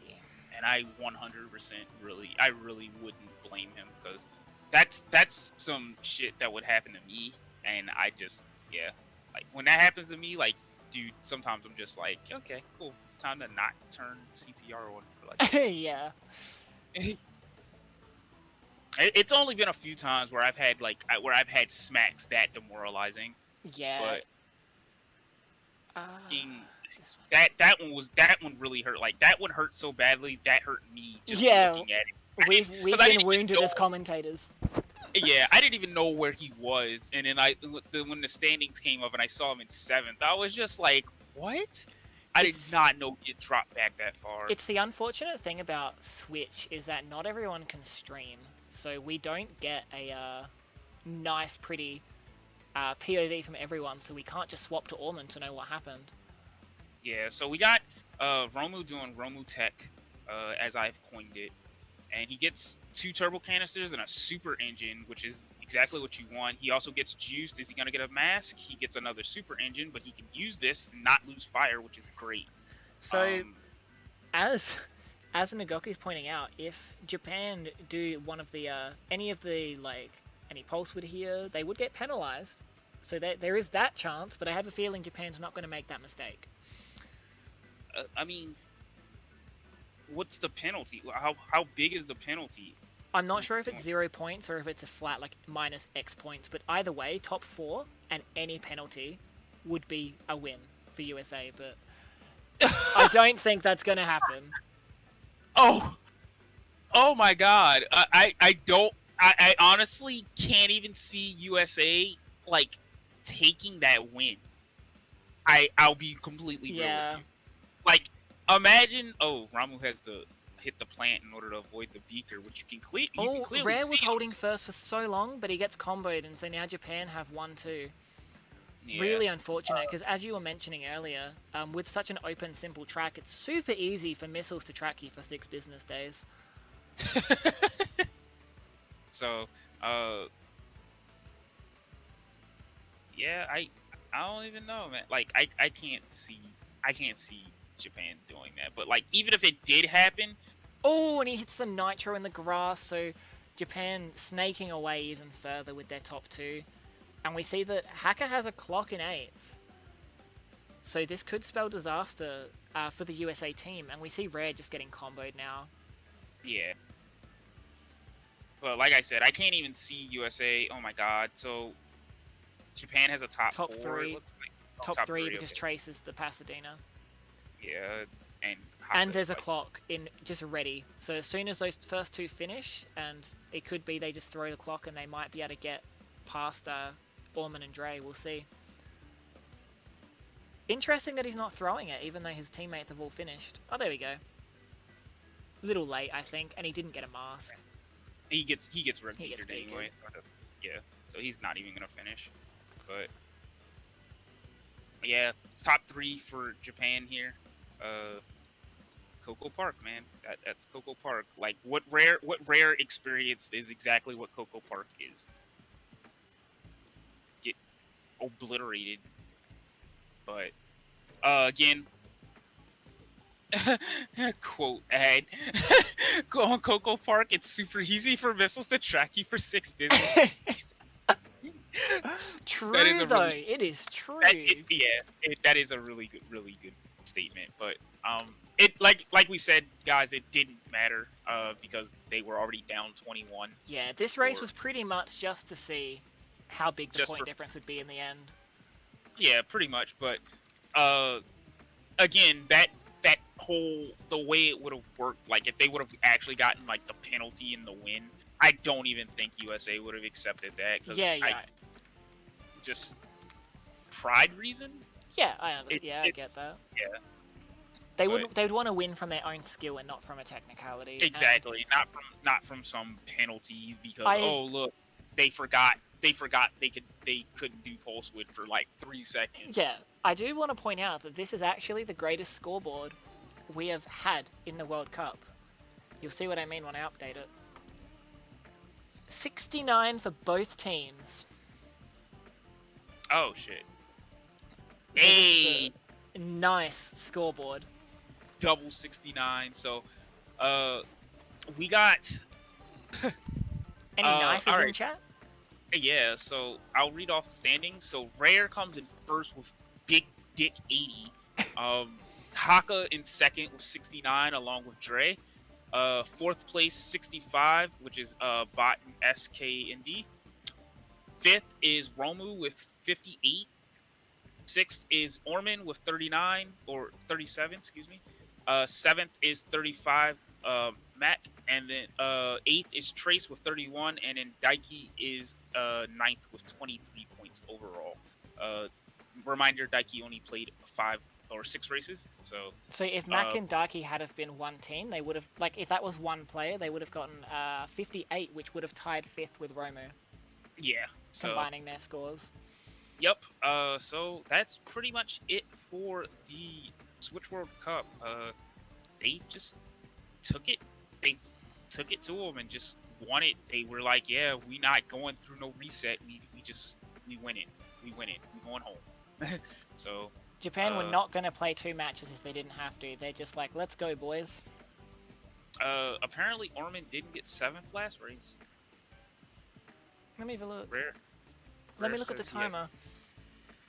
And I 100% really wouldn't blame him, because that's some shit that would happen to me, and I just, yeah, like when that happens to me, like, dude, sometimes I'm just like, okay, cool, time to not turn CTR on for like yeah. It's only been a few times where I've had smacks that demoralizing. Yeah. But that one really hurt. Like, that one hurt so badly that hurt me just looking at it. We've been wounded as commentators. Yeah, I didn't even know where he was, and then when the standings came up and I saw him in 7th, I was just like, what? I did not know he'd dropped back that far. It's the unfortunate thing about Switch is that not everyone can stream, so we don't get a nice, pretty POV from everyone, so we can't just swap to Orman to know what happened. Yeah, so we got Romu doing Romu Tech, as I've coined it. And he gets 2 turbo canisters and a super engine, which is exactly what you want. He also gets juiced. Is he going to get a mask? He gets another super engine, but he can use this and not lose fire, which is great. So, as Nagoki's pointing out, if Japan do one of the any pulse would here, they would get penalized. So there is that chance, but I have a feeling Japan's not going to make that mistake. I mean, what's the penalty? How big is the penalty? I'm not sure if it's 0 points or if it's a flat, like, minus X points, but either way, top 4 and any penalty would be a win for USA, but I don't think that's going to happen. Oh my god. I honestly can't even see USA, like, taking that win. I'll be completely real with you. Like, imagine, Ramu has to hit the plant in order to avoid the beaker, which you can clearly see. Rare was holding first for so long, but he gets comboed, and so now Japan have 1-2. Yeah. Really unfortunate, because as you were mentioning earlier, with such an open, simple track, it's super easy for missiles to track you for 6 business days. So, yeah, I don't even know, man. Like, I can't see Japan doing that. But, like, even if it did happen... Oh, and he hits the nitro in the grass, so Japan snaking away even further with their top 2. And we see that Hacker has a clock in 8th. So this could spell disaster for the USA team, and we see Rare just getting comboed now. Yeah. Well, like I said, I can't even see USA. Oh my god. So Japan has a top 4. 3. Looks like. Top 3 because okay. Trace is the Pasadena. Yeah, and there's a clock in just ready. So as soon as those first 2 finish, and it could be they just throw the clock and they might be able to get past Orman and Dre. We'll see. Interesting that he's not throwing it, even though his teammates have all finished. Oh, there we go. Little late, I think, and he didn't get a mask. He gets red beakered anyway. Yeah, so he's not even gonna finish. But yeah, it's top 3 for Japan here. Coco Park, man. That's Coco Park. Like what rare experience is exactly what Coco Park is. Get obliterated. But again, quote ad. Go on Coco Park. It's super easy for missiles to track you for 6 business days. That is True a though, really it is true. that is a really good statement. But it like we said, guys, it didn't matter because they were already down 21. Yeah, this race or was pretty much just to see how big the Just point for- difference would be in the end. yeah, pretty much. But again, that whole the way it would have worked, like if they would have actually gotten like the penalty in the win, I don't even think USA would have accepted that. Cause Yeah. just pride reasons. Yeah, I get that. Yeah. They would want to win from their own skill and not from a technicality. Exactly, not from some penalty because oh look, they forgot they couldn't do pulse width for like 3 seconds. Yeah, I do want to point out that this is actually the greatest scoreboard we have had in the World Cup. You'll see what I mean when I update it. 69 for both teams. Oh shit. So Hey, nice scoreboard. double 69. So we got Any knifes in alright. chat? Yeah, so I'll read off the standings. So Rare comes in first with Big Dick 80. Haka in second with 69 along with Dre. Fourth place 65, which is Bot and SKND. Fifth is Romu with 58. Sixth is Orman with 39 or 37, excuse me. Seventh is 35, Mac, and then eighth is Trace with 31, and then Daiki is ninth with 23 points overall. Reminder: Daiki only played 5 or 6 races, so if Mac and Daiki had have been one team, they would have, like, if that was one player, they would have gotten 58, which would have tied fifth with Romu. Yeah, so combining their scores. Yep. So that's pretty much it for the Switch World Cup. They just took it. They took it to them and just won it. They were like, "Yeah, we not going through no reset. We win it. We win it. We going home." So Japan were not going to play 2 matches if they didn't have to. They're just like, "Let's go, boys." Apparently Orman didn't get 7th last race. Let me have a look. Rare Let me look at the timer.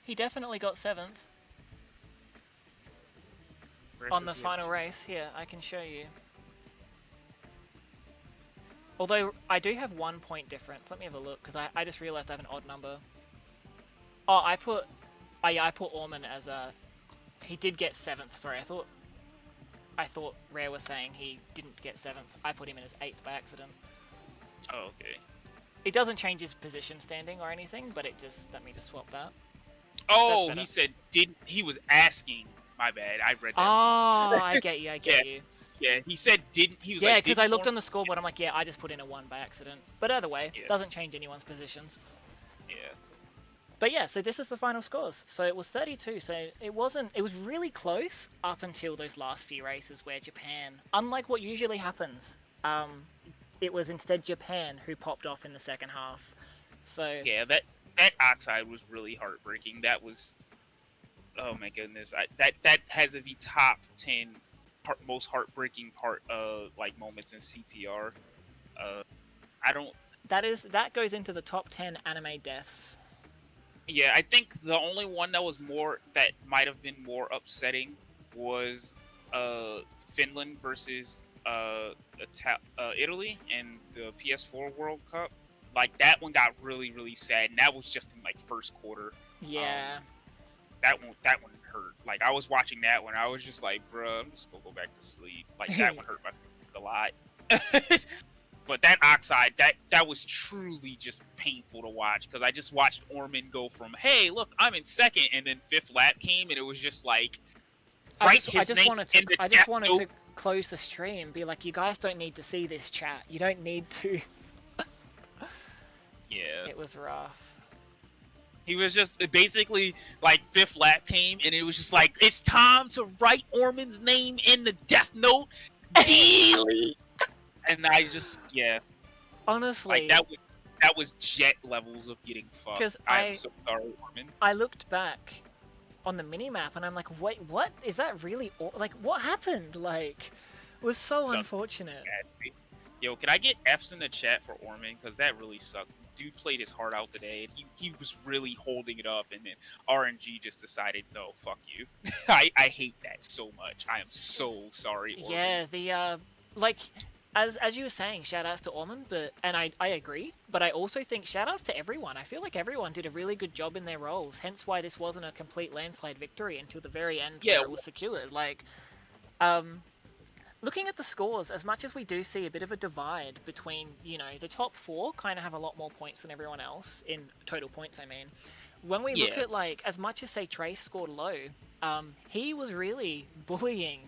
He definitely got 7th. On the final race. Here, I can show you. Although, I do have 1 point difference. Let me have a look, because I just realized I have an odd number. Oh, I put Orman as a... He did get 7th, sorry. I thought Rare was saying he didn't get 7th. I put him in as 8th by accident. Oh, okay. It doesn't change his position standing or anything, but it just... Let me just swap that. Oh, he said didn't... He was asking... My bad, I read that. Oh, I get you, you. Yeah, he said didn't... He was yeah, like... because I looked on the scoreboard, I'm like, yeah, I just put in a 1 by accident. But either way, Yeah. doesn't change anyone's positions. Yeah. But yeah, so this is the final scores. So it was 32, so it was really close up until those last few races where Japan, unlike what usually happens, it was instead Japan who popped off in the second half. So yeah, that Oxide was really heartbreaking. That was, oh my goodness, that has to be top 10 most heartbreaking like moments in CTR. That goes into the top 10 anime deaths. Yeah, I think the only one that might have been more upsetting was Finland versus Italy in the PS4 World Cup. Like, that one got really, really sad, and that was just in like first quarter. Yeah. That one hurt. Like, I was watching that one, I was just like, bruh, I'm just gonna go back to sleep. Like, that one hurt my feelings a lot. But that Oxide, that was truly just painful to watch, because I just watched Orman go from, hey, look, I'm in second, and then 5th lap came, and it was just like, I just wanted to close the stream, be like, you guys don't need to see this chat. You don't need to. Yeah. It was rough. He was just basically like fifth lap came, and it was just like, it's time to write Orman's name in the death note. Delete. And I just, yeah, Honestly, like that was jet levels of getting fucked. because I am so sorry, Orman. I looked back on the minimap and I'm like, wait, what is that really? Like, what happened? Like, it was so Sucks unfortunate. badly. Yo, can I get F's in the chat for Orman? Because that really sucked. Dude played his heart out today, and he was really holding it up, and then RNG just decided, no, fuck you. I hate that so much. I am so sorry, Orman. Yeah, the like, as you were saying, shout outs to Ormond, and I agree, but I also think shout outs to everyone. I feel like everyone did a really good job in their roles, hence why this wasn't a complete landslide victory until the very end where it was secured. Like, looking at the scores, as much as we do see a bit of a divide between, you know, the top four kind of have a lot more points than everyone else, in total points, I mean. When we look at, like, as much as, say, Trace scored low, he was really bullying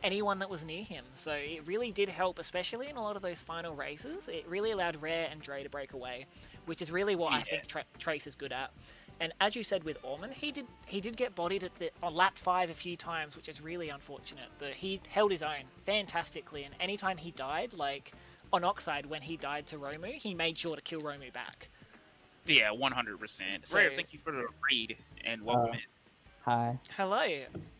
anyone that was near him. So it really did help, especially in a lot of those final races. It really allowed Rare and Dre to break away, which is really what I think Trace is good at. And as you said with Orman, he did get bodied on lap 5 a few times, which is really unfortunate. But he held his own fantastically, and anytime he died, like on Oxide when he died to Romu, he made sure to kill Romu back. Yeah, 100%. So, Rare, thank you for the raid and welcome in. Hi. Hello.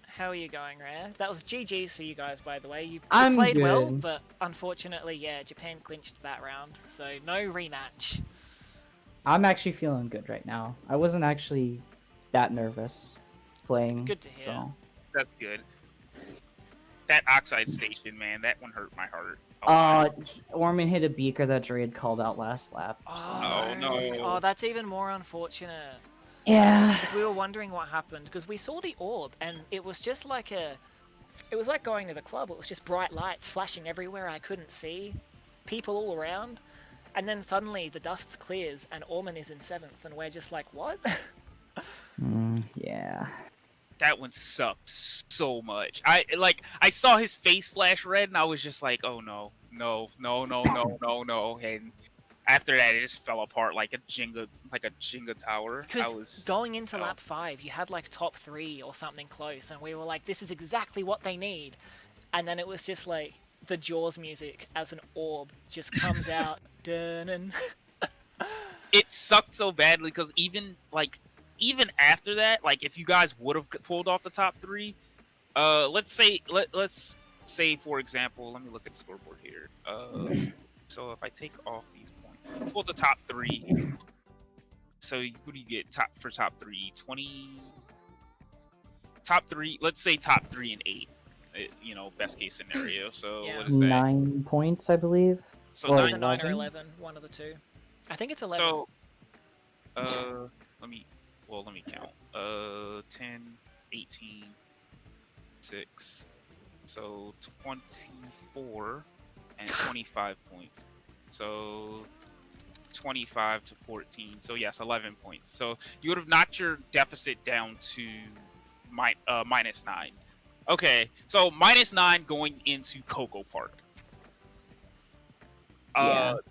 How are you going, Rare? That was GG's for you guys, by the way. You I'm played good. well, but unfortunately, yeah, Japan clinched that round, so no rematch. I'm actually feeling good right now. I wasn't actually that nervous playing. Good to hear. So. That's good. That Oxide station, man, that one hurt my heart. Orman hit a beaker that Dre had called out last lap. Oh, no. Oh, that's even more unfortunate. Yeah. Because we were wondering what happened, because we saw the orb, and it was just like it was like going to the club. It was just bright lights flashing everywhere. I couldn't see people all around. And then suddenly the dust clears and Orman is in 7th, and we're just like, what? Yeah. That one sucked so much. I saw his face flash red, and I was just like, oh no. And after that, it just fell apart like a Jenga tower. Because going into lap 5, you had like top 3 or something close, and we were like, this is exactly what they need. And then it was just like the Jaws music as an orb just comes out. Dun-dun. It sucked so badly because even after that, like if you guys would have pulled off the top 3, let's say for example, let me look at the scoreboard here. So if I take off these points, pull the top 3. So who do you get top 3? 20. Top 3. Let's say top 3 and 8. You know, best case scenario. So Yeah. what is that? 9 points, I believe. So Or 9 9 or 11, one of the two. I think it's 11. So, let me count. 10, 18, 6. So 24 and 25 points. So 25 to 14. So yes, 11 points. So you would have knocked your deficit down to minus 9. Okay, so minus 9 going into Coco Park.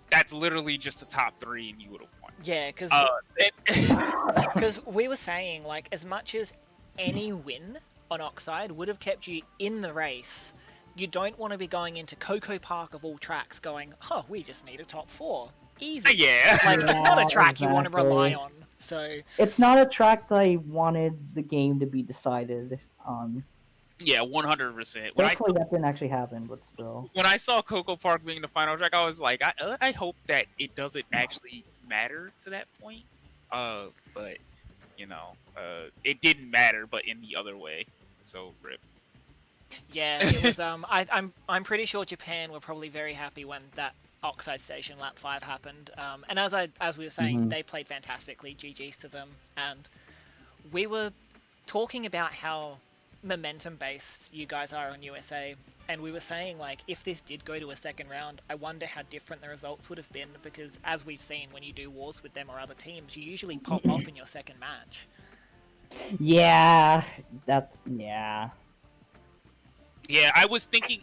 That's literally just the top 3, and you would have won. Yeah, because we were saying, like, as much as any win on Oxide would have kept you in the race, you don't want to be going into Coco Park of all tracks going, oh, we just need a top 4. Easy. Yeah. Like, it's not a track you want to rely on, so... It's not a track that I wanted the game to be decided on. Yeah, 100%. Thankfully, that didn't actually happen, but still. When I saw Coco Park being the final track, I was like, I hope that it doesn't actually matter to that point. But you know, it didn't matter, but in the other way. So rip. Yeah, it was. I'm pretty sure Japan were probably very happy when that Oxide Station lap 5 happened. And as we were saying, they played fantastically. GG's to them. And we were talking about how momentum based you guys are on USA, and we were saying, like, if this did go to a second round, I wonder how different the results would have been, because as we've seen, when you do wars with them or other teams, you usually pop off in your second match. Yeah, Yeah, I was thinking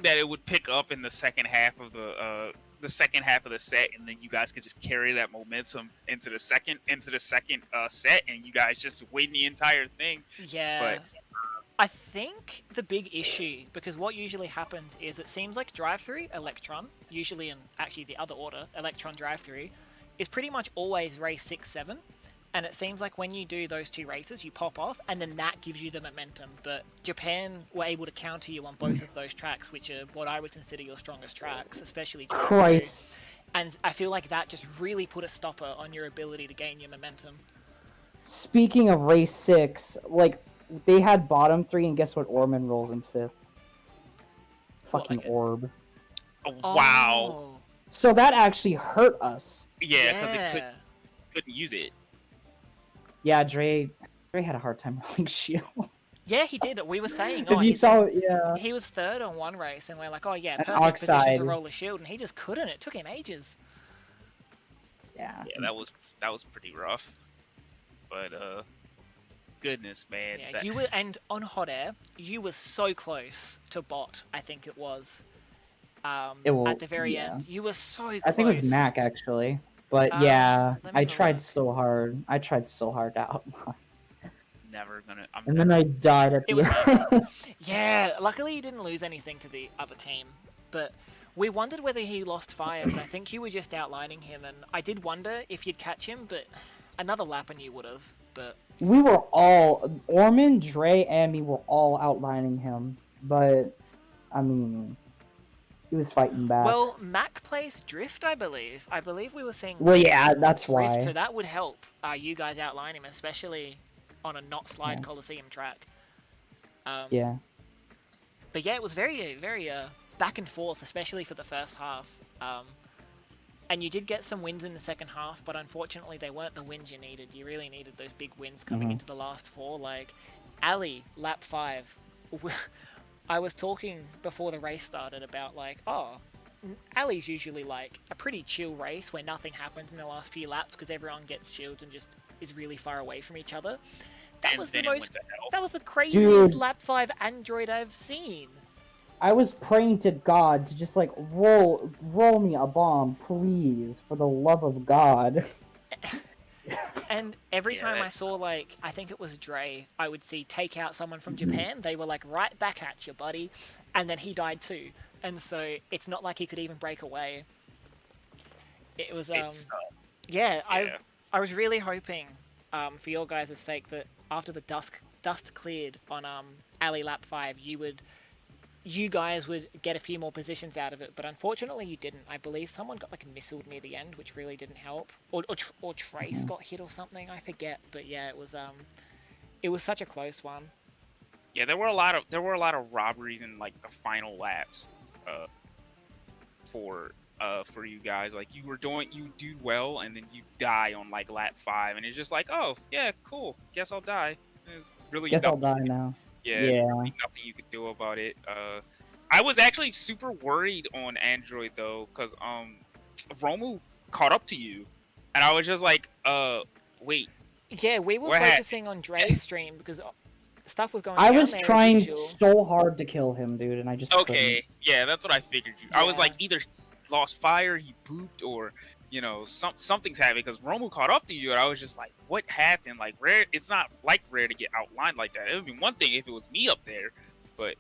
that it would pick up in the second half of the second half of the set, and then you guys could just carry that momentum into the second set, and you guys just win the entire thing. Yeah. But I think the big issue, because what usually happens is it seems like drive-through, Electron, usually in actually the other order, Electron drive-through, is pretty much always race 6, 7. And it seems like when you do those two races, you pop off, and then that gives you the momentum. But Japan were able to counter you on both of those tracks, which are what I would consider your strongest tracks, especially drive-through. Christ. And I feel like that just really put a stopper on your ability to gain your momentum. Speaking of race 6, like, they had bottom 3, and guess what Orman rolls in 5th? Fucking like it? Orb. oh, wow, Oh, So that actually hurt us. yeah, because yeah. it couldn't use it. Yeah, Dre had a hard time rolling shield. Yeah, he did. We were saying, If you saw, yeah. he was third on one race, and we're like, oh yeah, An perfect position Oxide. to roll a shield, and he just couldn't. It took him ages. Yeah. Yeah, that was pretty rough. But goodness, man. Yeah, that- you were, and on hot air, you were so close to bot. I think it was. At the very end, you were so close. I think it was Mac actually, but yeah, let me I have a tried look. so hard. I tried so hard to outline, Never gonna. I'm and then never- I died at It the was end. Yeah, luckily you didn't lose anything to the other team, but we wondered whether he lost fire, but I think you were just outlining him, and I did wonder if you'd catch him, but another lap and you would have, but... We were all Orman, Dre, and me were all outlining him, but I mean, he was fighting back. Well, Mac plays Drift, I believe. I believe we were seeing... Well, yeah, that's Drift, why. so that would help you guys outline him, especially on a not slide Yeah. Coliseum track. Yeah. But yeah, it was very, very back and forth, especially for the first half. And you did get some wins in the second half, but unfortunately they weren't the wins you needed. You really needed those big wins coming Mhm. into the last four. Like, Ali, lap 5. I was talking before the race started about, like, oh, Ali's usually, like, a pretty chill race where nothing happens in the last few laps because everyone gets shields and just is really far away from each other. That and was the then it went to hell. That was the craziest Dude. lap 5 Android I've seen. I was praying to God to just like roll me a bomb, please, for the love of God. And every Yeah, time I that's- saw, like, I think it was Dre, I would see take out someone from Japan, they were like, right back at you, buddy. And then he died too. And so it's not like he could even break away. It was, It's, yeah, yeah. I was really hoping, for your guys' sake, that after the dust cleared on Ali lap 5, you guys would get a few more positions out of it, but unfortunately you didn't. I believe someone got like missiled near the end, which really didn't help, or Trace got hit or something. I forget, but yeah, it was such a close one. Yeah, there were a lot of robberies in like the final laps, for you guys. Like you do well, and then you die on like lap 5, and it's just like, oh yeah, cool. Guess I'll die. There's really Guess I'll nothing, die now. yeah, Yeah. really nothing you could do about it. I was actually super worried on Android though, because Romu caught up to you, and I was just like, wait. Yeah, we were What happened? focusing on Dre's stream because stuff was going I down was there as trying usual. so hard to kill him, dude, and I just Okay, yeah, that's what I figured. I was Yeah. like, either lost fire, he pooped, or something's happening, because Romu caught up to you, and I was just like, what happened? Like, Rare, it's not like Rare to get outlined like that. It would be one thing if it was me up there, but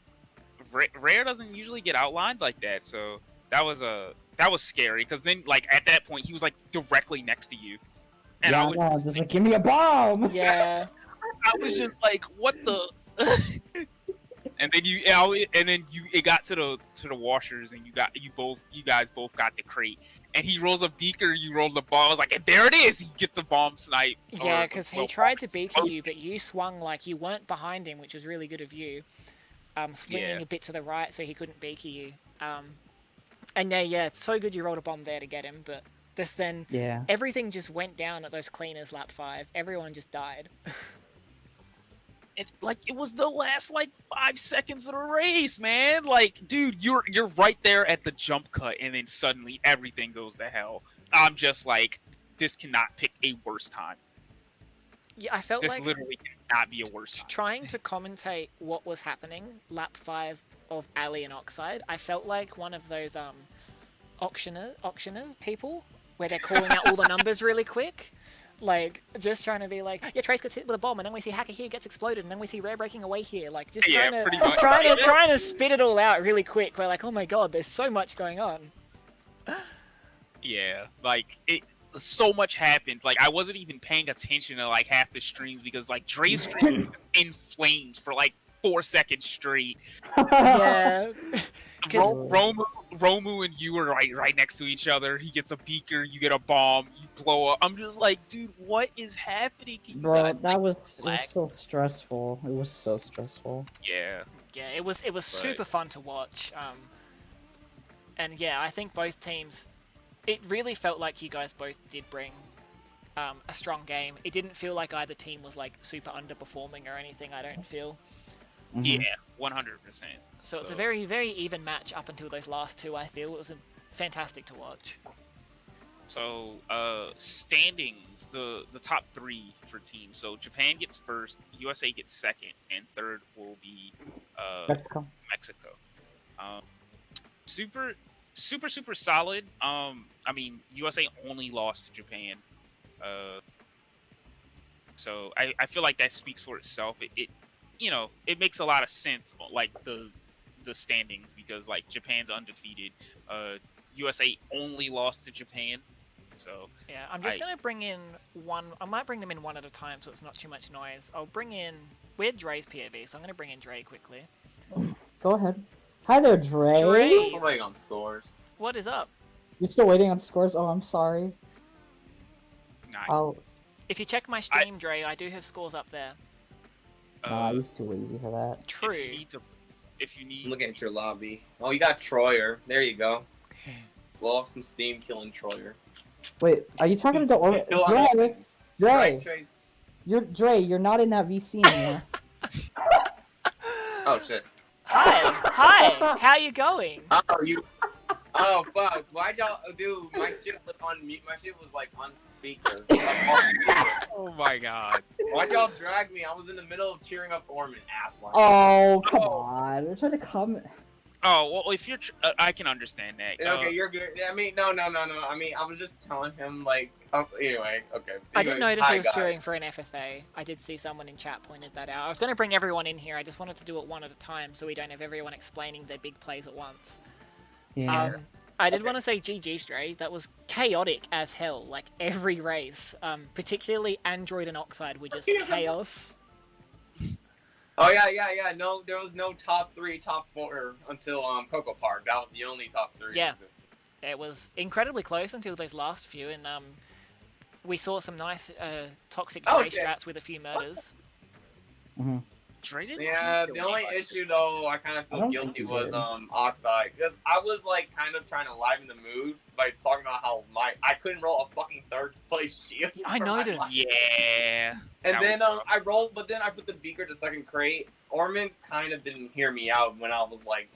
Rare doesn't usually get outlined like that. So that was scary, because then like at that point he was like directly next to you, and yeah, I was no, just just like give me a bomb. Yeah, I was just like, what the? And then it got to the washers, and you guys both got the crate, and he rolls a beaker, you roll the bomb. I was like, and there it is. You get the bomb snipe. yeah, because he tried to beacon you, but you swung like you weren't behind him, which was really good of you. Swinging Yeah. a bit to the right so he couldn't beaker you. And yeah, it's so good you rolled a bomb there to get him, but then Yeah. everything just went down at those cleaners lap 5. Everyone just died. It was the last like 5 seconds of the race, man. Like, dude, you're right there at the jump cut, and then suddenly everything goes to hell. I'm just like, this cannot pick a worse time. Yeah, I felt This like literally cannot be a worse time. trying to commentate what was happening lap 5 of Ali and Oxide. I felt like one of those auctioneer people where they're calling out all the numbers really quick. Like, just trying to be like, yeah, Trace gets hit with a bomb, and then we see Hacker here gets exploded, and then we see Rare breaking away here. Like, just Yeah, trying pretty much. trying to spit it all out really quick. We're like, oh my god, there's so much going on. Yeah, like so much happened. Like I wasn't even paying attention to like half the streams because like Dre's stream was in flames for like 4 seconds straight. Yeah. Romu and you are right next to each other. He gets a beaker, you get a bomb, you blow up. I'm just like, dude, what is happening? Can you Bro, guys, that like, was relax? so stressful. It was so stressful. Yeah. Yeah, it was super fun to watch. And yeah, I think both teams, it really felt like you guys both did bring a strong game. It didn't feel like either team was like super underperforming or anything. I don't feel. Mhm. Yeah, 100%. So it's a very, very even match up until those last two. I feel it was fantastic to watch. So, standings, the top 3 for teams. So Japan gets first, USA gets second, and third will be Mexico. Super solid. I mean, USA only lost to Japan. So I feel like that speaks for itself. It you know, it makes a lot of sense, like the standings, because like Japan's undefeated. USA only lost to Japan. So yeah, I'm just gonna bring in one. I might bring them in one at a time, so it's not too much noise. I'll bring in. We're Dre's POV, so I'm gonna bring in Dre quickly. Go ahead. Hi there, Dre. Dre. I'm still waiting on scores. What is up? You're still waiting on scores? Oh, I'm sorry. nah, If you check my stream, Dre, I do have scores up there. Nah, he's too lazy for that. True. If you need, I'm looking at your lobby. Oh, you got Troyer. There you go. Blow off some steam, killing Troyer. Wait, are you talking to He'll Dre? understand. Dre, Right, Trace? you're not in that VC anymore. Oh shit. Hi, how you going? Oh, you. Oh fuck! Why'd y'all do? My shit was on mute. My shit was like on speaker. oh my god. Why'd y'all drag me? I was in the middle of cheering up Orman. Asswipe. Oh, come on. We're trying to comment. Oh well, if you're, I can understand that. Okay, you're good. I mean, no. I mean, I was just telling him like. Anyway, okay. I didn't Anyway, notice hi, he was guys. cheering for an FFA. I did see someone in chat pointed that out. I was going to bring everyone in here. I just wanted to do it one at a time so we don't have everyone explaining their big plays at once. Yeah. I did want to say GG Stray. That was chaotic as hell. Like every race, particularly Android and Oxide were just chaos. Oh yeah. No, there was no top 3, top 4 until Coco Park. That was the only top 3. Yeah. That existed. It was incredibly close until those last few, and we saw some nice toxic Dre strats with a few murders. Mm-hmm. Yeah, the only issue though I kind of feel guilty was Oxide, because I was like kind of trying to liven the mood by talking about how I couldn't roll a fucking 3rd place shield. I noticed. Yeah. And then I rolled, but then I put the beaker to 2nd crate. Orman kind of didn't hear me out when I was like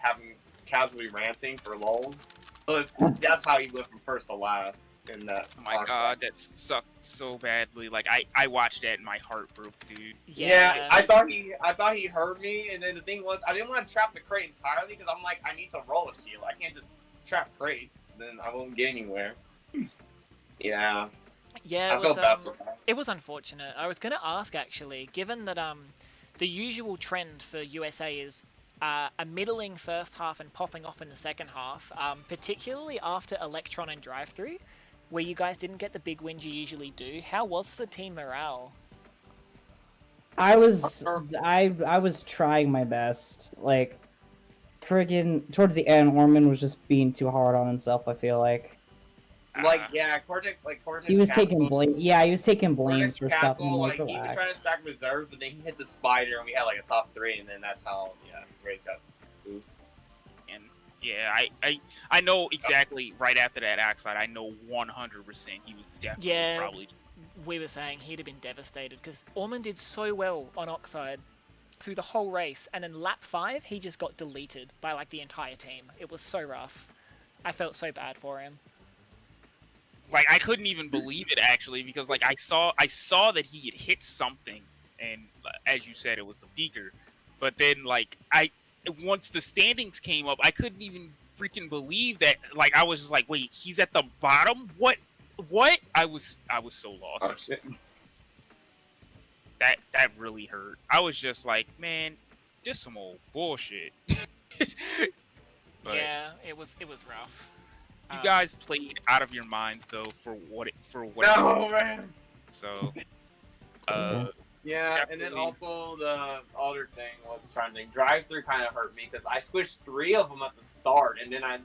casually ranting for lulz. But that's how he went from 1st to last in that. Oh my god, that sucked so badly. Like I watched that and my heart broke, dude. Yeah, I thought he heard me, and then the thing was I didn't want to trap the crate entirely because I'm like I need to roll a shield. I can't just trap crates, then I won't get anywhere. Yeah. Yeah, I felt bad for that. it was unfortunate. I was going to ask actually, given that the usual trend for USA is a middling first half and popping off in the second half, particularly after Electron and Drive-Thru, where you guys didn't get the big wins you usually do. How was the team morale? I was trying my best. Like, friggin' towards the end, Orman was just being too hard on himself. I feel like. Cortex. He was taking blame. Yeah, he was taking blames for stuff. Castle, like he was trying to stack reserves, but then he hit the spider, and we had like a top 3, and then that's how his race got goofed. And yeah, I know exactly right after that Oxide, I know 100% he was definitely probably. We were saying he'd have been devastated because Orman did so well on Oxide through the whole race, and then lap 5 he just got deleted by like the entire team. It was so rough. I felt so bad for him. like I couldn't even believe it actually because like I saw that he had hit something, and as you said, it was the beaker. But then like once the standings came up, I couldn't even freaking believe that. Like I was just like, wait, he's at the bottom? What? I was so lost. Oh shit. That really hurt. I was just like, man, just some old bullshit. But Yeah, it was rough. you guys played out of your minds though for what No, man. so Yeah, and then Definitely. also the other thing was trying to think. Drive-through kind of hurt me because I switched 3 of them at the start, and then I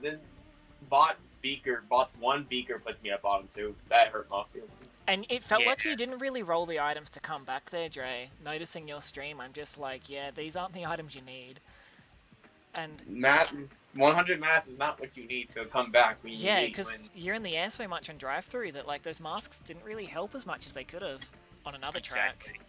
bought beaker. Bought 1 beaker puts me at bottom 2. That hurt my feelings. And it felt like Yeah. you didn't really roll the items to come back there, Dre. Noticing your stream, I'm just like, yeah, these aren't the items you need. And 100 math is not what you need to come back when you yeah, need. because When, you're in the air so much on drive-through that like those masks didn't really help as much as they could have on another exactly. track.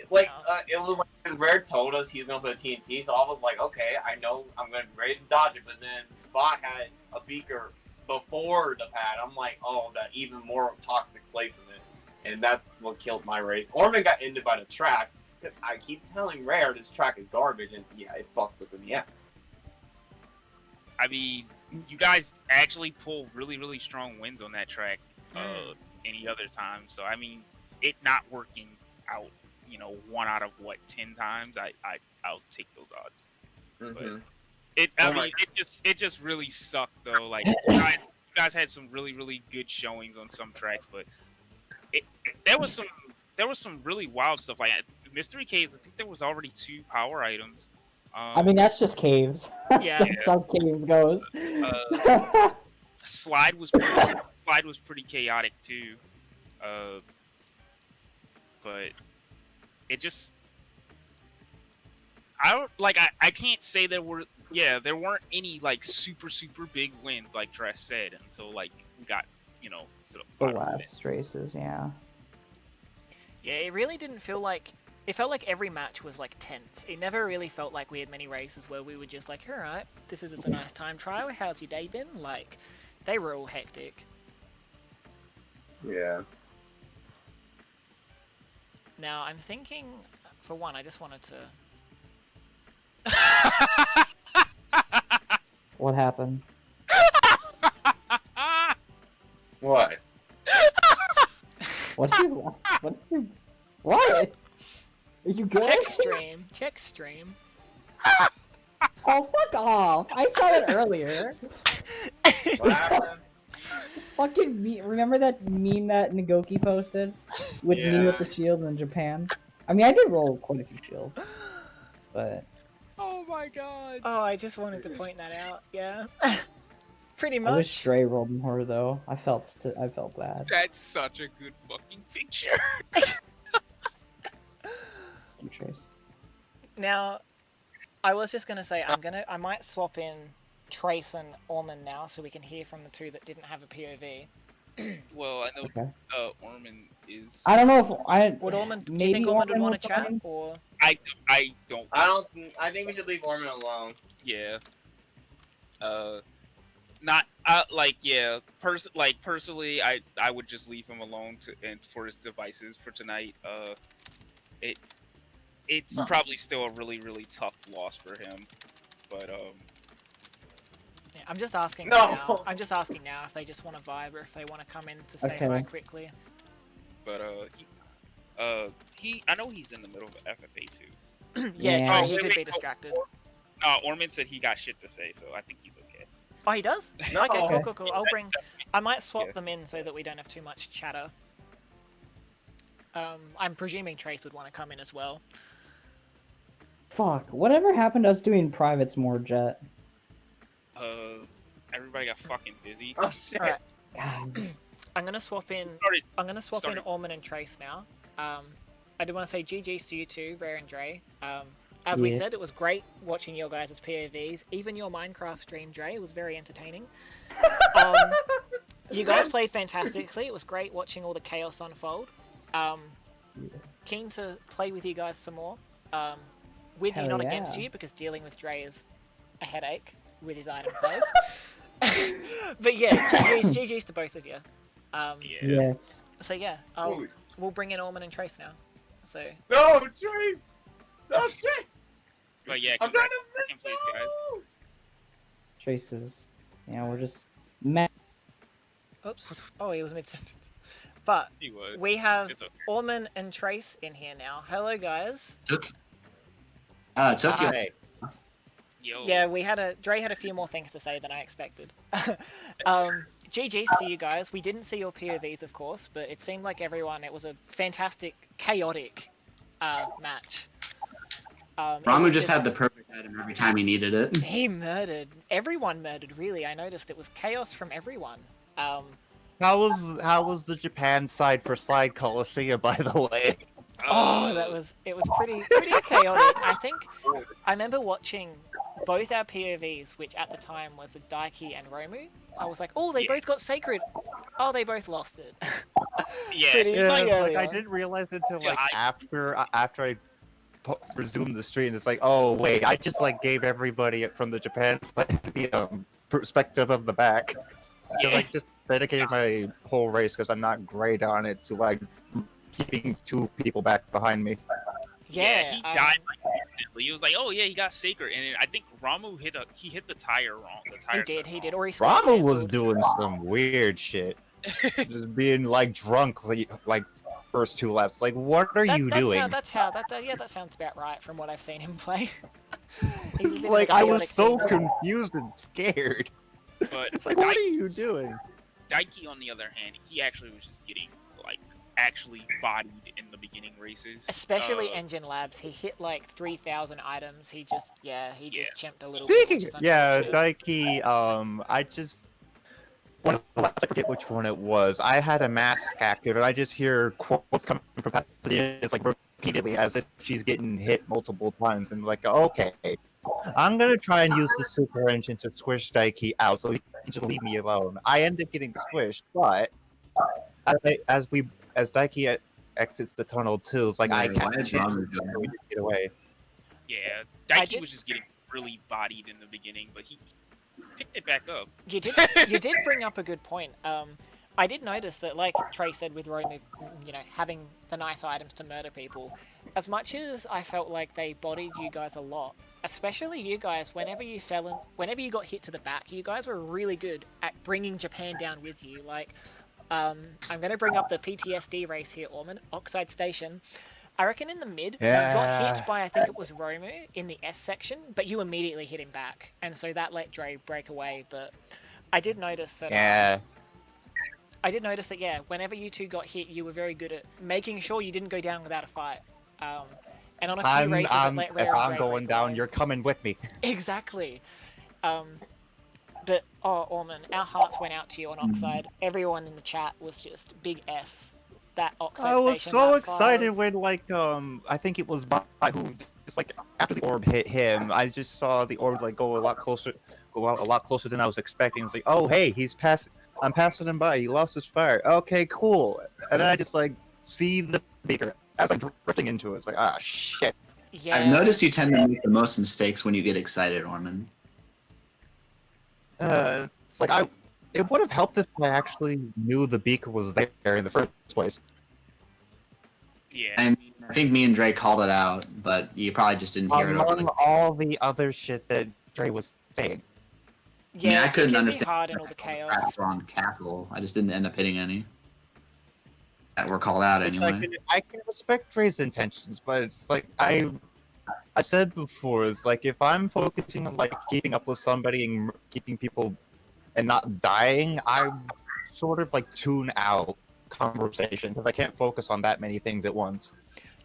like, it was like because Rare told us he was gonna put a TNT, so I was like, okay, I know I'm gonna be ready to dodge it. But then Bot had a beaker before the pad. I'm like, oh, that even more toxic place in it, and that's what killed my race. Orman got ended by the track. I keep telling Rare this track is garbage, and yeah, it fucked us in the ass. I mean, you guys actually pull really, really strong wins on that track any other time. So I mean, it not working out, 1 out of 10 times, I'll take those odds. Mm-hmm. But it just really sucked though. Like you guys had some really, really good showings on some tracks, but there was some really wild stuff. Like Mystery Caves, I think there was already 2 power items. I mean, that's just caves. Yeah. That's how caves goes. Slide was pretty chaotic too, but it just I can't say there weren't any like super big wins like Dress said until like we got to the The last bit. last races, yeah. Yeah, it really didn't feel like... It felt like every match was, like, tense. It never really felt like we had many races where we were just like, alright, this is just a nice time trial, how's your day been? Like, they were all hectic. Yeah. Now, I'm thinking, for one, I just wanted to... What happened? What? What? What? Are you good? Check stream. Oh, fuck off! I saw it earlier. What happened? Fucking remember that meme that Nagoki posted? With me with Yeah. the shield in Japan? I mean, I did roll quite a few shields. But... Oh my god. Oh, I just wanted to point that out, yeah. Pretty I wish much. Stray rolled more, though. I felt bad. That's such a good fucking picture. You, Trace. Now, I was just gonna say, I might swap in Trace and Orman now so we can hear from the 2 that didn't have a POV. Well, I know Okay. Orman is. I don't know if I... Would Orman, do you Maybe think Orman would Orman want would to chat, fine. or... I don't. I think we should leave Orman alone. Yeah. Not personally, I would just leave him alone for his devices for tonight. It's probably still a really, really tough loss for him, but Yeah, I'm just asking No. now. I'm just asking now if they just want to vibe or if they want to come in to say Okay. hi quickly. but I know he's in the middle of an FFA too. Yeah, Yeah. true, he Oh, could wait, be wait, distracted. Orman said he got shit to say, so I think he's okay. Oh, he does? No. Okay, Okay. cool. I'll bring... That's me. I might swap Yeah. them in so that we don't have too much chatter. I'm presuming Trace would want to come in as well. Fuck. Whatever happened to us doing privates more, Jet? Everybody got fucking busy. Oh shit. Alright, God. I'm gonna swap in... Started. I'm gonna swap in Sorry. Orman and Trace now. I do want to say GG's to you two, Rare and Dre. As we Yeah. said, it was great watching your guys' POVs. Even your Minecraft stream, Dre, was very entertaining. You guys played fantastically. It was great watching all the chaos unfold. Keen to play with you guys some more. With you, Hell not yeah. against you, because dealing with Dre is a headache with his item plays. But yeah, GG's to both of you. Yeah. Yes. So yeah, we'll bring in Orman and Trace now. So No, Trace! No, Trace! But yeah, I'm trying congrats to second place, guys. no! Traces. Yeah, we're just meh. oops. Oh, he was mid sentence. But He was. we have It's okay. Orman and Trace in here now. Hello, guys. Took you. Hi. Yo. Yeah, Dre had a few more things to say than I expected. GG's to you guys. We didn't see your POVs, of course, but it seemed like it was a fantastic, chaotic match. Ramu just had the perfect item every time he needed it. He murdered. Everyone murdered, really. I noticed it was chaos from everyone. How was the Japan side for Slide Coliseum, by the way? It was pretty chaotic. I remember watching both our POVs, which at the time was a Daiki and Romu. I was like, oh, they both got sacred. Oh, they both lost it. Yeah. Pretty Yeah, it's like early I on. didn't realize until Yeah, like after I resumed the stream. It's like, oh wait, I just like gave everybody from the Japan side the perspective of the back. Yeah. Like just dedicated my whole race because I'm not great on it to like keeping 2 people back behind me. Yeah, he died like instantly. He was like, "Oh yeah, he got sacred," and I think Ramu hit the tire wrong. The tire. He did. Or he Rama was doing some weird shit, just being like drunk like first 2 laps. Like, what are you doing? That sounds about right from what I've seen him play. He's It's been like a I was chaotic so thing. confused and scared. But It's like, what are you doing? Daiki, on the other hand, he actually was just getting like actually bodied in the beginning races. Especially Engine Labs, he hit like 3,000 items. He just chimped a little Speaking, bit. Which is yeah, unfortunate. Daiki. I just I forget which one it was. I had a mask active, and I just hear quotes coming from Pasadena. It's like repeatedly, as if she's getting hit multiple times, and like, okay, I'm gonna try and use the super engine to squish Daiki out, so he can just leave me alone. I end up getting squished, but as Daiki exits the tunnel too, it's like I Why catch is him, Ramu doing and we just get away. Yeah, I Daiki did- was just getting really bodied in the beginning, but he picked it back up. You did bring up a good point. I did notice that, like Trey said, with Romu, having the nice items to murder people, as much as I felt like they bodied you guys a lot, especially you guys, whenever you got hit to the back, you guys were really good at bringing Japan down with you. Like, I'm going to bring up the PTSD race here, Orman, Oxide Station. I reckon in the mid, you got hit by, I think it was Romu in the S section, but you immediately hit him back, and so that let Dre break away. But I did notice that. Yeah. Yeah, whenever you two got hit, you were very good at making sure you didn't go down without a fight. And on a few races, it let if Rare and I'm Dre going break down, away. you're coming with me. Exactly. But Orman, our hearts went out to you on Oxide. Everyone in the chat was just big F. That Oxide I was station, so that excited file. when, like, I think it was who just like after the orb hit him, I just saw the orb like go out a lot closer than I was expecting. It's like, oh hey, I'm passing him by. He lost his fire. Okay, cool. And then I just like see the beaker as I'm drifting into it. It's like, ah, shit. Yeah. I've noticed you tend to make the most mistakes when you get excited, Orman. It's like it would have helped if I actually knew the beaker was there in the first place. Yeah. I mean, I think me and Dre called it out, but you probably just didn't hear it over Among the. all the other shit that Dre was saying. Yeah, I mean, I it couldn't can understand be hard in all the chaos. Crap on Castle. I just didn't end up hitting any that were called out anyway. I can respect Dre's intentions, but it's like I said before, it's like if I'm focusing on like keeping up with somebody and keeping people and not dying, I sort of like tune out conversation because I can't focus on that many things at once.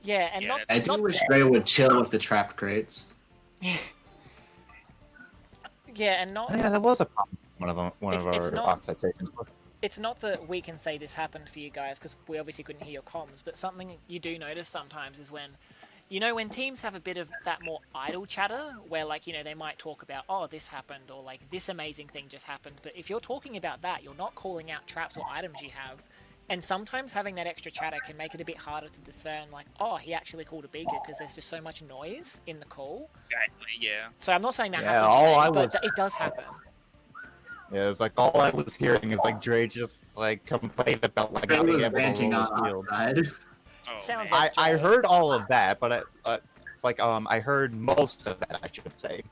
Yeah, and Yeah, not. I do not wish Dre would chill with the trapped crates. Yeah, and not. Yeah, that was a problem. One of It's our not- oxide stations. It's not that we can say this happened for you guys because we obviously couldn't hear your comms, but something you do notice sometimes is when teams have a bit of that more idle chatter where like, they might talk about, oh, this happened or like this amazing thing just happened. But if you're talking about that, you're not calling out traps or items you have. And sometimes having that extra chatter can make it a bit harder to discern like, oh, he actually called a beaker because there's just so much noise in the call. Exactly. Yeah. So I'm not saying that Yeah, happens, all I but was- it does happen. Yeah, it's like all I was hearing is like Dre just like complained about like Dre not being was able to ranting roll on his shield. Oxide. Oh, Sounds man. like I Dre. heard all of that, but I heard most of that, I should say.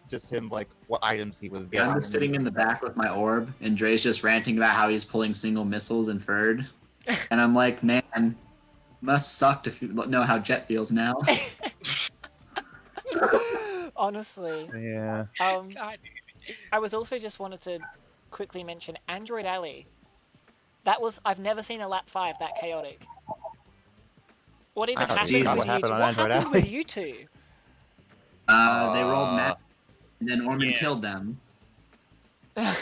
Just him like what items he was Yeah, getting. I'm just sitting in the back with my orb, and Dre's just ranting about how he's pulling single missiles in Ferd. And I'm like, man, must suck to know how Jet feels now. Honestly. Yeah. God. I was also just wanted to quickly mention Android Alley. I've never seen a lap 5 that chaotic. What even Oh, happened geez, with what you happened two? on What Android happened Alley? with you two? They rolled map, and then Orman Yeah. killed them. God.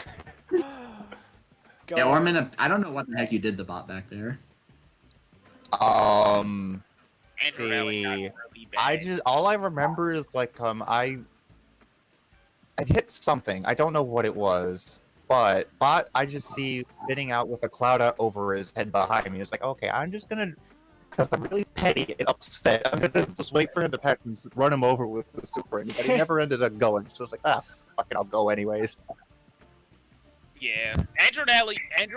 Yeah, Orman, I don't know what the heck you did the bot back there. Um. Andrew Alley got See, really bad. all I remember is like I hit something. I don't know what it was, but I just see spitting out with a cloud out over his head behind me. It's like, okay, I'm just gonna, because I'm really petty and upset. I'm gonna just wait for him to pass and run him over with the super. But he never ended up going. So it's like, fuck it, I'll go anyways. Yeah, Andrew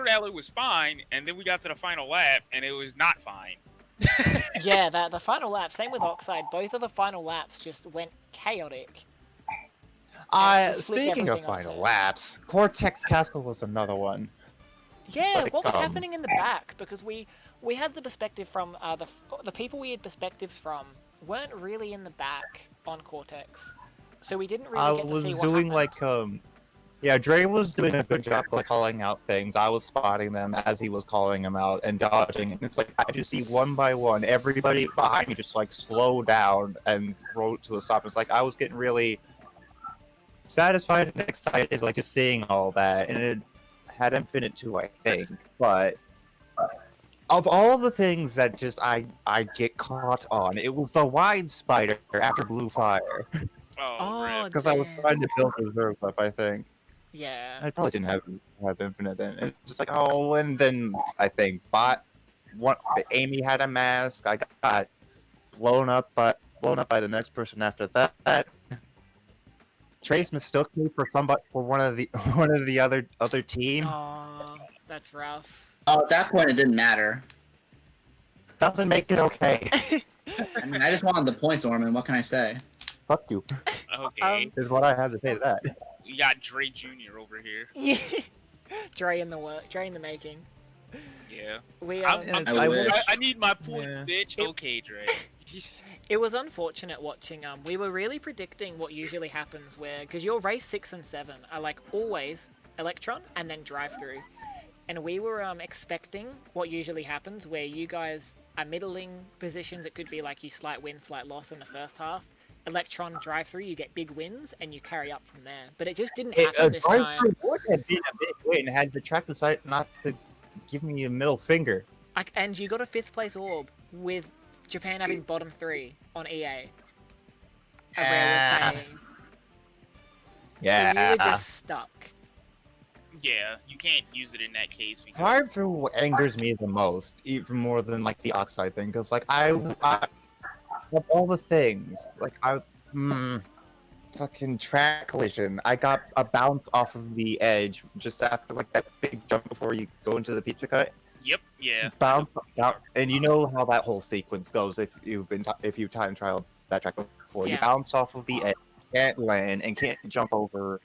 Alley was fine, and then we got to the final lap, and it was not fine. Yeah, the final lap, same with Oxide. Both of the final laps just went chaotic. Just flipped Speaking of everything on final its head. laps, Cortex Castle was another one. Yeah, like, what was happening in the back? Because we had the perspective from the people we had perspectives from weren't really in the back on Cortex, so we didn't really I get to was see what doing happened. yeah, Dre was doing a good job like calling out things. I was spotting them as he was calling them out and dodging. And it's like I just see one by one, everybody behind me just like slow down and throw to a stop. It's like I was getting really satisfied and excited, like just seeing all that. And it had Infinite too, I think. But of all the things that just I get caught on, it was the wide spider after Blue Fire. Oh, rip. Because I was damn. trying to build reserves up, I think. Yeah. I probably didn't have Infinite then. It's just like, oh, and then I think Amy had a mask. I got blown up by the next person after that. Trace mistook me for one of the other team. Oh, that's rough. Oh, at that point, it didn't matter. Doesn't make it okay. I mean, I just wanted the points, Orman. What can I say? Fuck you. Okay, Is what I have to say to that. we got Dre Jr. over here. Yeah. Dre in the making. Yeah. We I need my points, Yeah. bitch. Okay, Dre. It was unfortunate watching. We were really predicting what usually happens because your race 6 and 7 are like always Electron and then drive through, and we were expecting what usually happens where you guys are middling positions. It could be like you slight win, slight loss in the first half. Electron drive through, you get big wins, and you carry up from there. But it just didn't happen this time. Would have been a big win had the track decided not to give me a middle finger. And you got a 5th place orb with Japan having bottom 3 on EA. A rare was saying. So you were just stuck. Yeah, you can't use it in that case because Drive through angers me the most, even more than like the Oxide thing, because like I of all the things, like fucking track collision. I got a bounce off of the edge just after like that big jump before you go into the pizza cut. Yep, yeah. Bounce out, and you know how that whole sequence goes if you've time trialed that track before. Yeah. You bounce off of the edge, can't land, and can't jump over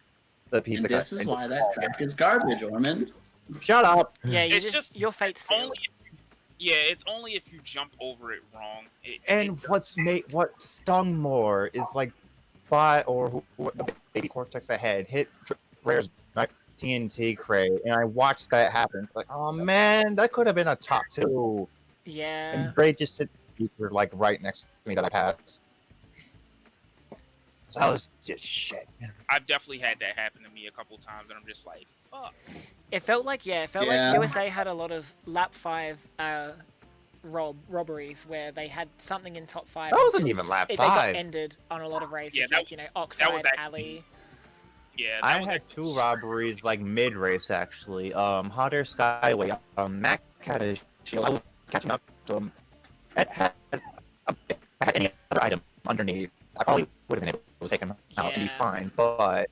the pizza And cut. this is why that track is garbage, Orman. Shut up. Yeah, It's just your fate's sealed. Only it's only if you jump over it wrong. And what stung more is like Bot or the baby Cortex ahead hit Rare's TNT crate, and I watched that happen. It's like, oh man, that could have been a top 2. Yeah. And Ray just hit the speaker like right next to me that I passed. So that was just shit. I've definitely had that happen to me a couple times, and I'm just like, fuck. It felt like like USA had a lot of lap 5 robberies where they had something in top 5. That wasn't even lap They got 5. ended on a lot of races, Yeah, that like was- Oxide, was actually- Alley. Yeah, I had 2 robberies like mid race actually. Hot Air Skyway. Mac had a shield. I was catching up to him. Had any other item underneath, I probably would have been able to take him out and be Yeah. fine. But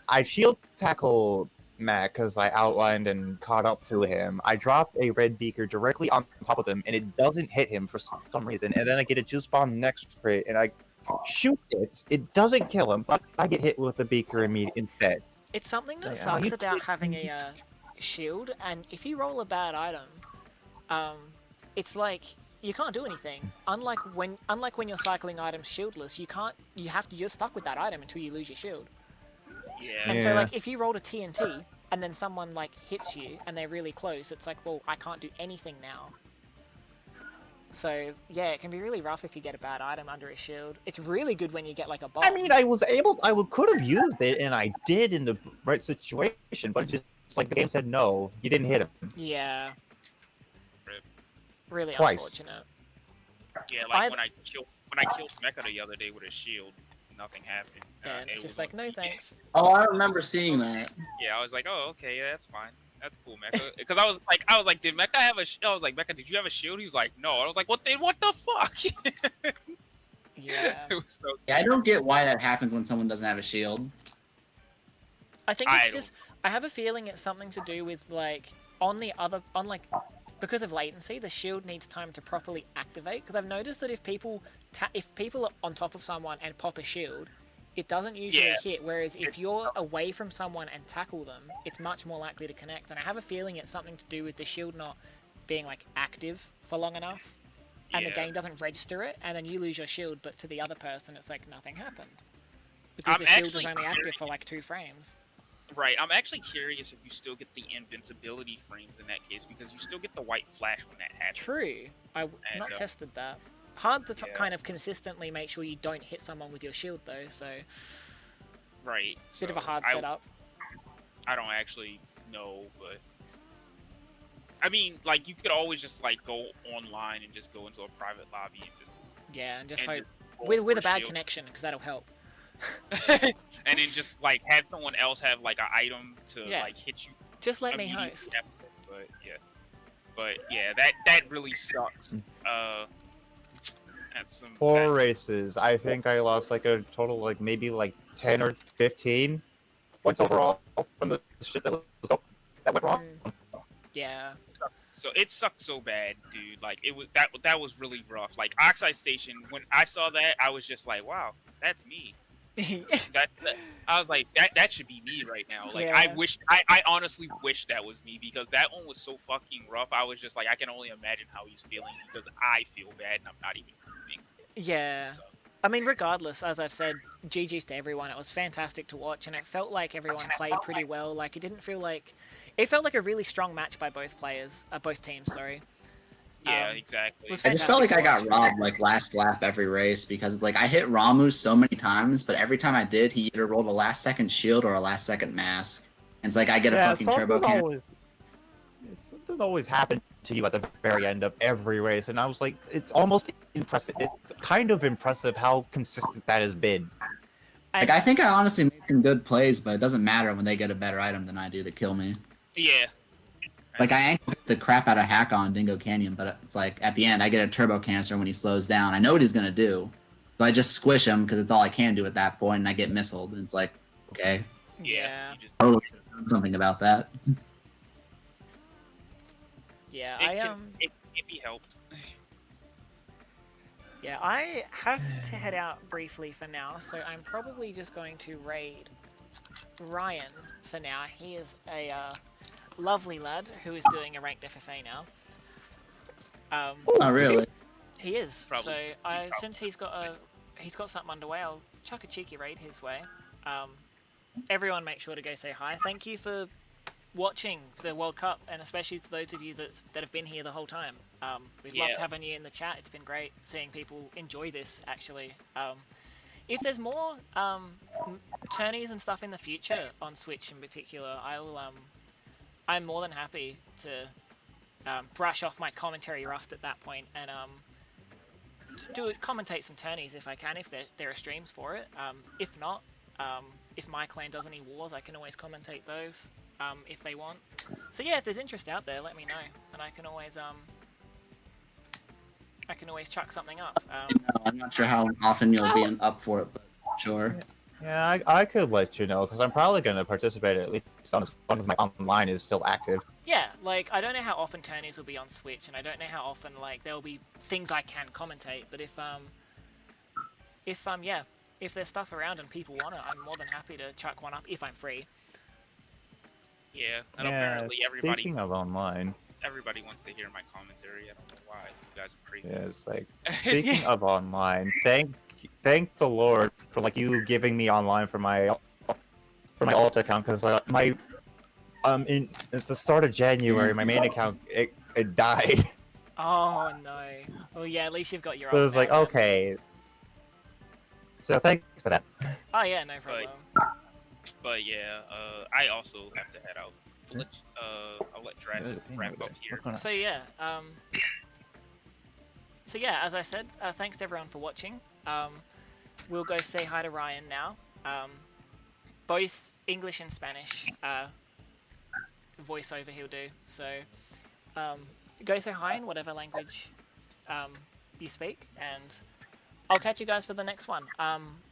I shield tackle Matt because I outlined and caught up to him. I drop a red beaker directly on top of him, and it doesn't hit him for some reason. And then I get a juice bomb next crit, and I shoot it. It doesn't kill him, but I get hit with the beaker instead. It's something that Like, oh, sucks you about having a shield, and if you roll a bad item, it's like you can't do anything. Unlike when you're cycling items shieldless, you're stuck with that item until you lose your shield. Yeah. And so Yeah. like if you rolled a TNT and then someone like hits you and they're really close, it's like, well, I can't do anything now. So yeah, it can be really rough if you get a bad item under a shield. It's really good when you get like a bomb. I mean, could have used it, and I did in the right situation, but just like the game said, no, you didn't hit him. Yeah. Rip. Really Twice. unfortunate. Yeah, like I- when I killed Mecha the other day with a shield, nothing happened. And it it's was just like, no thanks. Oh, I remember seeing that. Yeah, I was like, oh, okay, yeah, that's fine. That's cool, Mecha. Because I was like, did Mecha have a? I was like, Mecha, did you have a shield? He was like, no. I was like, what the fuck? Yeah. It was so Yeah, I don't get why that happens when someone doesn't have a shield. I think I it's don't- just I have a feeling it's something to do with like because of latency, the shield needs time to properly activate. Because I've noticed that if people are on top of someone and pop a shield, it doesn't usually Yeah. hit. Whereas if you're away from someone and tackle them, it's much more likely to connect. And I have a feeling it's something to do with the shield not being like active for long enough, and the Yeah. game doesn't register it, and then you lose your shield, but to the other person, it's like nothing happened because I'm the shield was actually only active curious. for like 2 frames. Right. I'm actually curious if you still get the invincibility frames in that case, because you still get the white flash when that happens. True. I've And, not tested that. Hard to yeah. kind of consistently make sure you don't hit someone with your shield though, so Right. bit of a so hard I, setup. I don't actually know, but I mean, like, you could always just like go online and just go into a private lobby and just Yeah, and just and hope just roll with for a bad shield. connection because that'll help. And then just like have someone else have like an item to Yeah. like hit you. Just let me immediately host. after, but yeah, that really sucks. That's some 4 that- races. I think I lost like a total like maybe like 10 or 15 points overall from the shit that went wrong. Yeah. So it sucked so bad, dude. Like it was that was really rough. Like Oxide Station, when I saw that, I was just like, wow, that's me. That I was like, that should be me right now. Like Yeah. I honestly wish that was me, because that one was so fucking rough. I was just like, I can only imagine how he's feeling, because I feel bad and I'm not even trying. Yeah. So I mean, regardless, as I've said, GG's to everyone. It was fantastic to watch, and it felt like everyone played pretty well. Like, it felt like a really strong match by both teams, sorry. yeah, Um, exactly. was I just felt like I got Fantastic. robbed like last lap every race because like I hit Ramu so many times, but every time I did, he either rolled a last second shield or a last second mask. And it's like I get a fucking turbo cannon. Something always happened to you at the very end of every race, and I was like, it's almost impressive. It's kind of impressive how consistent that has been. Like I think I honestly made some good plays, but it doesn't matter when they get a better item than I do that kill me. Yeah. Like I angled the crap out of Hack on Dingo Canyon, but it's like at the end I get a turbo canister when he slows down. I know what he's gonna do, so I just squish him because it's all I can do at that point, and I get missiled. And it's like, okay, Yeah. You just, totally done something about that. Yeah. it can be helped. Yeah, I have to head out briefly for now, so I'm probably just going to raid Ryan for now. He is a lovely lad who is doing a ranked FFA now. Oh really? He is. Probably. So He's since he's got something underway, I'll chuck a cheeky raid his way. Everyone, make sure to go say hi. Thank you for watching the World Cup, and especially to those of you that have been here the whole time. We've loved Yeah. having you in the chat. It's been great seeing people enjoy this. Actually, if there's more tourneys and stuff in the future on Switch in particular, I'm more than happy to brush off my commentary rust at that point and commentate some tourneys if I can, if there are streams for it. If not, if my clan does any wars, I can always commentate those if they want. So yeah, if there's interest out there, let me know, and I can always chuck something up. I'm not sure how often you'll be up for it, but sure. Yeah, I could let you know because I'm probably going to participate at least on as long as my online is still active. Yeah, like I don't know how often tourneys will be on Switch, and I don't know how often like there'll be things I can commentate. But if there's stuff around and people want it, I'm more than happy to chuck one up if I'm free. Yeah, and Yeah, apparently everybody speaking of online, everybody wants to hear my commentary. I don't know why. You guys are crazy. yeah, it's like speaking of online, thank the Lord for like you giving me online for my alt account, because my in at the start of January my main account it died. Oh no. Well, yeah, at least you've got your. So it alt was like, now, then. okay. So thanks for that. Oh yeah, no problem. But yeah, I also have to head out. I'll let Drask wrap up here. So yeah, as I said, thanks to everyone for watching. We'll go say hi to Ryan now. Both English and Spanish voiceover he'll do. So go say hi in whatever language you speak, and I'll catch you guys for the next one.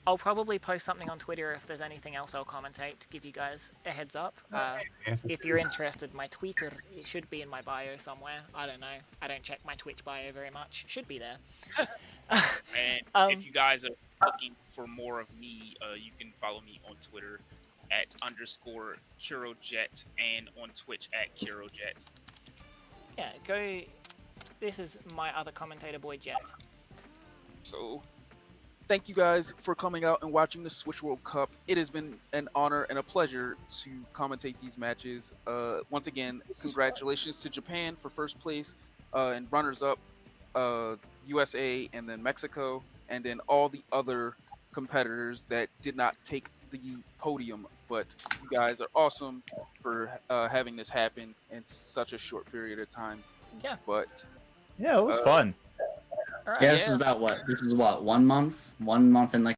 I'll probably post something on Twitter if there's anything else I'll commentate to give you guys a heads up. If you're interested, my Twitter, it should be in my bio somewhere. I don't know. I don't check my Twitch bio very much. Should be there. And if you guys are looking for more of me, you can follow me on Twitter at _KuroJet and on Twitch at KuroJet. Yeah, go. This is my other commentator boy, Jet. So, thank you guys for coming out and watching the Switch World Cup. It has been an honor and a pleasure to commentate these matches. Once again, congratulations to Japan for first place, and runners-up, USA, and then Mexico, and then all the other competitors that did not take the podium. But you guys are awesome for having this happen in such a short period of time. Yeah. But Yeah, it was fun. All right, Yeah, this is about what? This is what, 1 month? 1 month and like